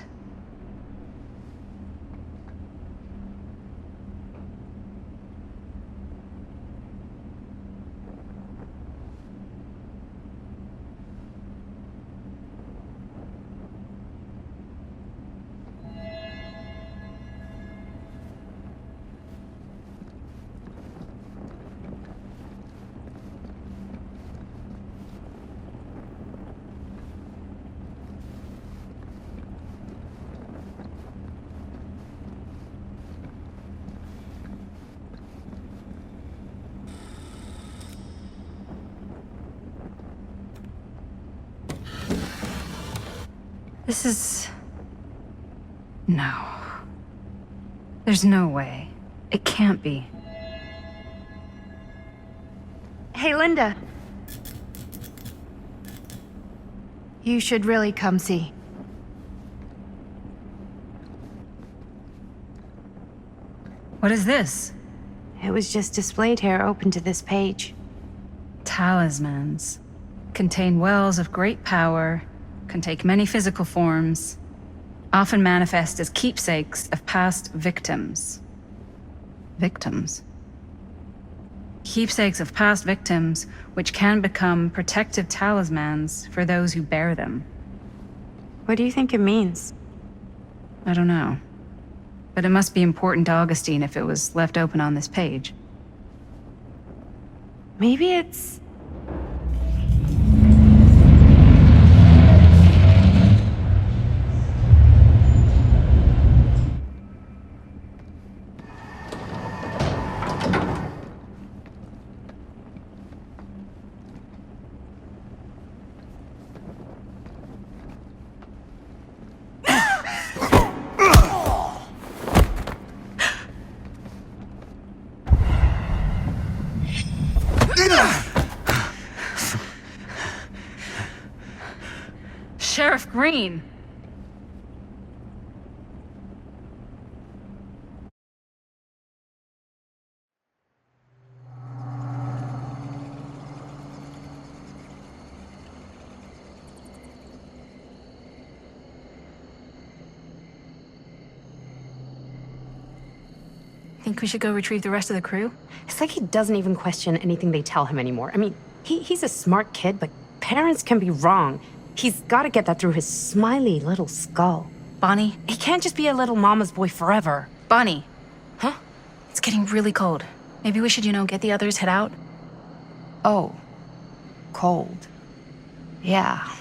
This is... No. There's no way. It can't be. Hey, Linda. You should really come see. What is this? It was just displayed here, open to this page. Talismans. Contain wells of great power, can take many physical forms, often manifest as keepsakes of past victims. Victims? Keepsakes of past victims, which can become protective talismans for those who bear them. What do you think it means? I don't know. But it must be important to Augustine if it was left open on this page. Maybe it's... Sheriff Green! Think we should go retrieve the rest of the crew? It's like he doesn't even question anything they tell him anymore. I mean, he's a smart kid, but parents can be wrong. He's got to get that through his smiley little skull. Bonnie? He can't just be a little mama's boy forever. Bonnie. Huh? It's getting really cold. Maybe we should, get the others, head out? Oh. Cold. Yeah.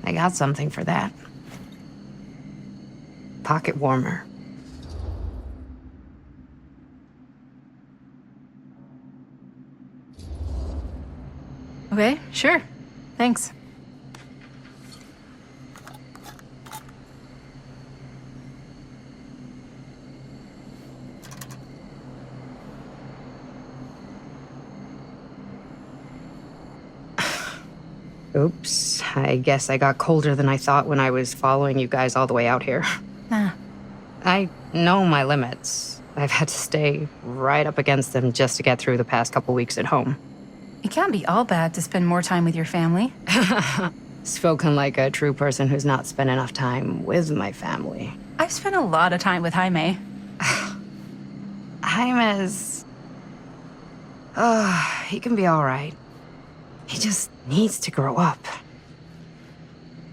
I got something for that. Pocket warmer. Okay, sure. Thanks. Oops. I guess I got colder than I thought when I was following you guys all the way out here. Nah. I know my limits. I've had to stay right up against them just to get through the past couple weeks at home. It can't be all bad to spend more time with your family. Spoken like a true person who's not spent enough time with my family. I've spent a lot of time with Jaime. Jaime's... he can be all right. He just needs to grow up.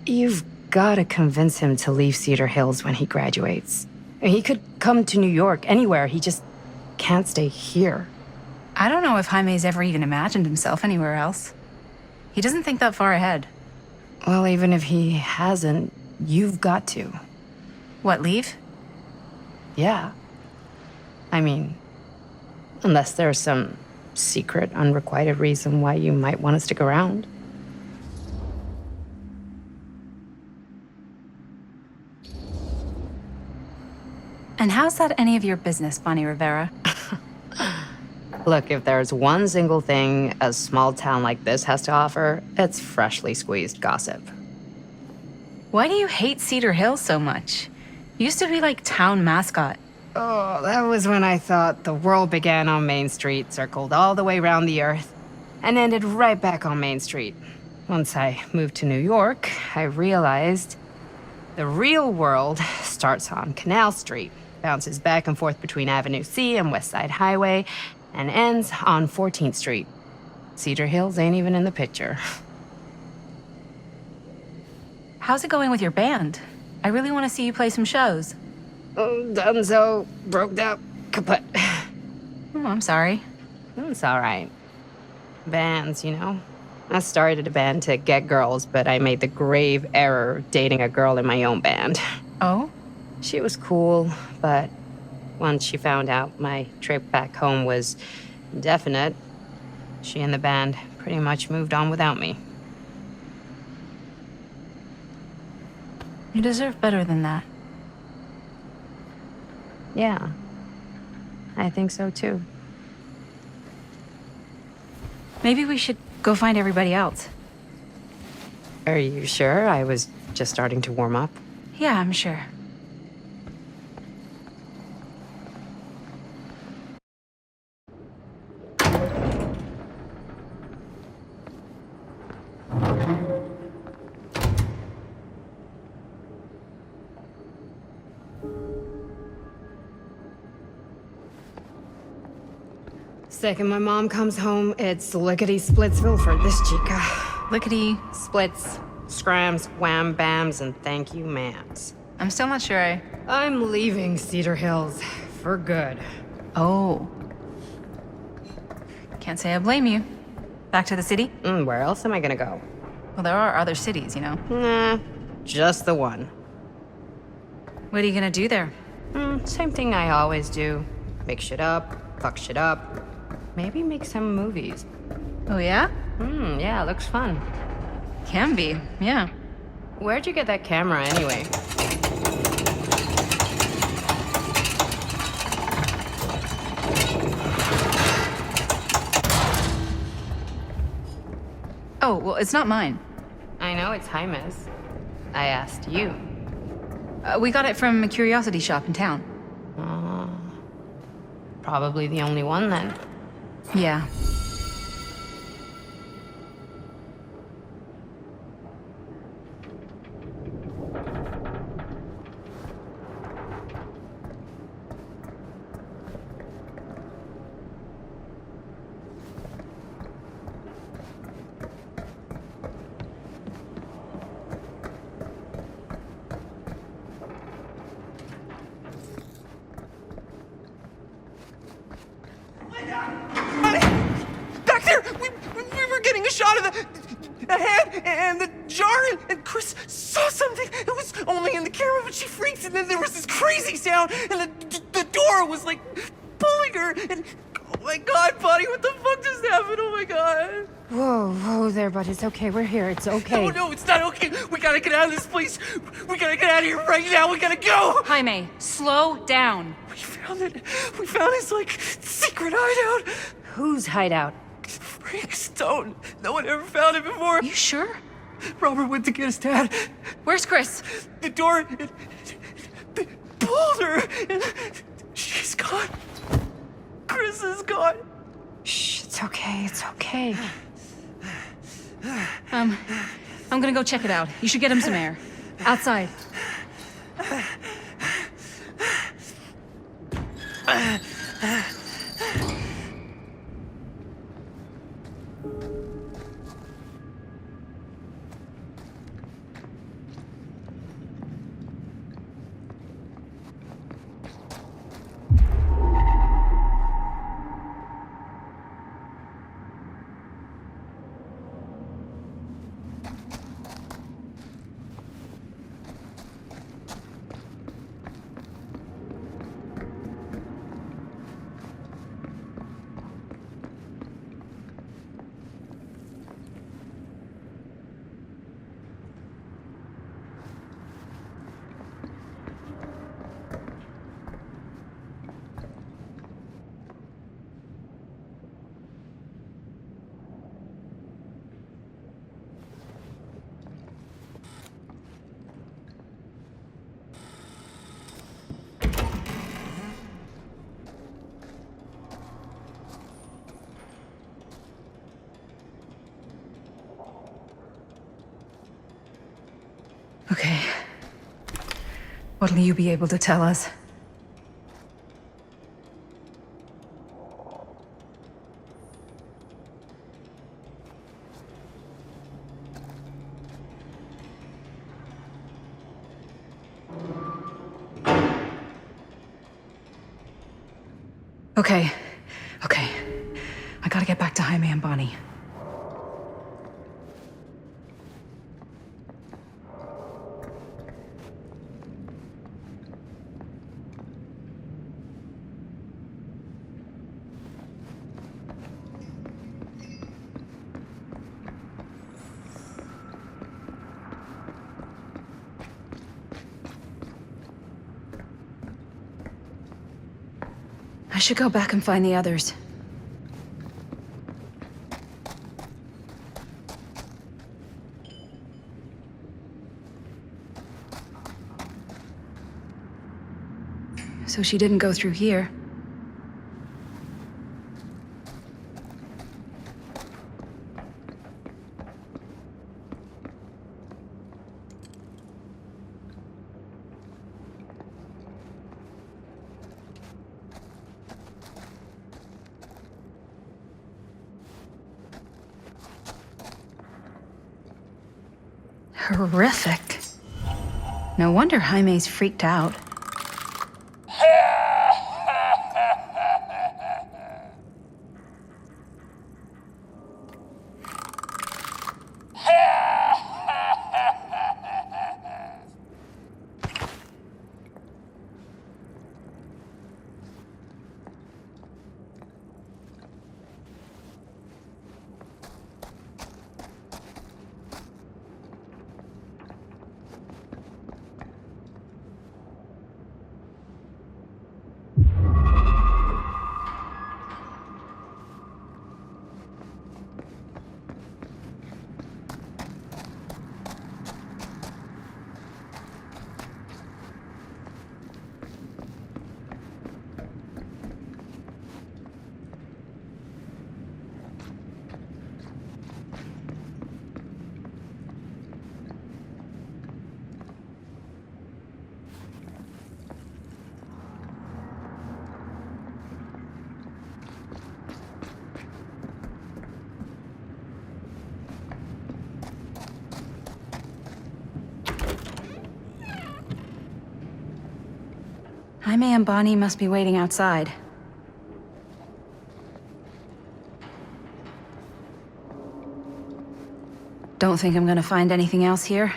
You've got to convince him to leave Cedar Hills when he graduates. He could come to New York, anywhere. He just can't stay here. I don't know if Jaime's ever even imagined himself anywhere else. He doesn't think that far ahead. Well, even if he hasn't, you've got to. What, leave? Yeah. I mean, unless there's some secret, unrequited reason why you might want to stick around. And how's that any of your business, Bonnie Rivera? Look, if there's one single thing a small town like this has to offer, it's freshly squeezed gossip. Why do you hate Cedar Hills so much? Used to be like town mascot. Oh, that was when I thought the world began on Main Street, circled all the way around the earth, and ended right back on Main Street. Once I moved to New York, I realized the real world starts on Canal Street, bounces back and forth between Avenue C and West Side Highway, and ends on 14th Street. Cedar Hills ain't even in the picture. How's it going with your band? I really want to see you play some shows. Oh, donezo, broke up, kaput. Oh, I'm sorry. It's all right. Bands, I started a band to get girls, but I made the grave error of dating a girl in my own band. Oh? She was cool, but once she found out my trip back home was definite, she and the band pretty much moved on without me. You deserve better than that. Yeah, I think so too. Maybe we should go find everybody else. Are you sure? I was just starting to warm up. Yeah, I'm sure. Second my mom comes home, it's lickety-splitsville for this chica. Lickety... Splits, scrams, wham-bams, and thank you, ma'ams. I'm still not sure I'm leaving Cedar Hills for good. Oh. Can't say I blame you. Back to the city? Where else am I gonna go? Well, there are other cities, Nah, just the one. What are you gonna do there? Same thing I always do. Make shit up, fuck shit up. Maybe make some movies. Oh, yeah? Yeah, looks fun. Can be, yeah. Where'd you get that camera anyway? Oh, well, it's not mine. I know it's Jaime's. I asked you. We got it from a curiosity shop in town. Probably the only one then. Yeah. a hand and the jar, and Chris saw something. It was only in the camera, but she freaked, and then there was this crazy sound, and the door was like pulling her, and oh my God, buddy, what the fuck just happened? Oh my God. Whoa there, bud. It's okay. We're here. It's okay. No, it's not okay. We gotta get out of this place. We gotta get out of here right now. We gotta go. Jaime, slow down. We found it. We found his, like, secret hideout. Whose hideout? Frank's. Don't. No one ever found it before. You sure? Robert went to get his dad. Where's Chris? The door, it pulled her, and she's gone. Chris is gone. Shh, it's okay. It's okay. I'm gonna go check it out. You should get him some air. Outside. Okay. What'll you be able to tell us? Okay. I gotta get back to Jaime and Bonnie. I should go back and find the others. So she didn't go through here. Horrific. No wonder Jaime's freaked out. Jaime and Bonnie must be waiting outside. don't think I'm gonna find anything else here.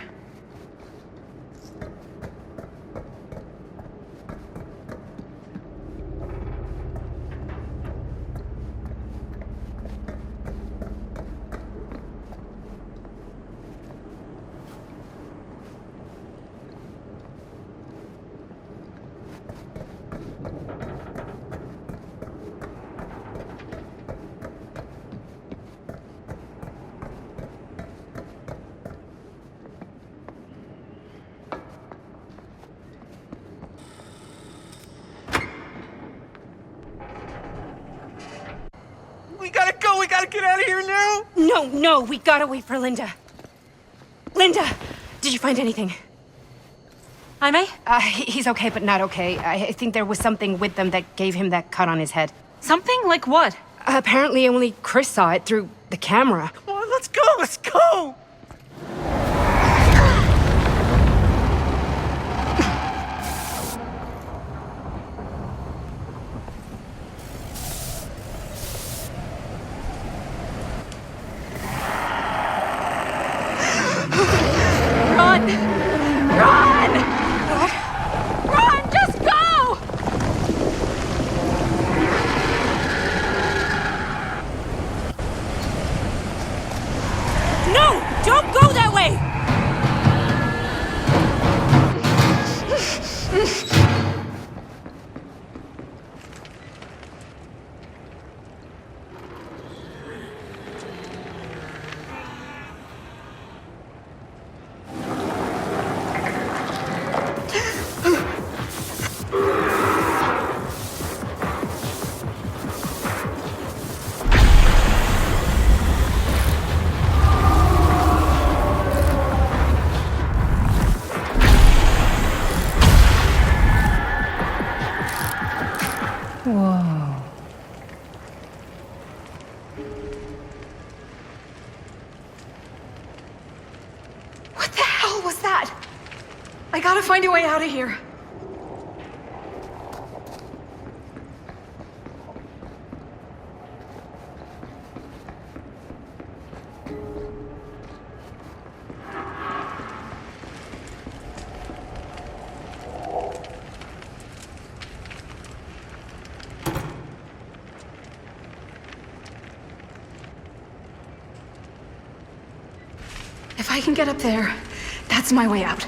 We gotta go. We gotta get out of here now. No, we gotta wait for Linda. Linda, did you find anything? Jaime? He's okay, but not okay. I think there was something with them that gave him that cut on his head. Something? Like what? Apparently only Chris saw it through the camera. Come on, let's go. Let's go. Run! Run! Run! Just go! No! Don't go that way! Whoa. What the hell was that? I gotta find a way out of here. If I can get up there, that's my way out.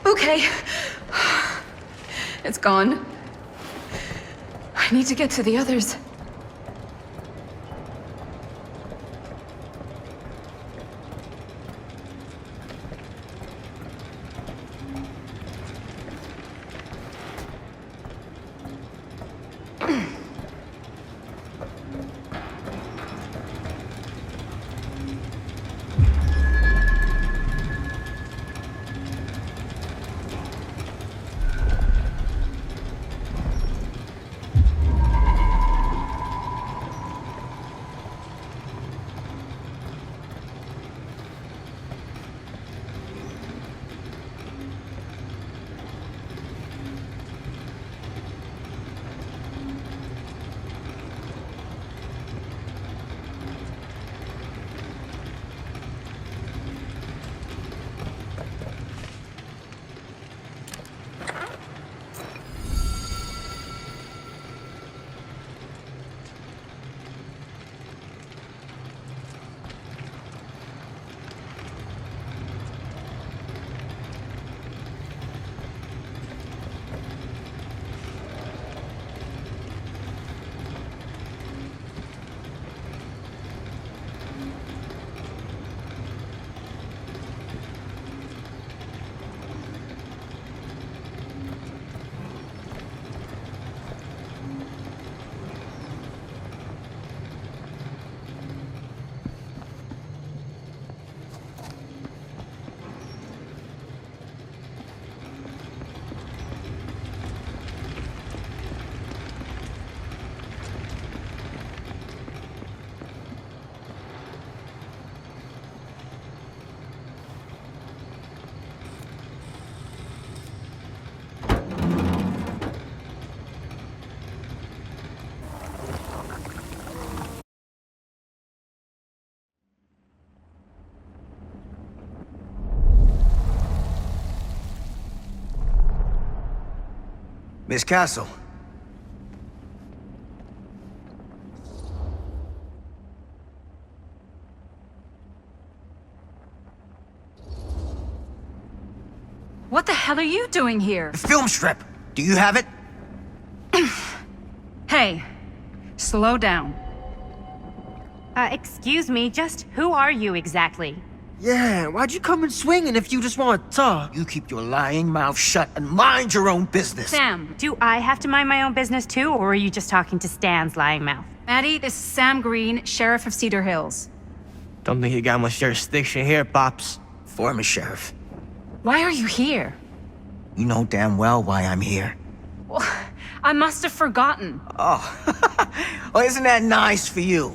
Okay. It's gone. I need to get to the others. Miss Castle. What the hell are you doing here? The film strip. Do you have it? Hey, slow down. Excuse me, just who are you exactly? Yeah, why'd you come in swinging if you just want to talk? You keep your lying mouth shut and mind your own business. Sam. Do I have to mind my own business too, or are you just talking to Stan's lying mouth? Maddie, this is Sam Green, Sheriff of Cedar Hills. Don't think you got much jurisdiction here, Pops. Former sheriff. Why are you here? You know damn well why I'm here. Well, I must have forgotten. Oh, well, isn't that nice for you?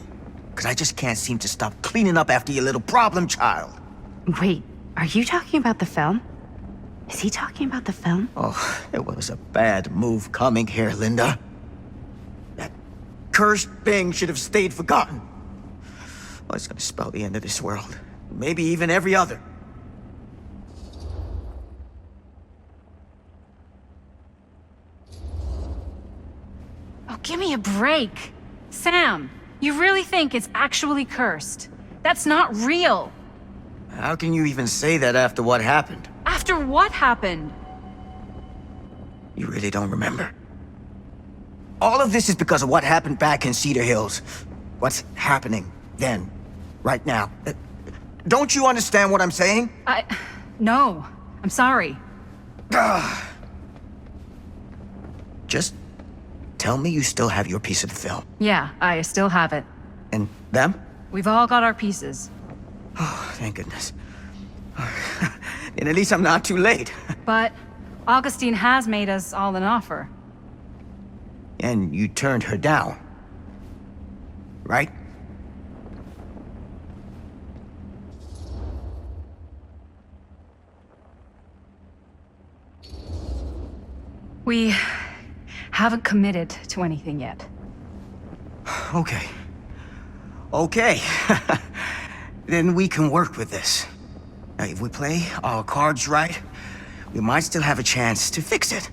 Because I just can't seem to stop cleaning up after your little problem child. Wait, are you talking about the film? Is he talking about the film? Oh, it was a bad move coming here, Linda. That cursed thing should have stayed forgotten. Well, it's gonna spell the end of this world. Maybe even every other. Oh, give me a break. Sam, you really think it's actually cursed? That's not real. How can you even say that after what happened? After what happened? You really don't remember. All of this is because of what happened back in Cedar Hills. What's happening then, right now. Don't you understand what I'm saying? No. I'm sorry. Just tell me you still have your piece of the film. Yeah, I still have it. And them? We've all got our pieces. Oh, thank goodness. And at least I'm not too late. But Augustine has made us all an offer. And you turned her down, right? We haven't committed to anything yet. Okay. Okay. Then we can work with this. Now, if we play our cards right, we might still have a chance to fix it.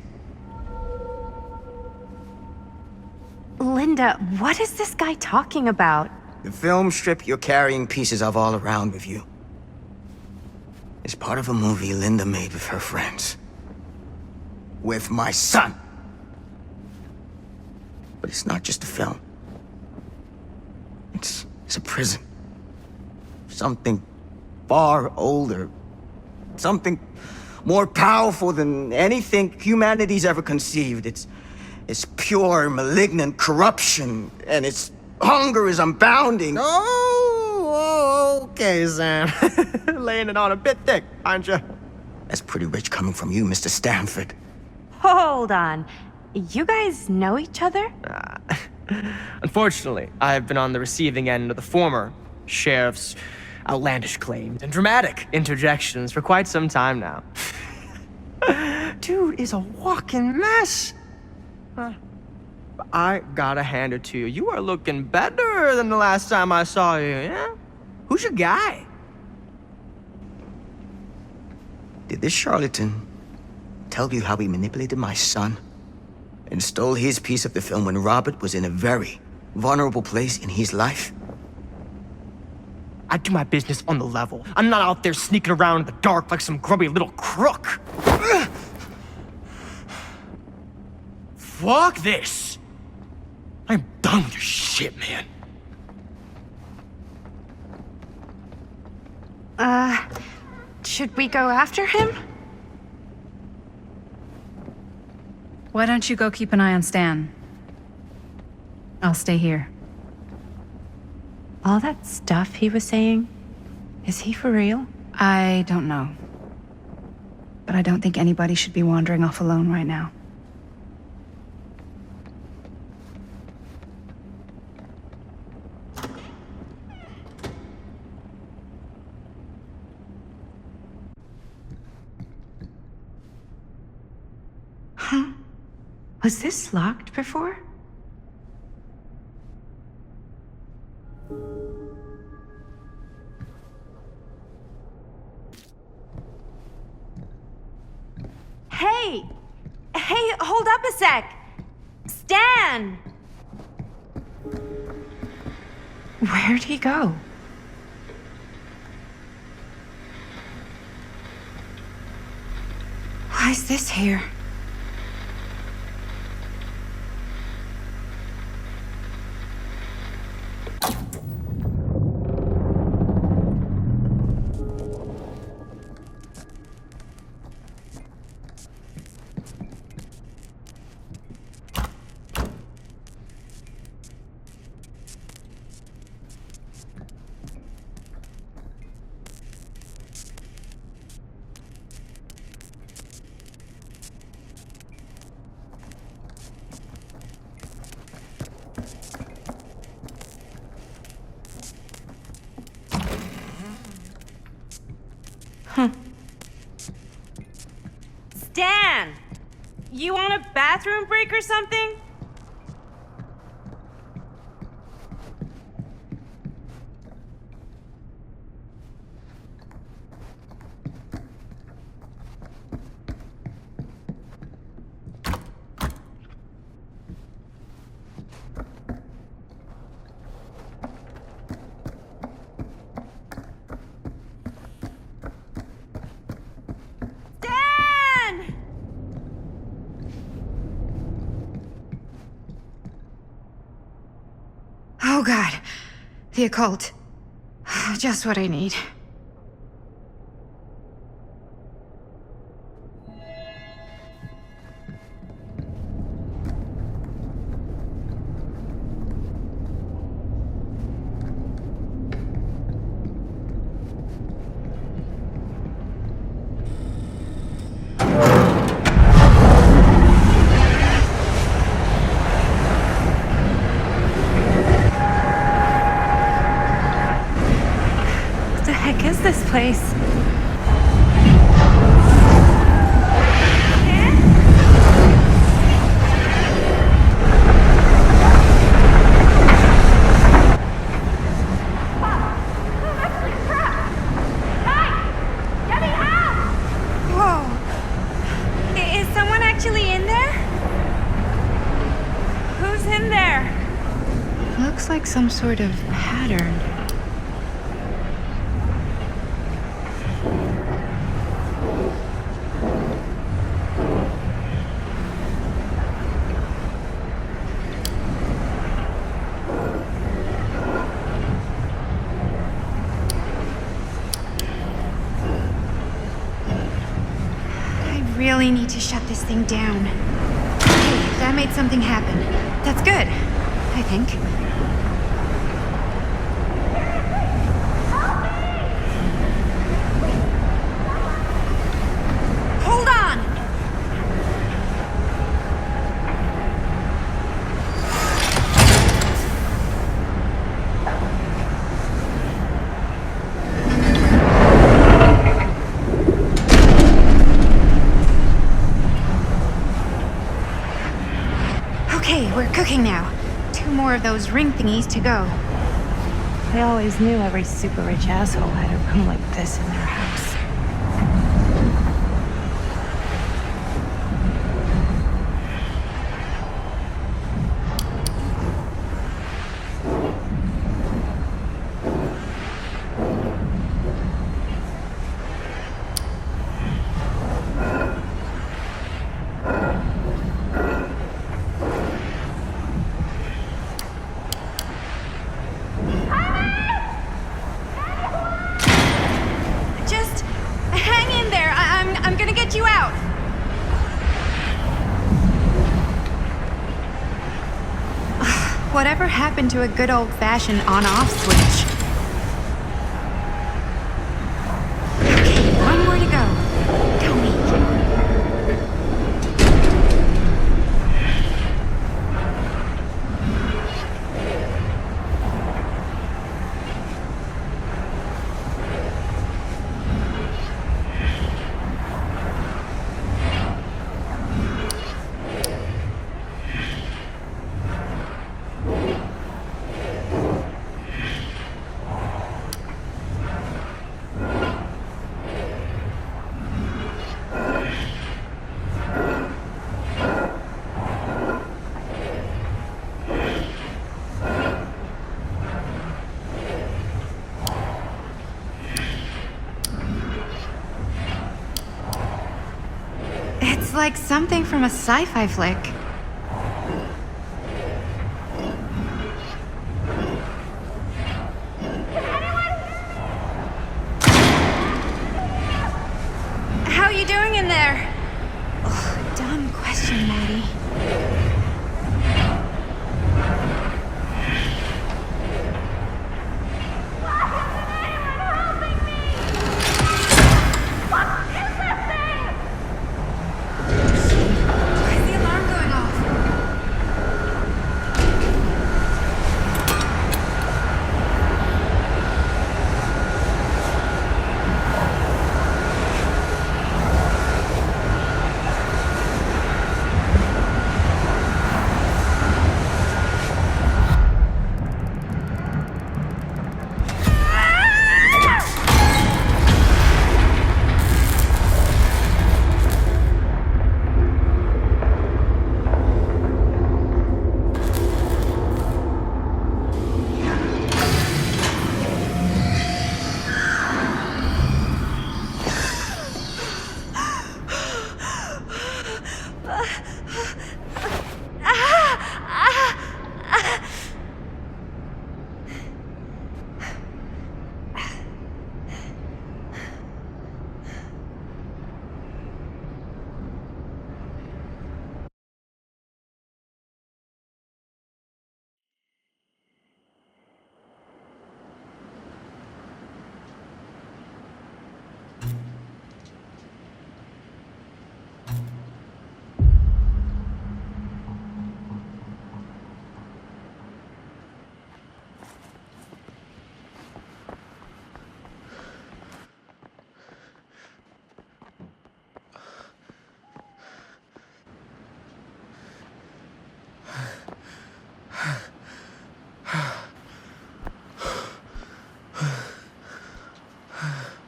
Linda, what is this guy talking about? The film strip you're carrying pieces of all around with you. is part of a movie Linda made with her friends. With my son. But it's not just a film. It's a prison. Something far older. Something more powerful than anything humanity's ever conceived. It's pure, malignant corruption, and its hunger is unbounding. Oh, okay, Sam. Laying it on a bit thick, aren't you? That's pretty rich coming from you, Mr. Stanford. Hold on. You guys know each other? Unfortunately, I've been on the receiving end of the former sheriff's outlandish claims and dramatic interjections for quite some time now. Dude is a walking mess. I gotta hand it to you. You are looking better than the last time I saw you, yeah? Who's your guy? Did this charlatan tell you how he manipulated my son and stole his piece of the film when Robert was in a very vulnerable place in his life? I do my business on the level. I'm not out there sneaking around in the dark like some grubby little crook. Fuck this. I'm done with your shit, man. Should we go after him? Why don't you go keep an eye on Stan? I'll stay here. All that stuff he was saying, is he for real? I don't know. But I don't think anybody should be wandering off alone right now. Huh? Was this locked before? Hey! Hey, hold up a sec! Stan! Where'd he go? Why is this here? Stan! You want a bathroom break or something? Oh God, the occult. Just what I need. This place. Whoa. Is someone actually in there? Who's in there? Looks like some sort of pattern. really need to shut this thing down. Okay, that made something happen. That's good, I think. Hold on! Okay, we're cooking now. 2 more of those ring thingies to go. I always knew every super rich asshole had a room like this in their house. Just hang in there. I'm gonna get you out. Whatever happened to a good old-fashioned on-off switch? Okay, 1 more to go. Tell me. It's like something from a sci-fi flick. How you doing in there? Oh, dumb question, Maddie.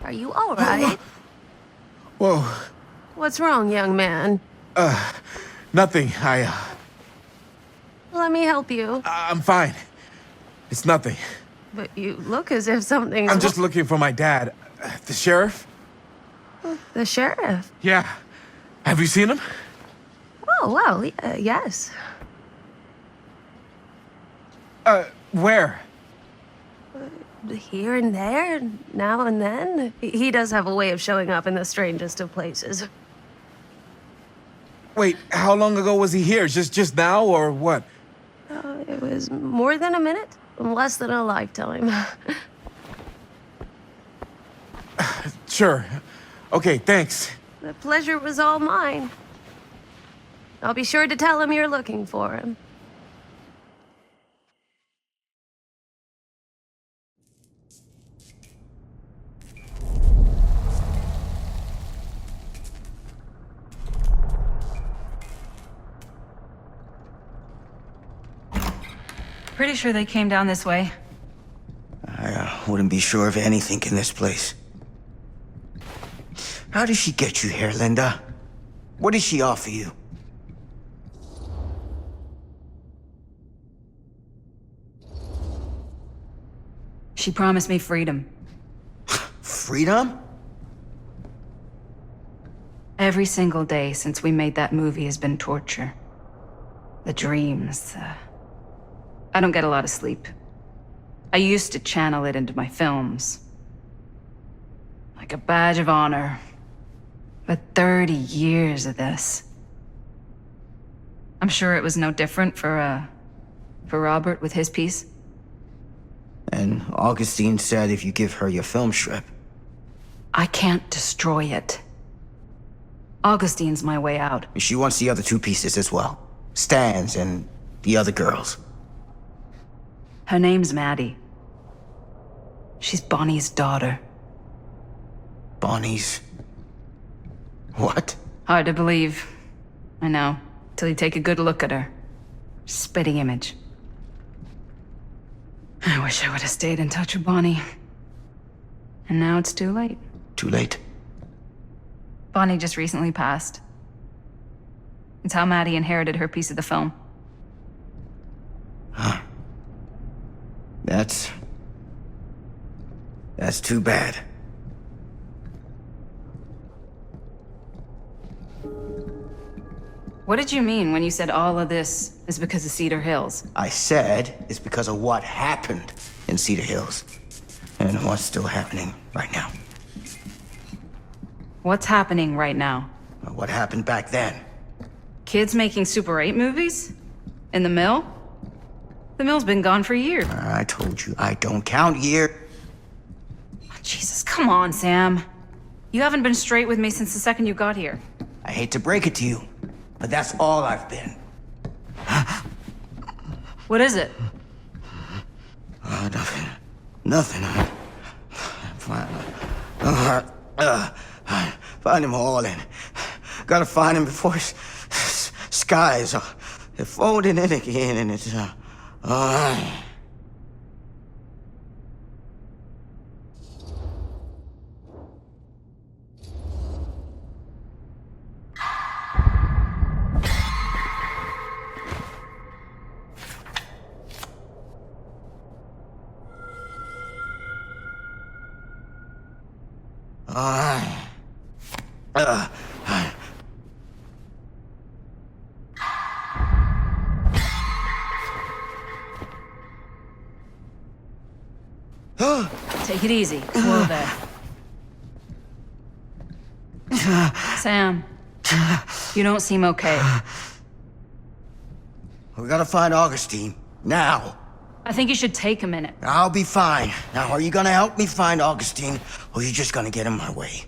Are you all right? Whoa. What's wrong, young man? Nothing. Let me help you. I'm fine. It's nothing. But you look as if something's I'm just looking for my dad. The sheriff? The sheriff? Yeah. Have you seen him? Oh, well, yes. Where? Here and there, now and then. He does have a way of showing up in the strangest of places. Wait, how long ago was he here? Just now or what? It was more than a minute, less than a lifetime. Sure. Okay, thanks. The pleasure was all mine. I'll be sure to tell him you're looking for him. Pretty sure they came down this way. I wouldn't be sure of anything in this place. How did she get you here, Linda? What did she offer you? She promised me freedom. Freedom? Every single day since we made that movie has been torture. The dreams, I don't get a lot of sleep. I used to channel it into my films. Like a badge of honor. But 30 years of this. I'm sure it was no different for Robert with his piece. And Augustine said if you give her your film strip. I can't destroy it. Augustine's my way out. She wants the other two pieces as well. Stan's and the other girls. Her name's Maddie. She's Bonnie's daughter. Bonnie's... what? Hard to believe. I know. Till you take a good look at her. Spitting image. I wish I would have stayed in touch with Bonnie. And now it's too late. Too late? Bonnie just recently passed. It's how Maddie inherited her piece of the film. Huh. That's too bad. What did you mean when you said all of this is because of Cedar Hills? I said it's because of what happened in Cedar Hills. And what's still happening right now. What's happening right now? What happened back then? Kids making Super 8 movies? In the mill? The mill's been gone for years. I told you, I don't count year. Oh, Jesus, come on, Sam. You haven't been straight with me since the second you got here. I hate to break it to you, but that's all I've been. What is it? Nothing. Nothing. Find them all and gotta find them before skies are folding in again and it's Take it easy. Whoa there. Sam, you don't seem okay. We gotta find Augustine. Now. I think you should take a minute. I'll be fine. Now, are you gonna help me find Augustine, or are you just gonna get in my way?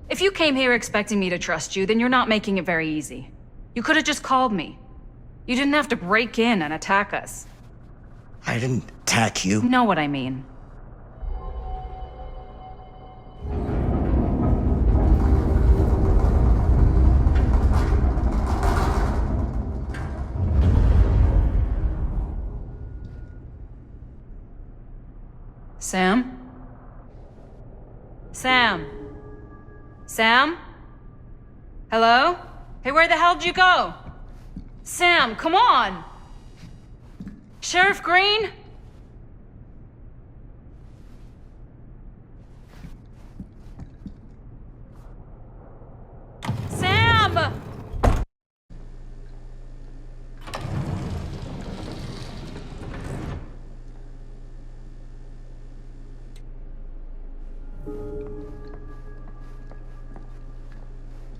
If you came here expecting me to trust you, then you're not making it very easy. You could have just called me. You didn't have to break in and attack us. I didn't attack you. You know what I mean. Sam? Sam? Sam? Hello? Hey, where the hell did you go? Sam, come on! Sheriff Green? Sam!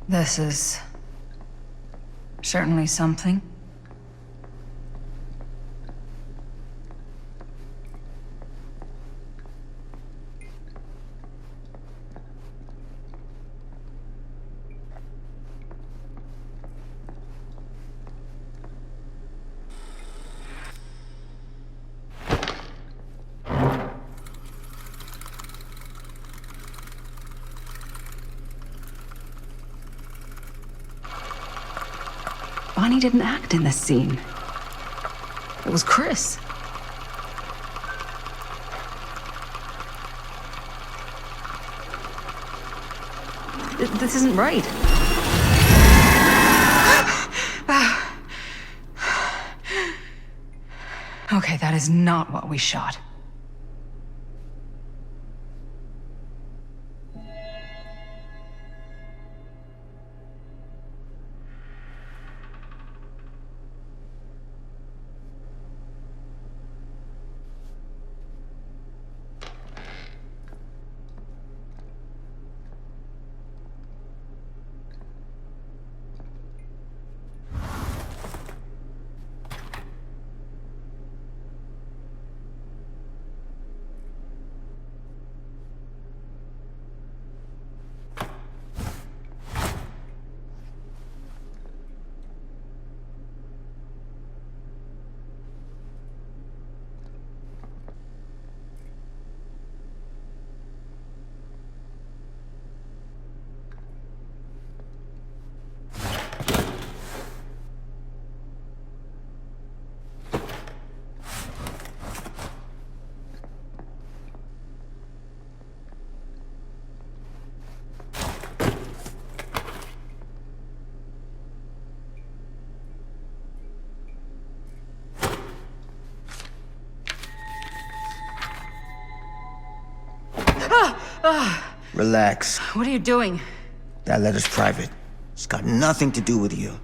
This is certainly something. Bonnie didn't act in this scene. It was Chris. This isn't right. Okay, that is not what we shot. Relax. What are you doing? That letter's private. It's got nothing to do with you.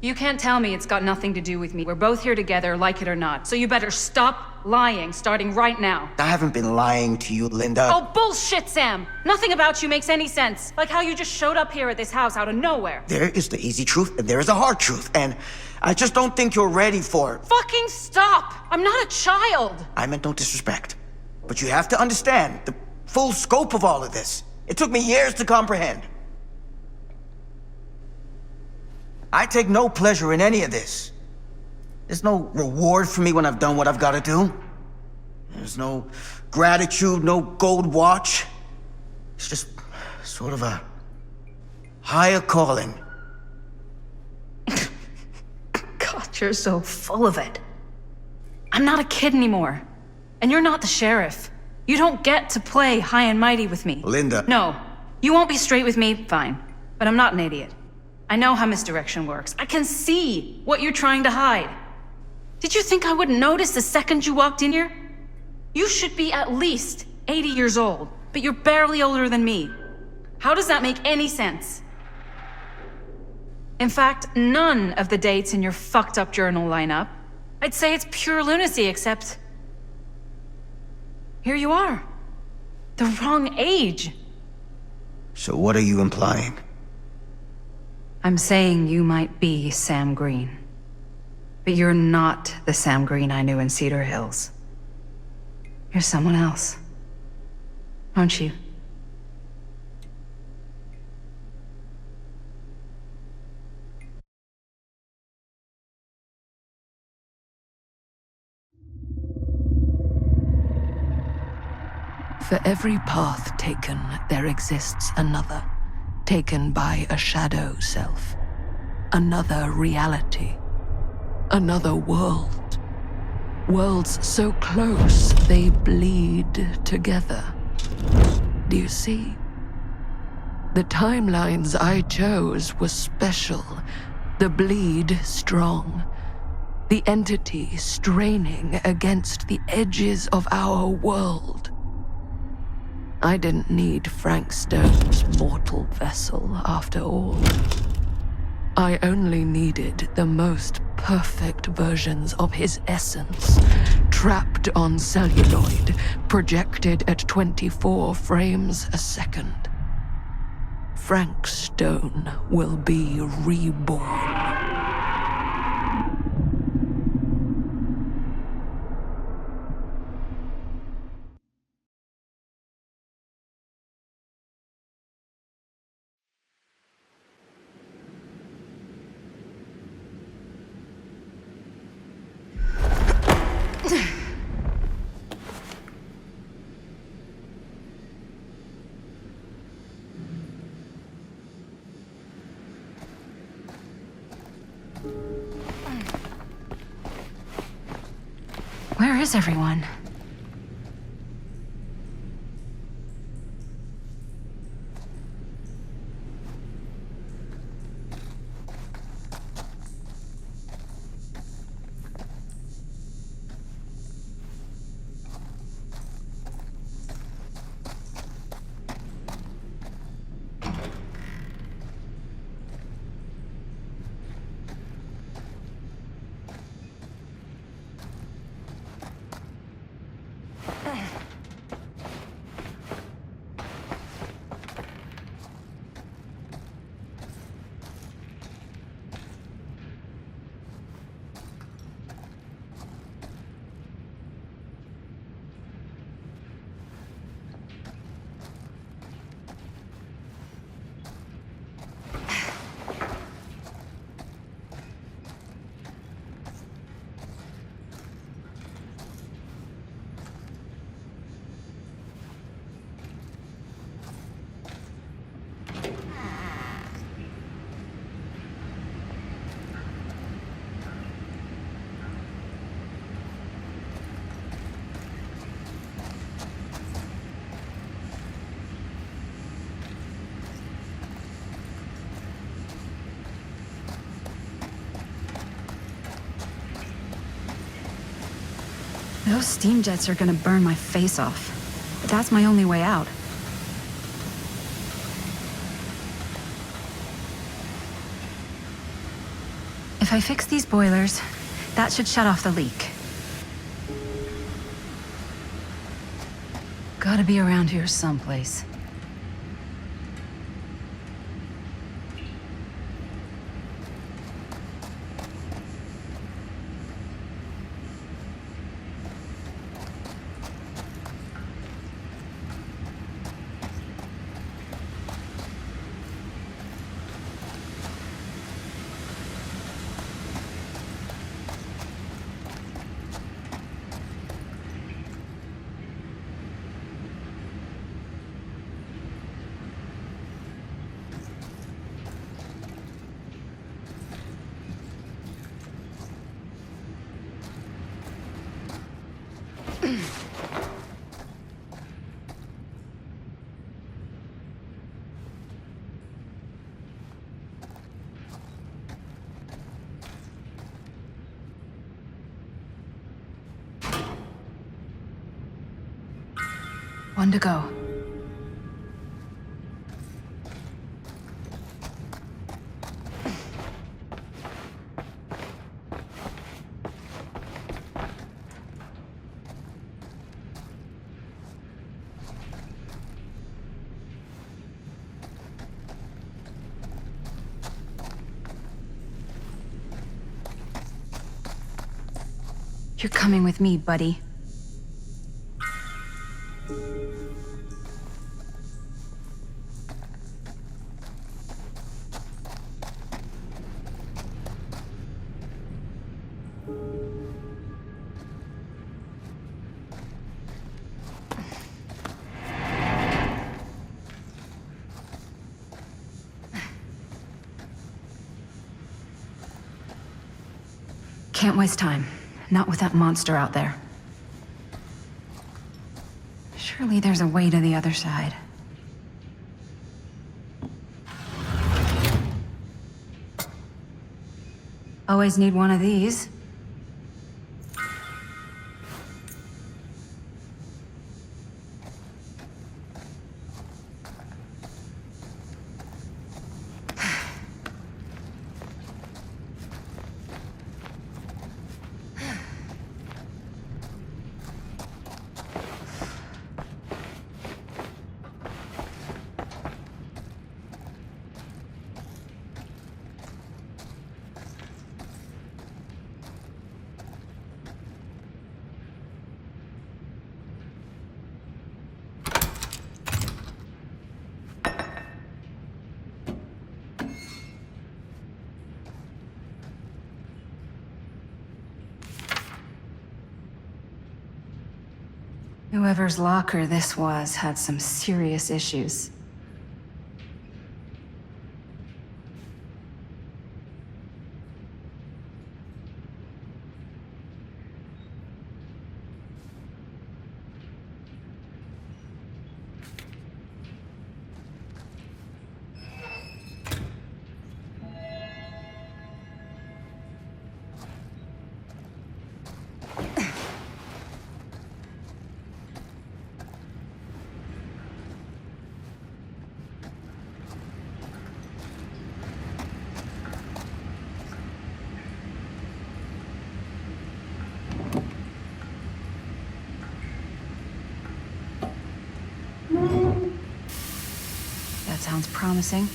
You can't tell me it's got nothing to do with me. We're both here together, like it or not. So you better stop lying, starting right now. I haven't been lying to you, Linda. Oh, bullshit, Sam! Nothing about you makes any sense. Like how you just showed up here at this house out of nowhere. There is the easy truth, and there is the hard truth, and I just don't think you're ready for it. Fucking stop! I'm not a child! I meant no disrespect, but you have to understand the full scope of all of this. It took me years to comprehend. I take no pleasure in any of this. There's no reward for me when I've done what I've got to do. There's no gratitude, no gold watch. It's just sort of a higher calling. God, you're so full of it. I'm not a kid anymore. And you're not the sheriff. You don't get to play high and mighty with me. Linda. No. You won't be straight with me, fine. But I'm not an idiot. I know how misdirection works. I can see what you're trying to hide. Did you think I wouldn't notice the second you walked in here? You should be at least 80 years old, but you're barely older than me. How does that make any sense? In fact, none of the dates in your fucked up journal line up. I'd say it's pure lunacy, except here you are. The wrong age. So what are you implying? I'm saying you might be Sam Green. But you're not the Sam Green I knew in Cedar Hills. You're someone else. Aren't you? For every path taken, there exists another, taken by a shadow self. Another reality. Another world. Worlds so close, they bleed together. Do you see? The timelines I chose were special. The bleed strong. The entity straining against the edges of our world. I didn't need Frank Stone's mortal vessel, after all. I only needed the most perfect versions of his essence, trapped on celluloid, projected at 24 frames a second. Frank Stone will be reborn. Where is everyone? Those steam jets are gonna burn my face off. But that's my only way out. If I fix these boilers, that should shut off the leak. Gotta be around here someplace. One to go. You're coming with me, buddy. Can't waste time. Not with that monster out there. Surely there's a way to the other side. Always need one of these. Whoever's locker this was had some serious issues. That sounds promising.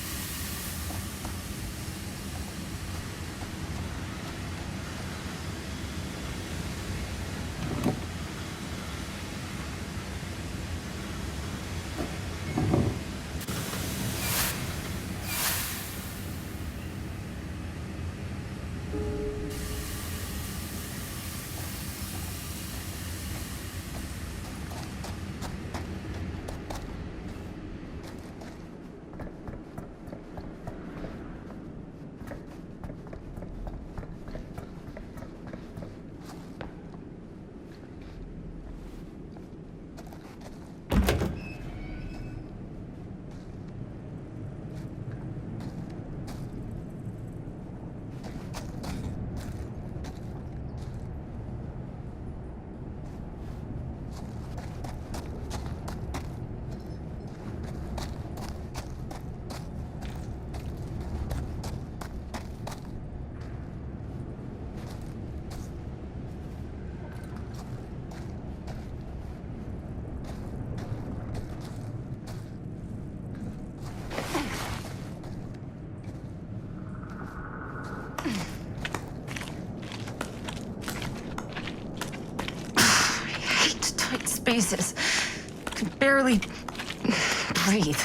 Spaces. I can barely breathe.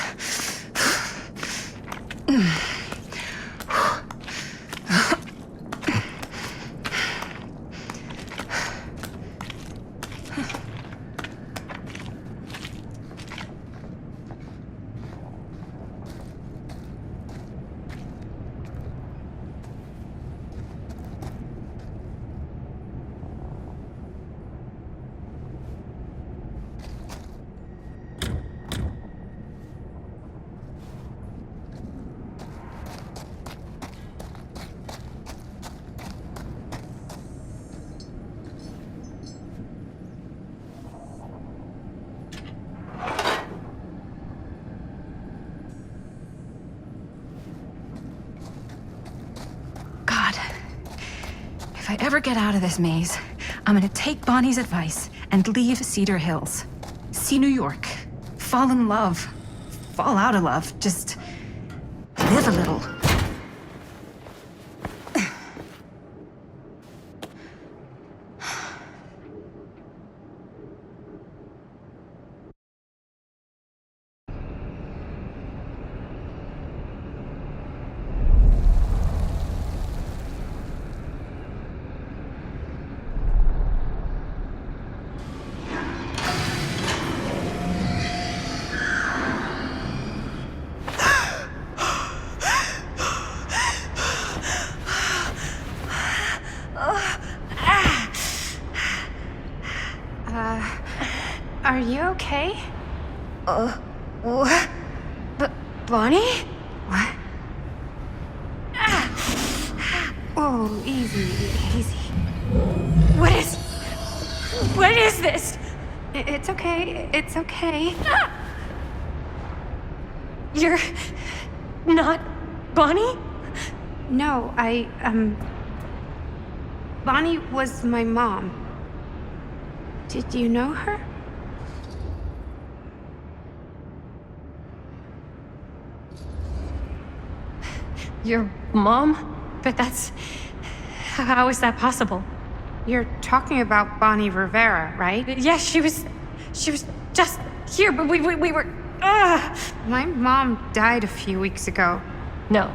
If I ever get out of this maze, I'm gonna take Bonnie's advice and leave Cedar Hills. See New York. Fall in love. Fall out of love. Just live a little. Are you okay? What? Bonnie? What? Oh, easy, easy. What is this? It's okay, it's okay. You're not Bonnie? No, Bonnie was my mom. Did you know her? Your mom? But how is that possible? You're talking about Bonnie Rivera, right? Yes, she was just here, but we were, My mom died a few weeks ago. No.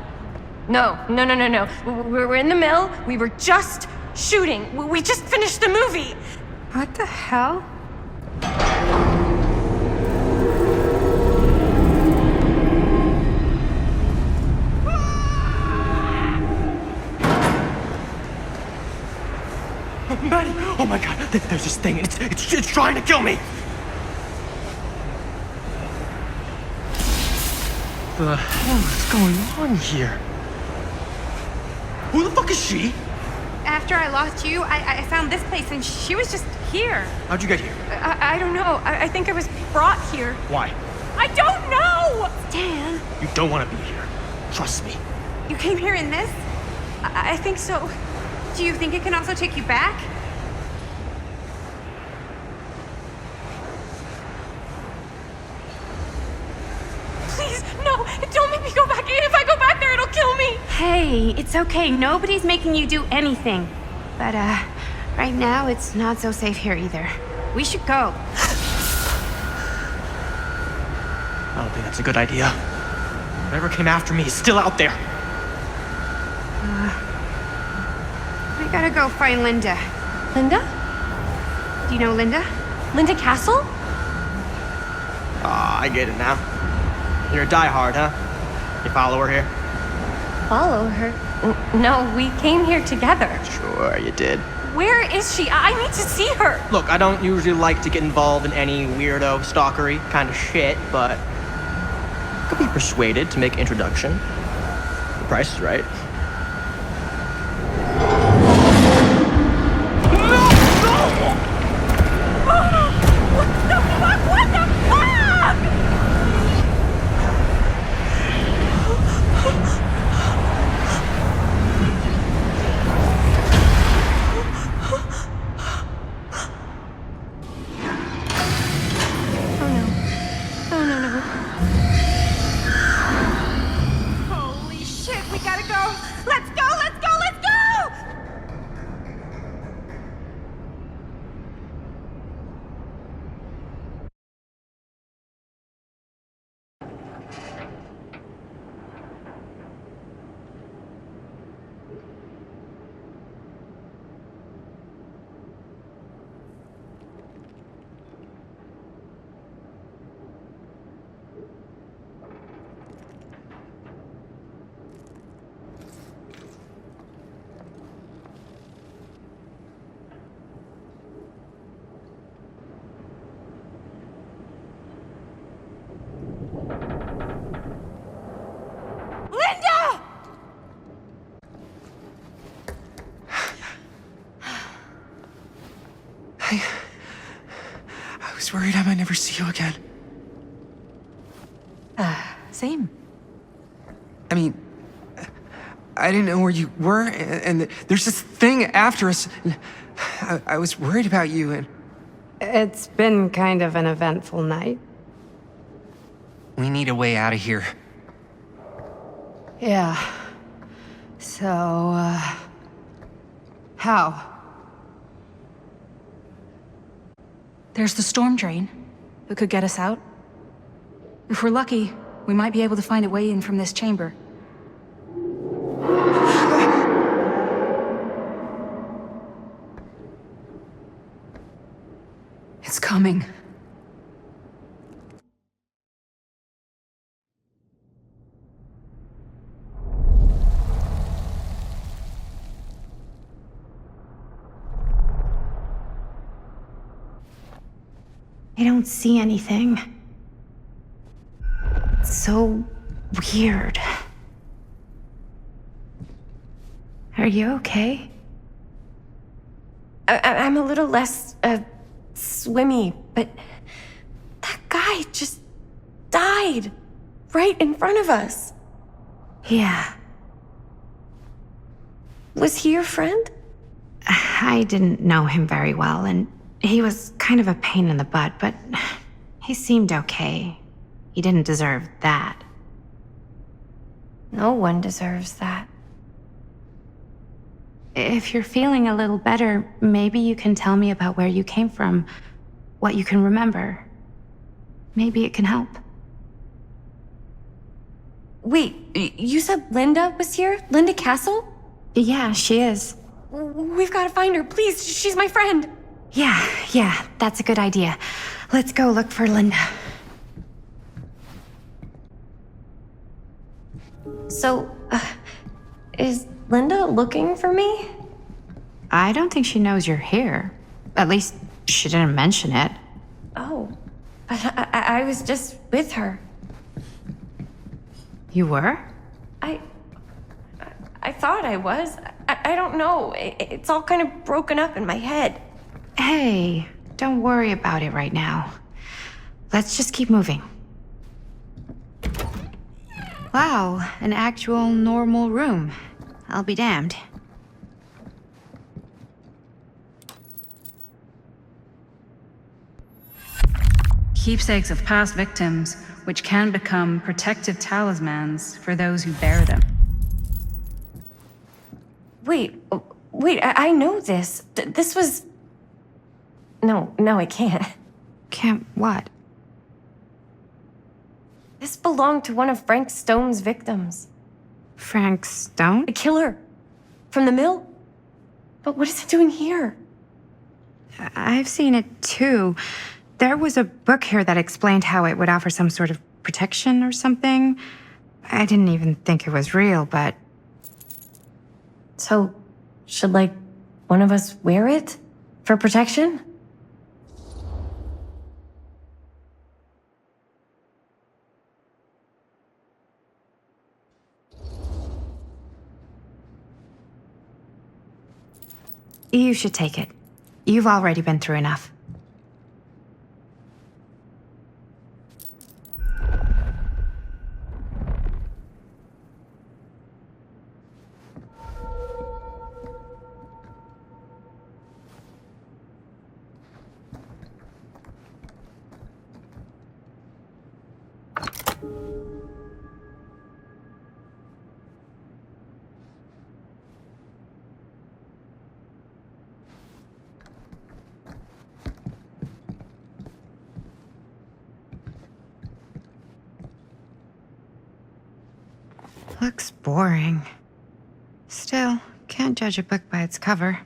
We were in the mill, we were just shooting. We just finished the movie. What the hell? Maddie! Oh my god, there's this thing, and it's trying to kill me! The hell is going on here? Who the fuck is she? After I lost you, I found this place and she was just here. How'd you get here? I don't know. I think I was brought here. Why? I don't know! Dan! You don't want to be here. Trust me. You came here in this? I think so. Do you think it can also take you back? Please, no! Don't make me go back. If I go back there, it'll kill me! Hey, it's okay. Nobody's making you do anything. But, right now, it's not so safe here either. We should go. I don't think that's a good idea. Whatever came after me is still out there. I gotta go find Linda. Linda? Do you know Linda? Linda Castle? Ah, I get it now. You're a diehard, huh? You follow her here? Follow her? No, we came here together. Sure, you did. Where is she? I need to see her. Look, I don't usually like to get involved in any weirdo, stalkery kind of shit, but I could be persuaded to make introduction. The price is right. Holy shit, we gotta go! Let's go, let's go, let's go! Linda! I was worried I might never see you again. Same. I mean, I didn't know where you were, and there's this thing after us. I was worried about you, and It's been kind of an eventful night. we need a way out of here. Yeah. So, how? There's the storm drain that could get us out. If we're lucky, we might be able to find a way in from this chamber. It's coming. I don't see anything. It's so weird. Are you okay? I'm a little less, swimmy, but that guy just died right in front of us. Yeah. Was he your friend? I didn't know him very well, and he was kind of a pain in the butt, but he seemed okay. He didn't deserve that. No one deserves that. If you're feeling a little better, maybe you can tell me about where you came from, what you can remember. Maybe it can help. Wait, you said Linda was here? Linda Castle? Yeah, she is. We've got to find her, please. She's my friend. Yeah, that's a good idea. Let's go look for Linda. So, is Linda looking for me? I don't think she knows you're here. At least, she didn't mention it. Oh, but I was just with her. You were? I thought I was. I don't know. It's all kind of broken up in my head. Hey, don't worry about it right now. Let's just keep moving. Wow, an actual normal room. I'll be damned. Keepsakes of past victims, which can become protective talismans for those who bear them. Wait, I know this. This was... No, I can't. Can't what? This belonged to one of Frank Stone's victims. Frank Stone? The killer. From the mill. But what is it doing here? I've seen it too. There was a book here that explained how it would offer some sort of protection or something. I didn't even think it was real, but... So, should, like, one of us wear it? For protection? You should take it. You've already been through enough. Looks boring. Still, can't judge a book by its cover.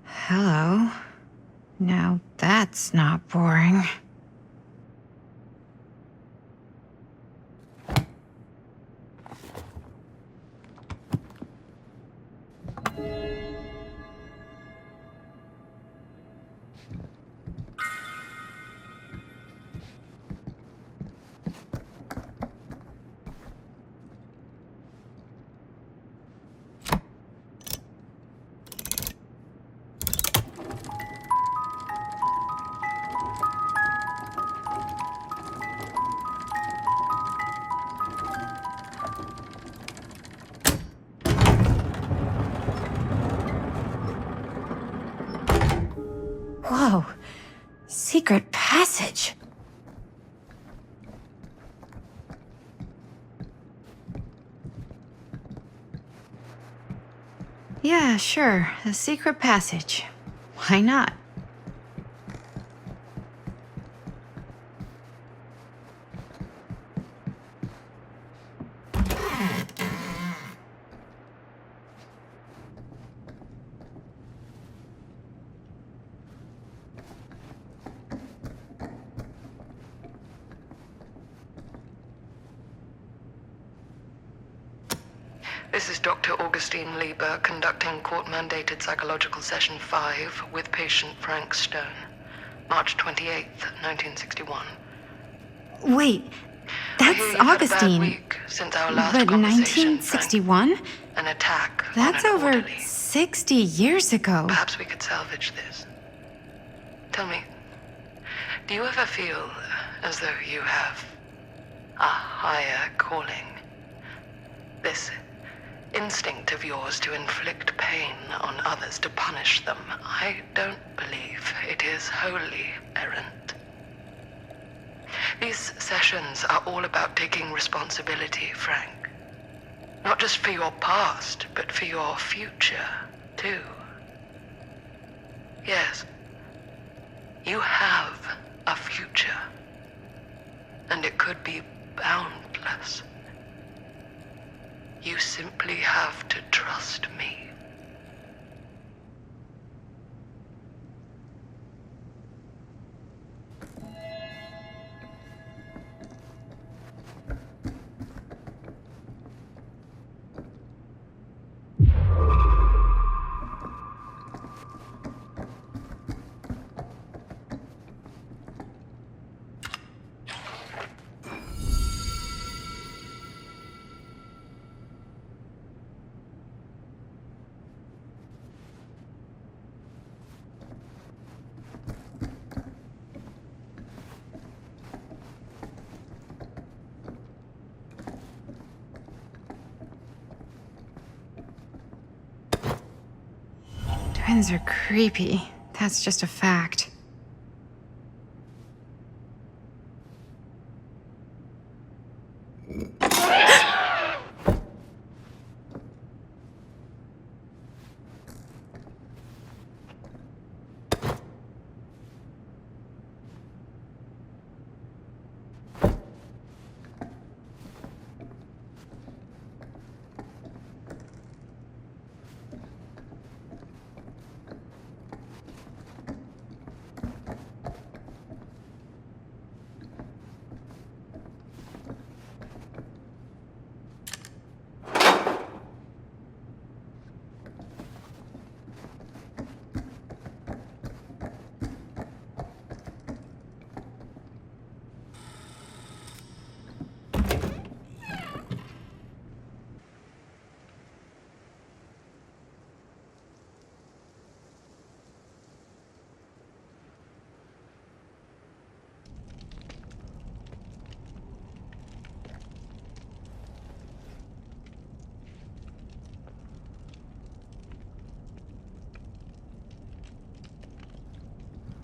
Hello. Now that's not boring. Whoa. Secret passage. Yeah, sure. A secret passage. Why not? This is Dr. Augustine Lieber conducting court-mandated psychological session 5 with patient Frank Stone. March 28th, 1961. Wait, that's I hear you've had a bad Augustine. week since our last But conversation, 1961? Frank. An attack That's on an over orderly. 60 years ago. Perhaps we could salvage this. Tell me, do you ever feel as though you have a higher calling? This instinct of yours to inflict pain on others, to punish them, I don't believe it is wholly errant. These sessions are all about taking responsibility, Frank. Not just for your past, but for your future, too. Yes, you have a future. And it could be boundless. You simply have to trust me. Twins are creepy. That's just a fact.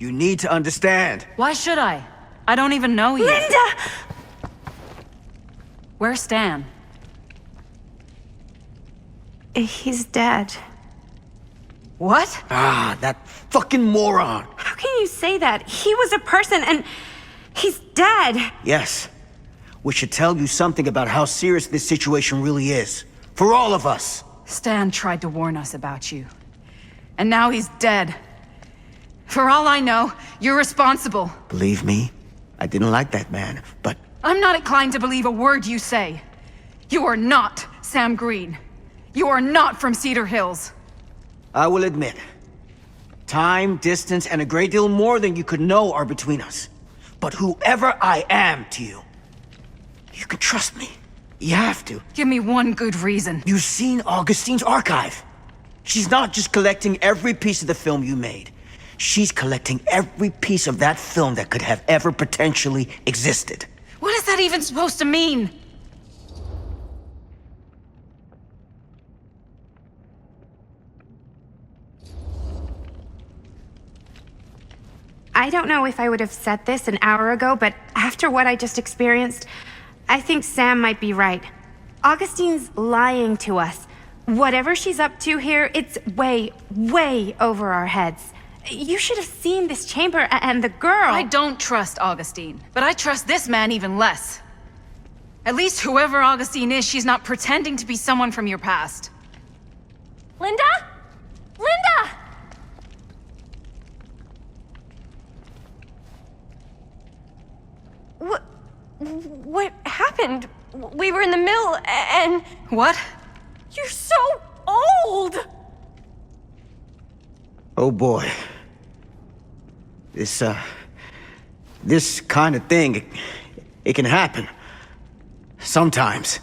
You need to understand. Why should I? I don't even know you. Linda! Where's Stan? He's dead. What? Ah, that fucking moron. How can you say that? He was a person and he's dead. Yes. Which should tell you something about how serious this situation really is. For all of us. Stan tried to warn us about you. And now he's dead. For all I know, you're responsible. Believe me, I didn't like that man, but... I'm not inclined to believe a word you say. You are not Sam Green. You are not from Cedar Hills. I will admit, time, distance, and a great deal more than you could know are between us. But whoever I am to you, you can trust me. You have to. Give me one good reason. You've seen Augustine's archive. She's not just collecting every piece of the film you made. She's collecting every piece of that film that could have ever potentially existed. What is that even supposed to mean? I don't know if I would have said this an hour ago, but after what I just experienced, I think Sam might be right. Augustine's lying to us. Whatever she's up to here, it's way, way over our heads. You should have seen this chamber and the girl. I don't trust Augustine, but I trust this man even less. At least whoever Augustine is, she's not pretending to be someone from your past. Linda? Linda! What happened? We were in the mill and... What? You're so old! Oh boy. This kind of thing, it can happen. Sometimes.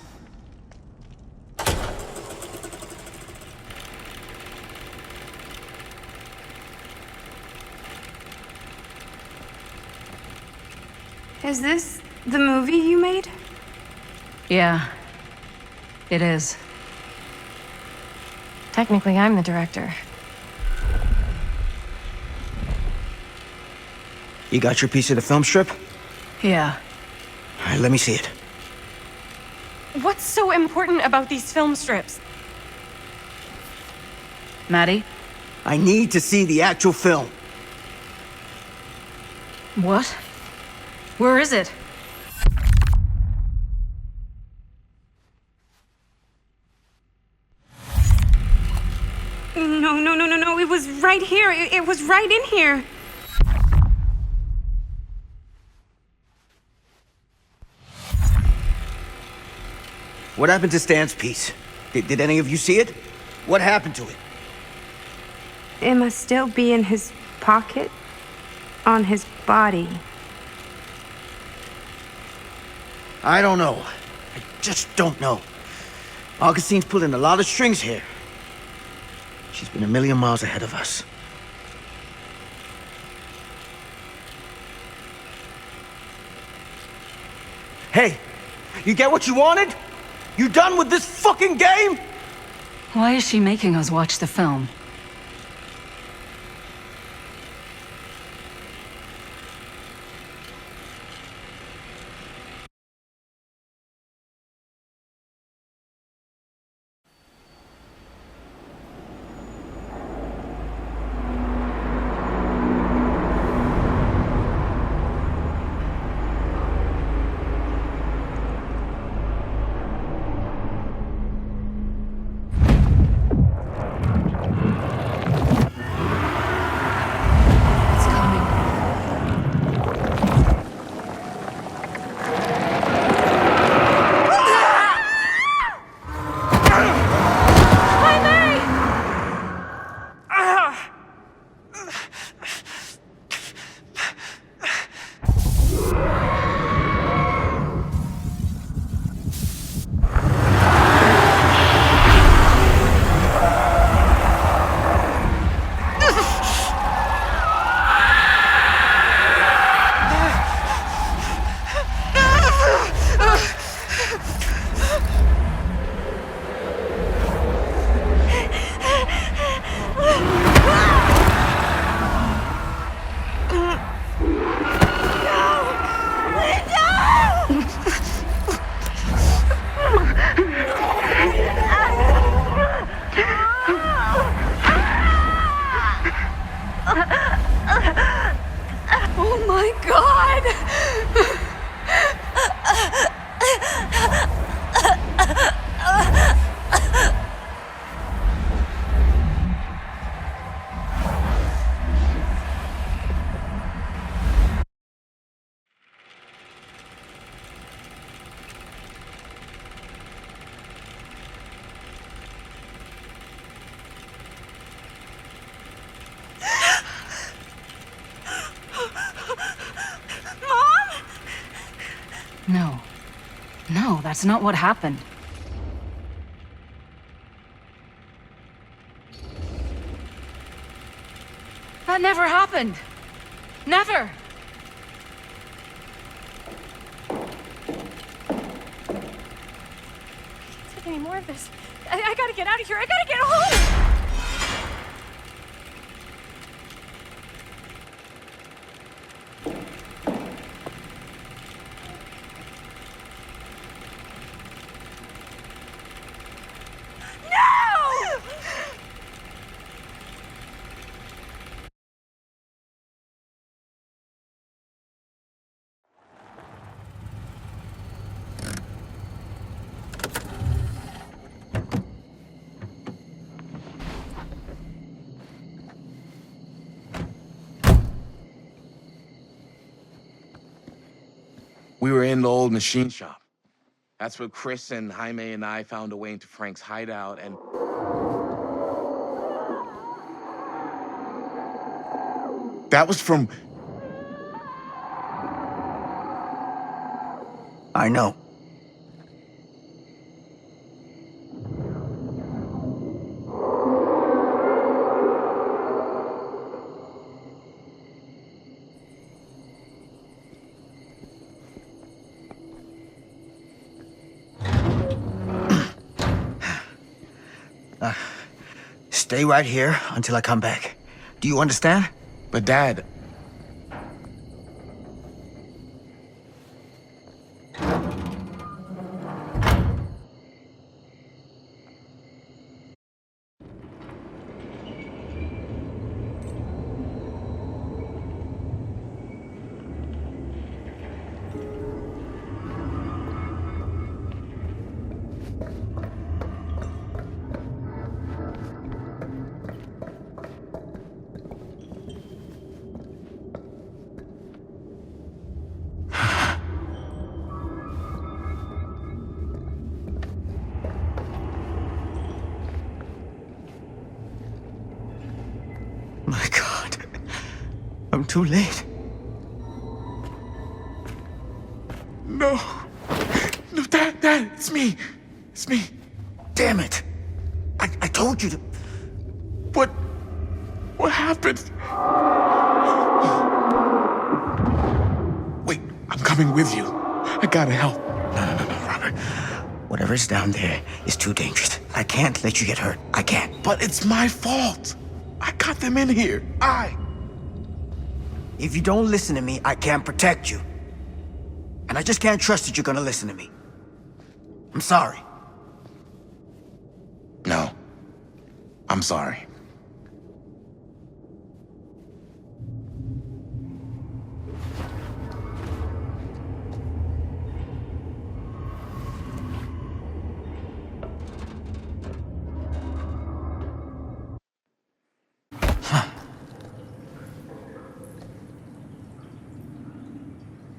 Is this the movie you made? Yeah, it is. Technically, I'm the director. You got your piece of the film strip? Yeah. All right, let me see it. What's so important about these film strips? Maddie? I need to see the actual film. What? Where is it? No. It was right here. It was right in here. What happened to Stan's piece? Did any of you see it? What happened to it? It must still be in his pocket. On his body. I don't know. I just don't know. Augustine's pulling a lot of strings here. She's been a million miles ahead of us. Hey, you get what you wanted? You done with this fucking game? Why is she making us watch the film? Oh my God! No, that's not what happened. That never happened. Never. Can't take any more of this. I gotta get out of here. I gotta get home. We were in the old machine shop. That's where Chris and Jaime and I found a way into Frank's hideout and... That was from... I know. Stay right here until I come back. Do you understand? But Dad... My God. I'm too late. No. No, Dad, it's me. It's me. Damn it. I told you to... What happened? Wait, I'm coming with you. I gotta help. No, Robert. Whatever's down there is too dangerous. I can't let you get hurt. I can't. But it's my fault. I got them in here. If you don't listen to me, I can't protect you. And I just can't trust that you're gonna listen to me. I'm sorry. No. I'm sorry.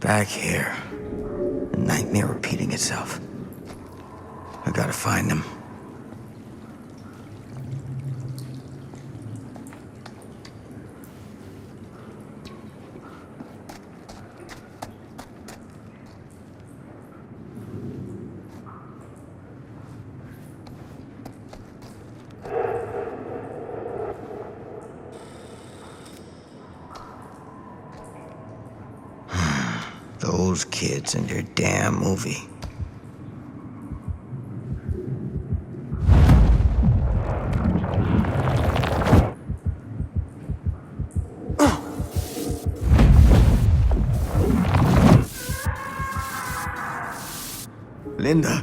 Back here. The nightmare repeating itself. I gotta find them. Those kids and their damn movie. Linda.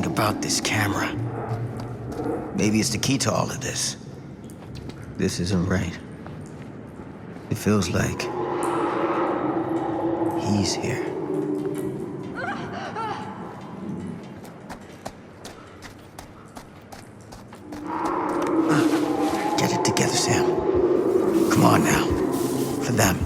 About this camera. Maybe it's the key to all of this. This isn't right. It feels like he's here. Get it together, Sam. Come on now. For them.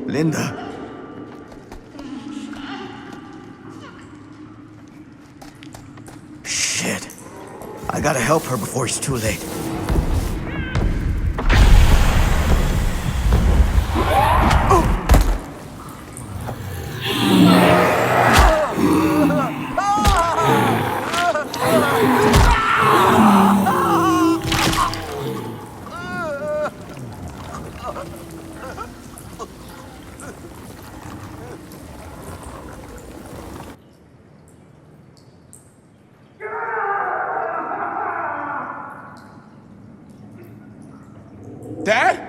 Linda. Shit. I gotta help her before it's too late. Dad?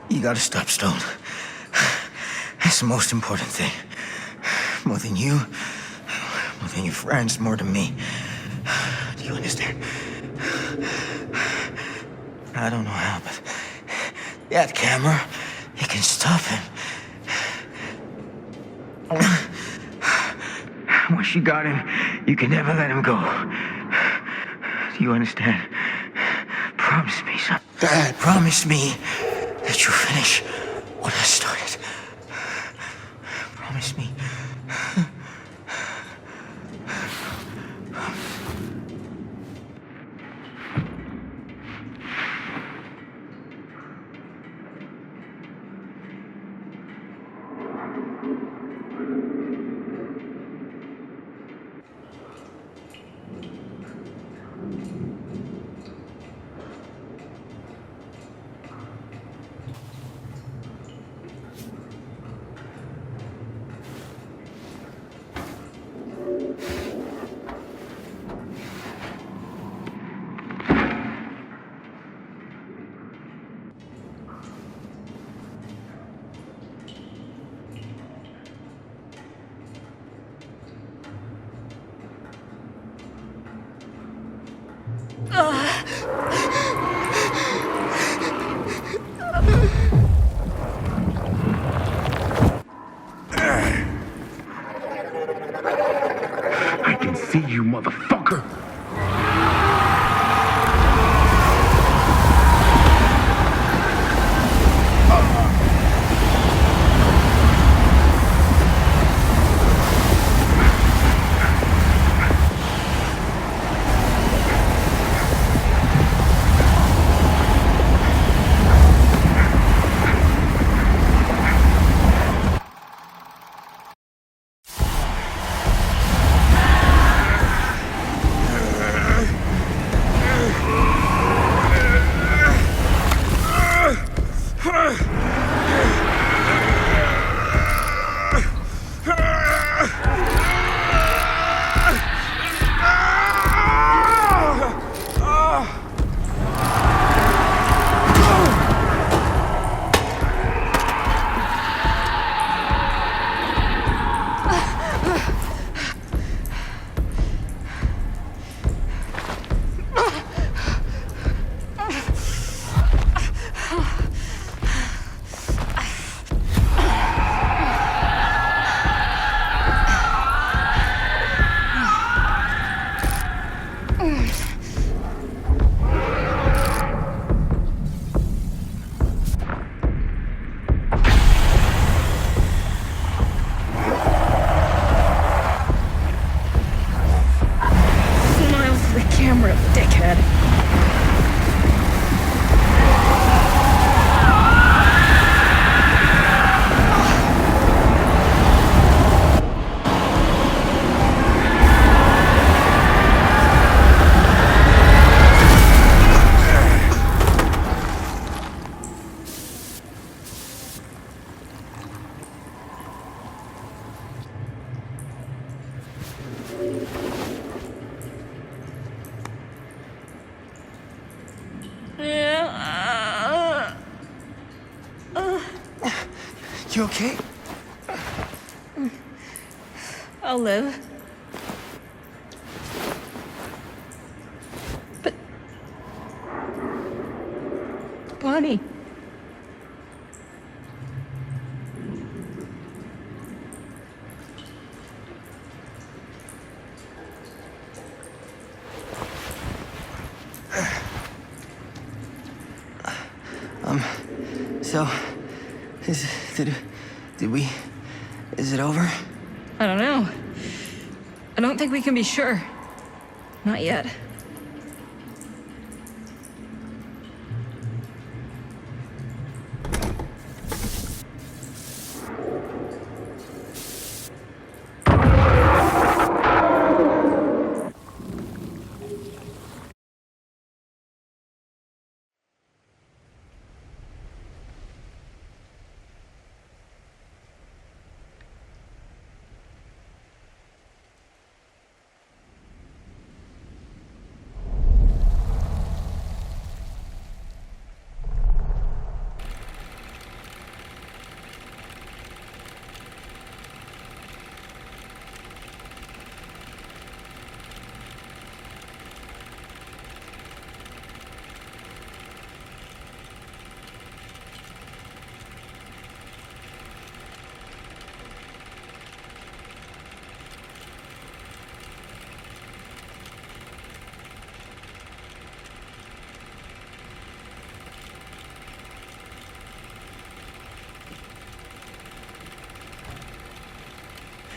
You gotta stop, Stone. That's the most important thing. More than you, more than your friends, more than me. Do you understand? I don't know how, but that camera, it can stop him. Once you got him, you can never let him go. Do you understand? Promise me, son. Dad, promise me that you'll finish what I started. Promise me. I can see you, motherfucker. You okay? I'll live. But... Bonnie... So... Did we... Is it over? I don't know. I don't think we can be sure. Not yet.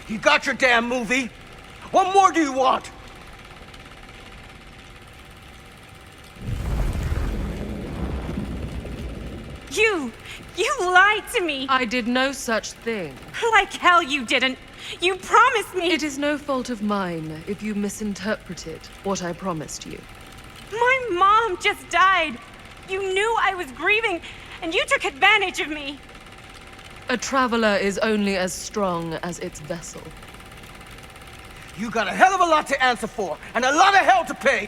You got your damn movie. What more do you want? You lied to me. I did no such thing. Like hell you didn't. You promised me. It is no fault of mine if you misinterpreted what I promised you. My mom just died. You knew I was grieving, and you took advantage of me. A traveler is only as strong as its vessel. You got a hell of a lot to answer for, and a lot of hell to pay.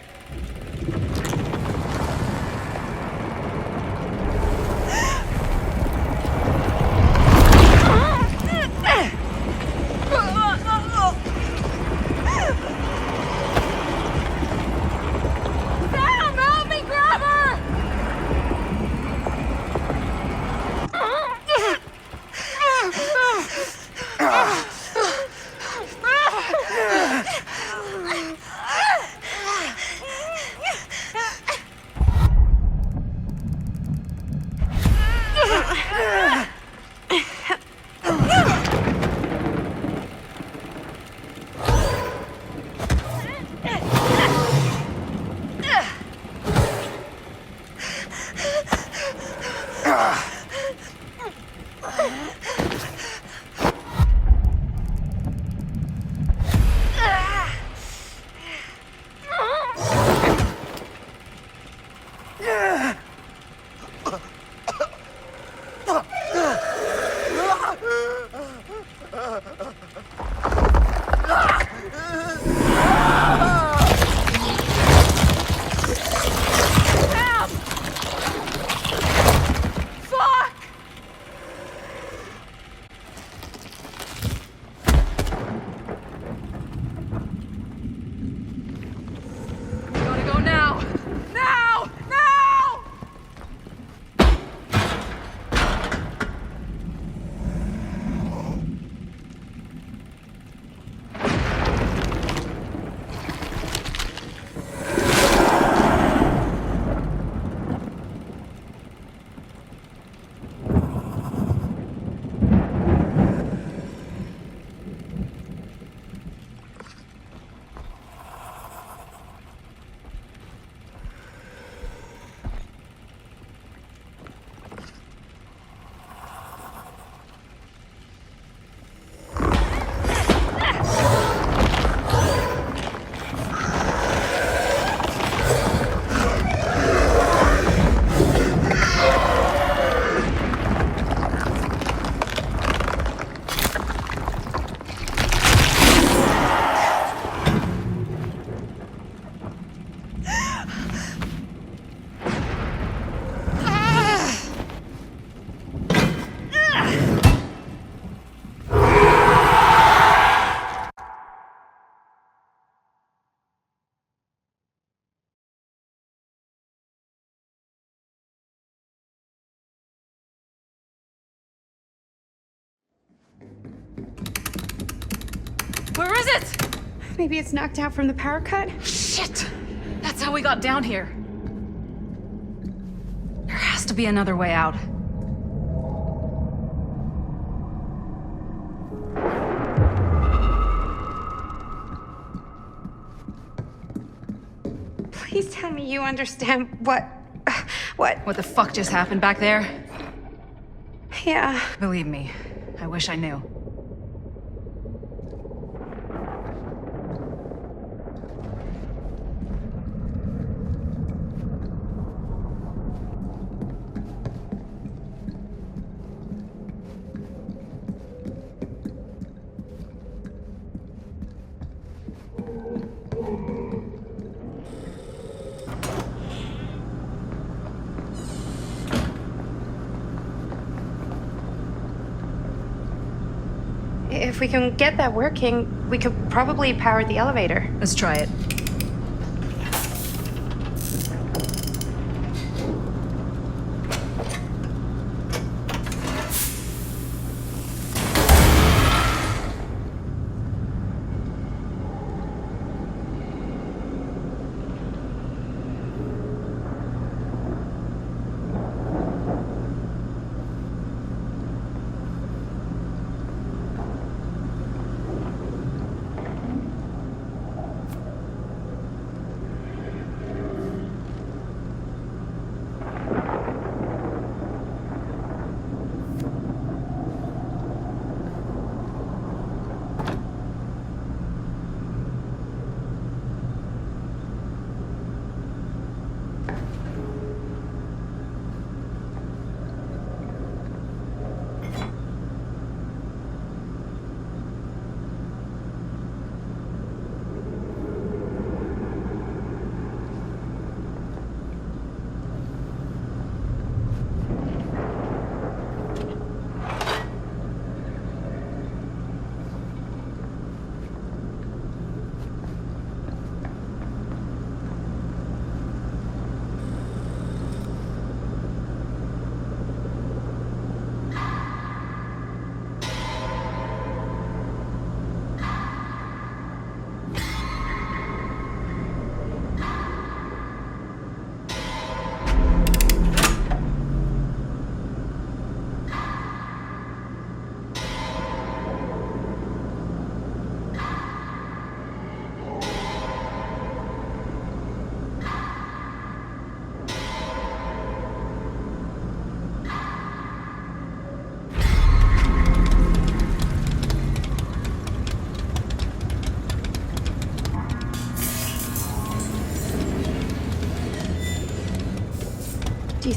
Sam, help me grab her! Where is it? Maybe it's knocked out from the power cut? Shit! That's how we got down here. There has to be another way out. Please tell me you understand what the fuck just happened back there? Yeah. Believe me, I wish I knew. If we can get that working, we could probably power the elevator. Let's try it.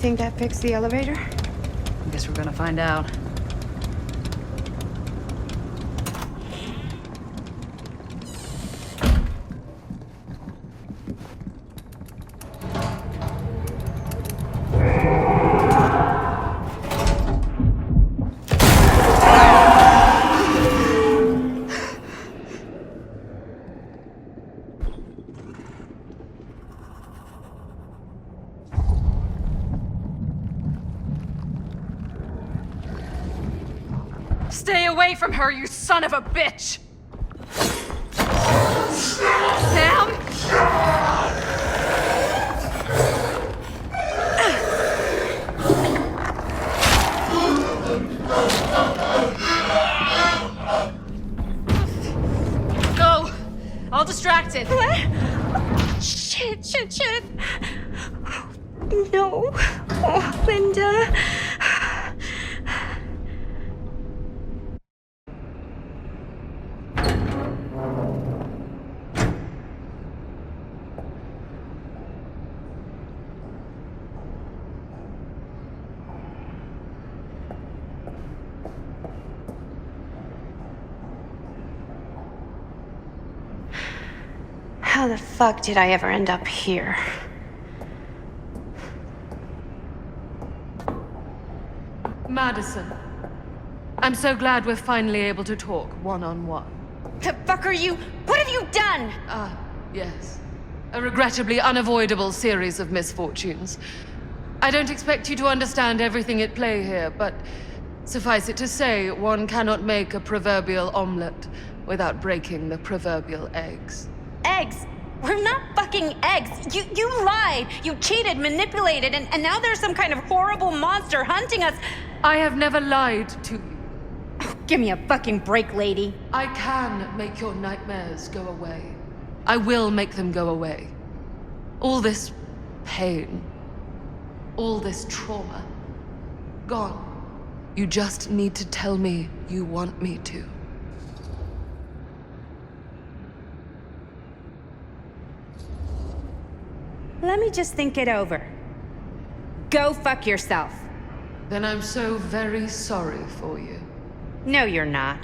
think that fixed the elevator? I guess we're gonna find out. Stay away from her, you son of a bitch! Sam? Go! I'll distract it. What? Shit. No. Oh, Linda. How the fuck did I ever end up here? Madison, I'm so glad we're finally able to talk one-on-one. The fuck are you? What have you done? Yes. A regrettably unavoidable series of misfortunes. I don't expect you to understand everything at play here, but suffice it to say, one cannot make a proverbial omelette without breaking the proverbial eggs. Eggs? We're not fucking eggs. You lied. You cheated, manipulated, and now there's some kind of horrible monster hunting us. I have never lied to you. Oh, give me a fucking break, lady. I can make your nightmares go away. I will make them go away. All this pain, all this trauma, gone. You just need to tell me you want me to. Let me just think it over. Go fuck yourself. Then I'm so very sorry for you. No, you're not.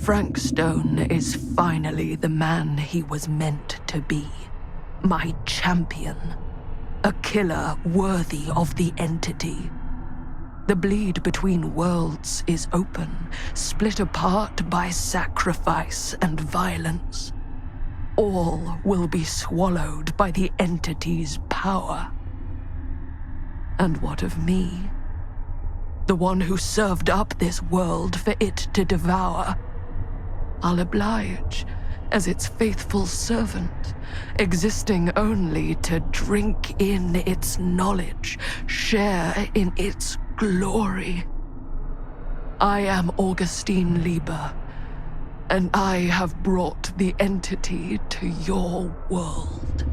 Frank Stone is finally the man he was meant to be. My champion. A killer worthy of the entity. The bleed between worlds is open, split apart by sacrifice and violence. All will be swallowed by the entity's power. And what of me? The one who served up this world for it to devour. I'll oblige as its faithful servant, existing only to drink in its knowledge, share in its glory. I am Augustine Lieber, and I have brought the entity to your world.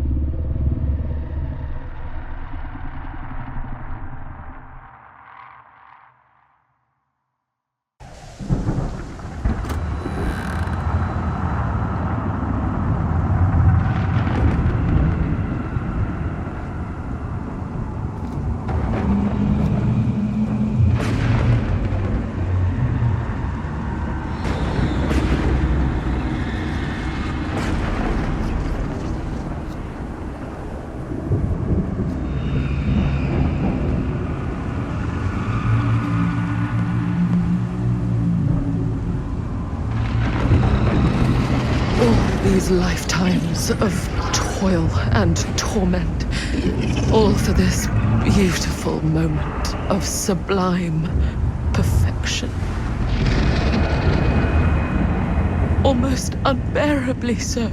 These lifetimes of toil and torment, all for this beautiful moment of sublime perfection. Almost unbearably so.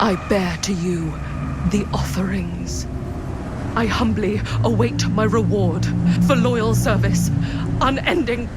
I bear to you the offerings. I humbly await my reward for loyal service, unending.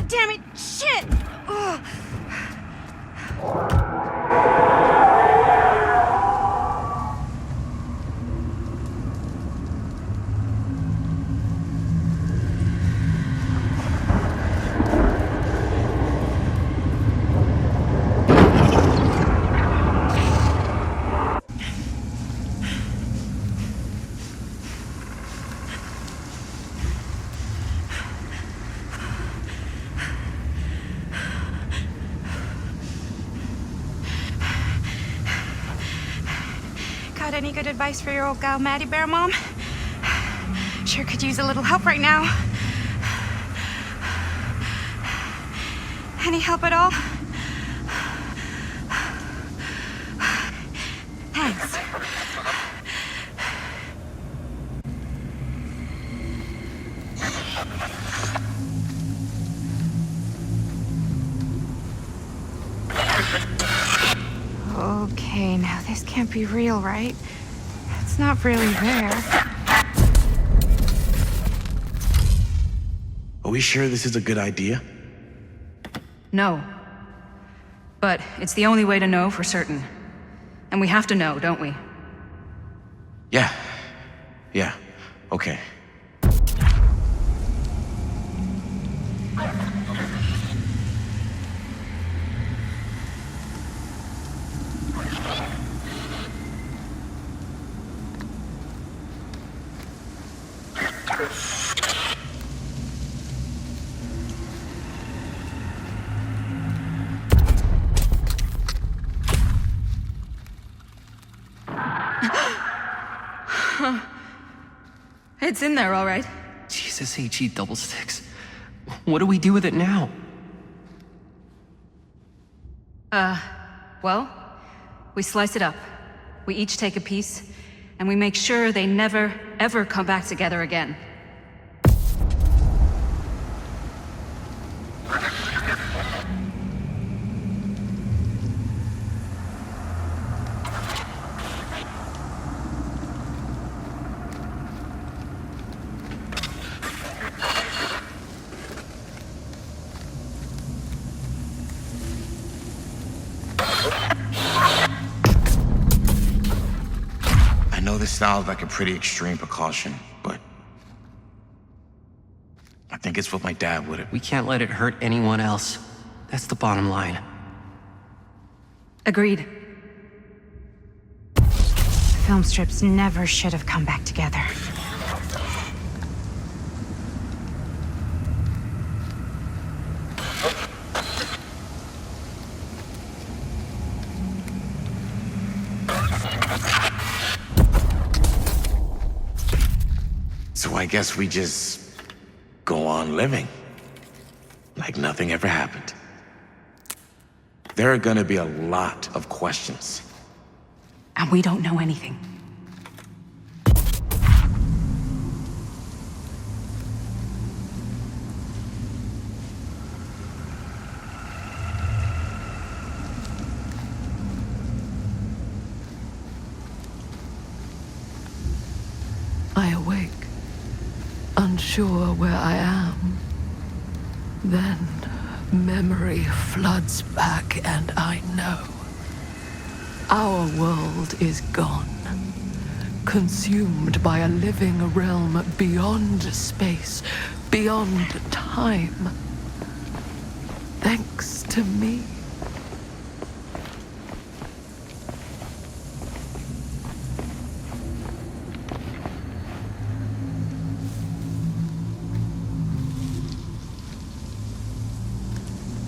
Damn it! Shit! Ugh. Got any good advice for your old gal Maddie Bear, Mom? Sure could use a little help right now. Any help at all? Thanks. Okay, now this can't be real, right? It's not really there. Are we sure this is a good idea? No. But it's the only way to know for certain. And we have to know, don't we? Yeah. Yeah. Okay. It's in there, all right. Jesus HE double sticks. What do we do with it now? Well, we slice it up. We each take a piece, and we make sure they never, ever come back together again. I know this sounds like a pretty extreme precaution, but I think it's what my dad would have. We can't let it hurt anyone else. That's the bottom line. Agreed. The film strips never should have come back together. So I guess we just go on living like nothing ever happened. There are gonna be a lot of questions. And we don't know anything. I awake, unsure where I am. Then memory floods back, and I know. Our world is gone, consumed by a living realm beyond space, beyond time. Thanks to me.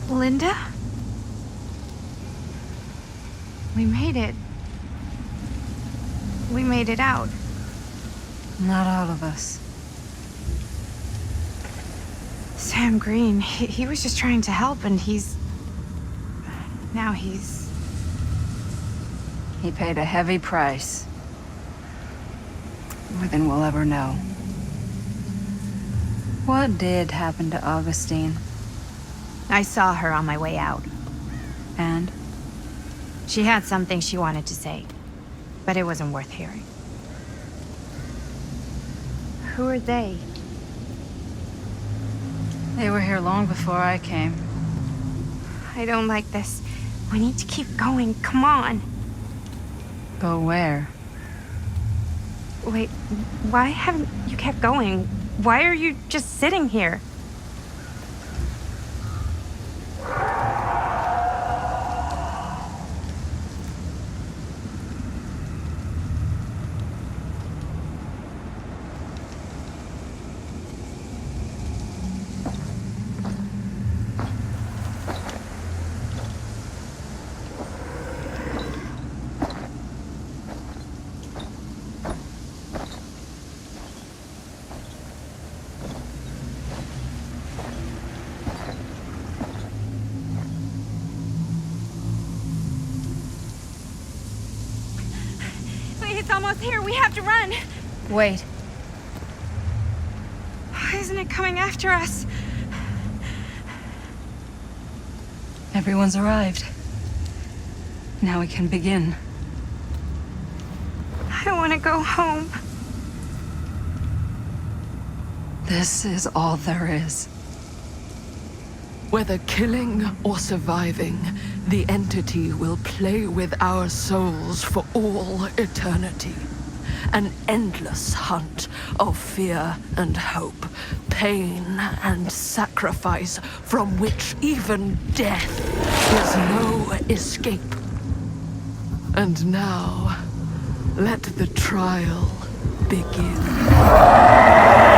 Linda? We made it. We made it out. Not all of us. Sam Green, he was just trying to help, and now he's... He paid a heavy price. More than we'll ever know. What did happen to Augustine? I saw her on my way out. And? She had something she wanted to say, but it wasn't worth hearing. Who are they? They were here long before I came. I don't like this. We need to keep going. Come on. Go where? Wait, why haven't you kept going? Why are you just sitting here? It's almost here. We have to run. Wait. Why isn't it coming after us? Everyone's arrived. Now we can begin. I want to go home. This is all there is. Whether killing or surviving, the entity will play with our souls for all eternity. An endless hunt of fear and hope, pain and sacrifice, from which even death is no escape. And now, let the trial begin.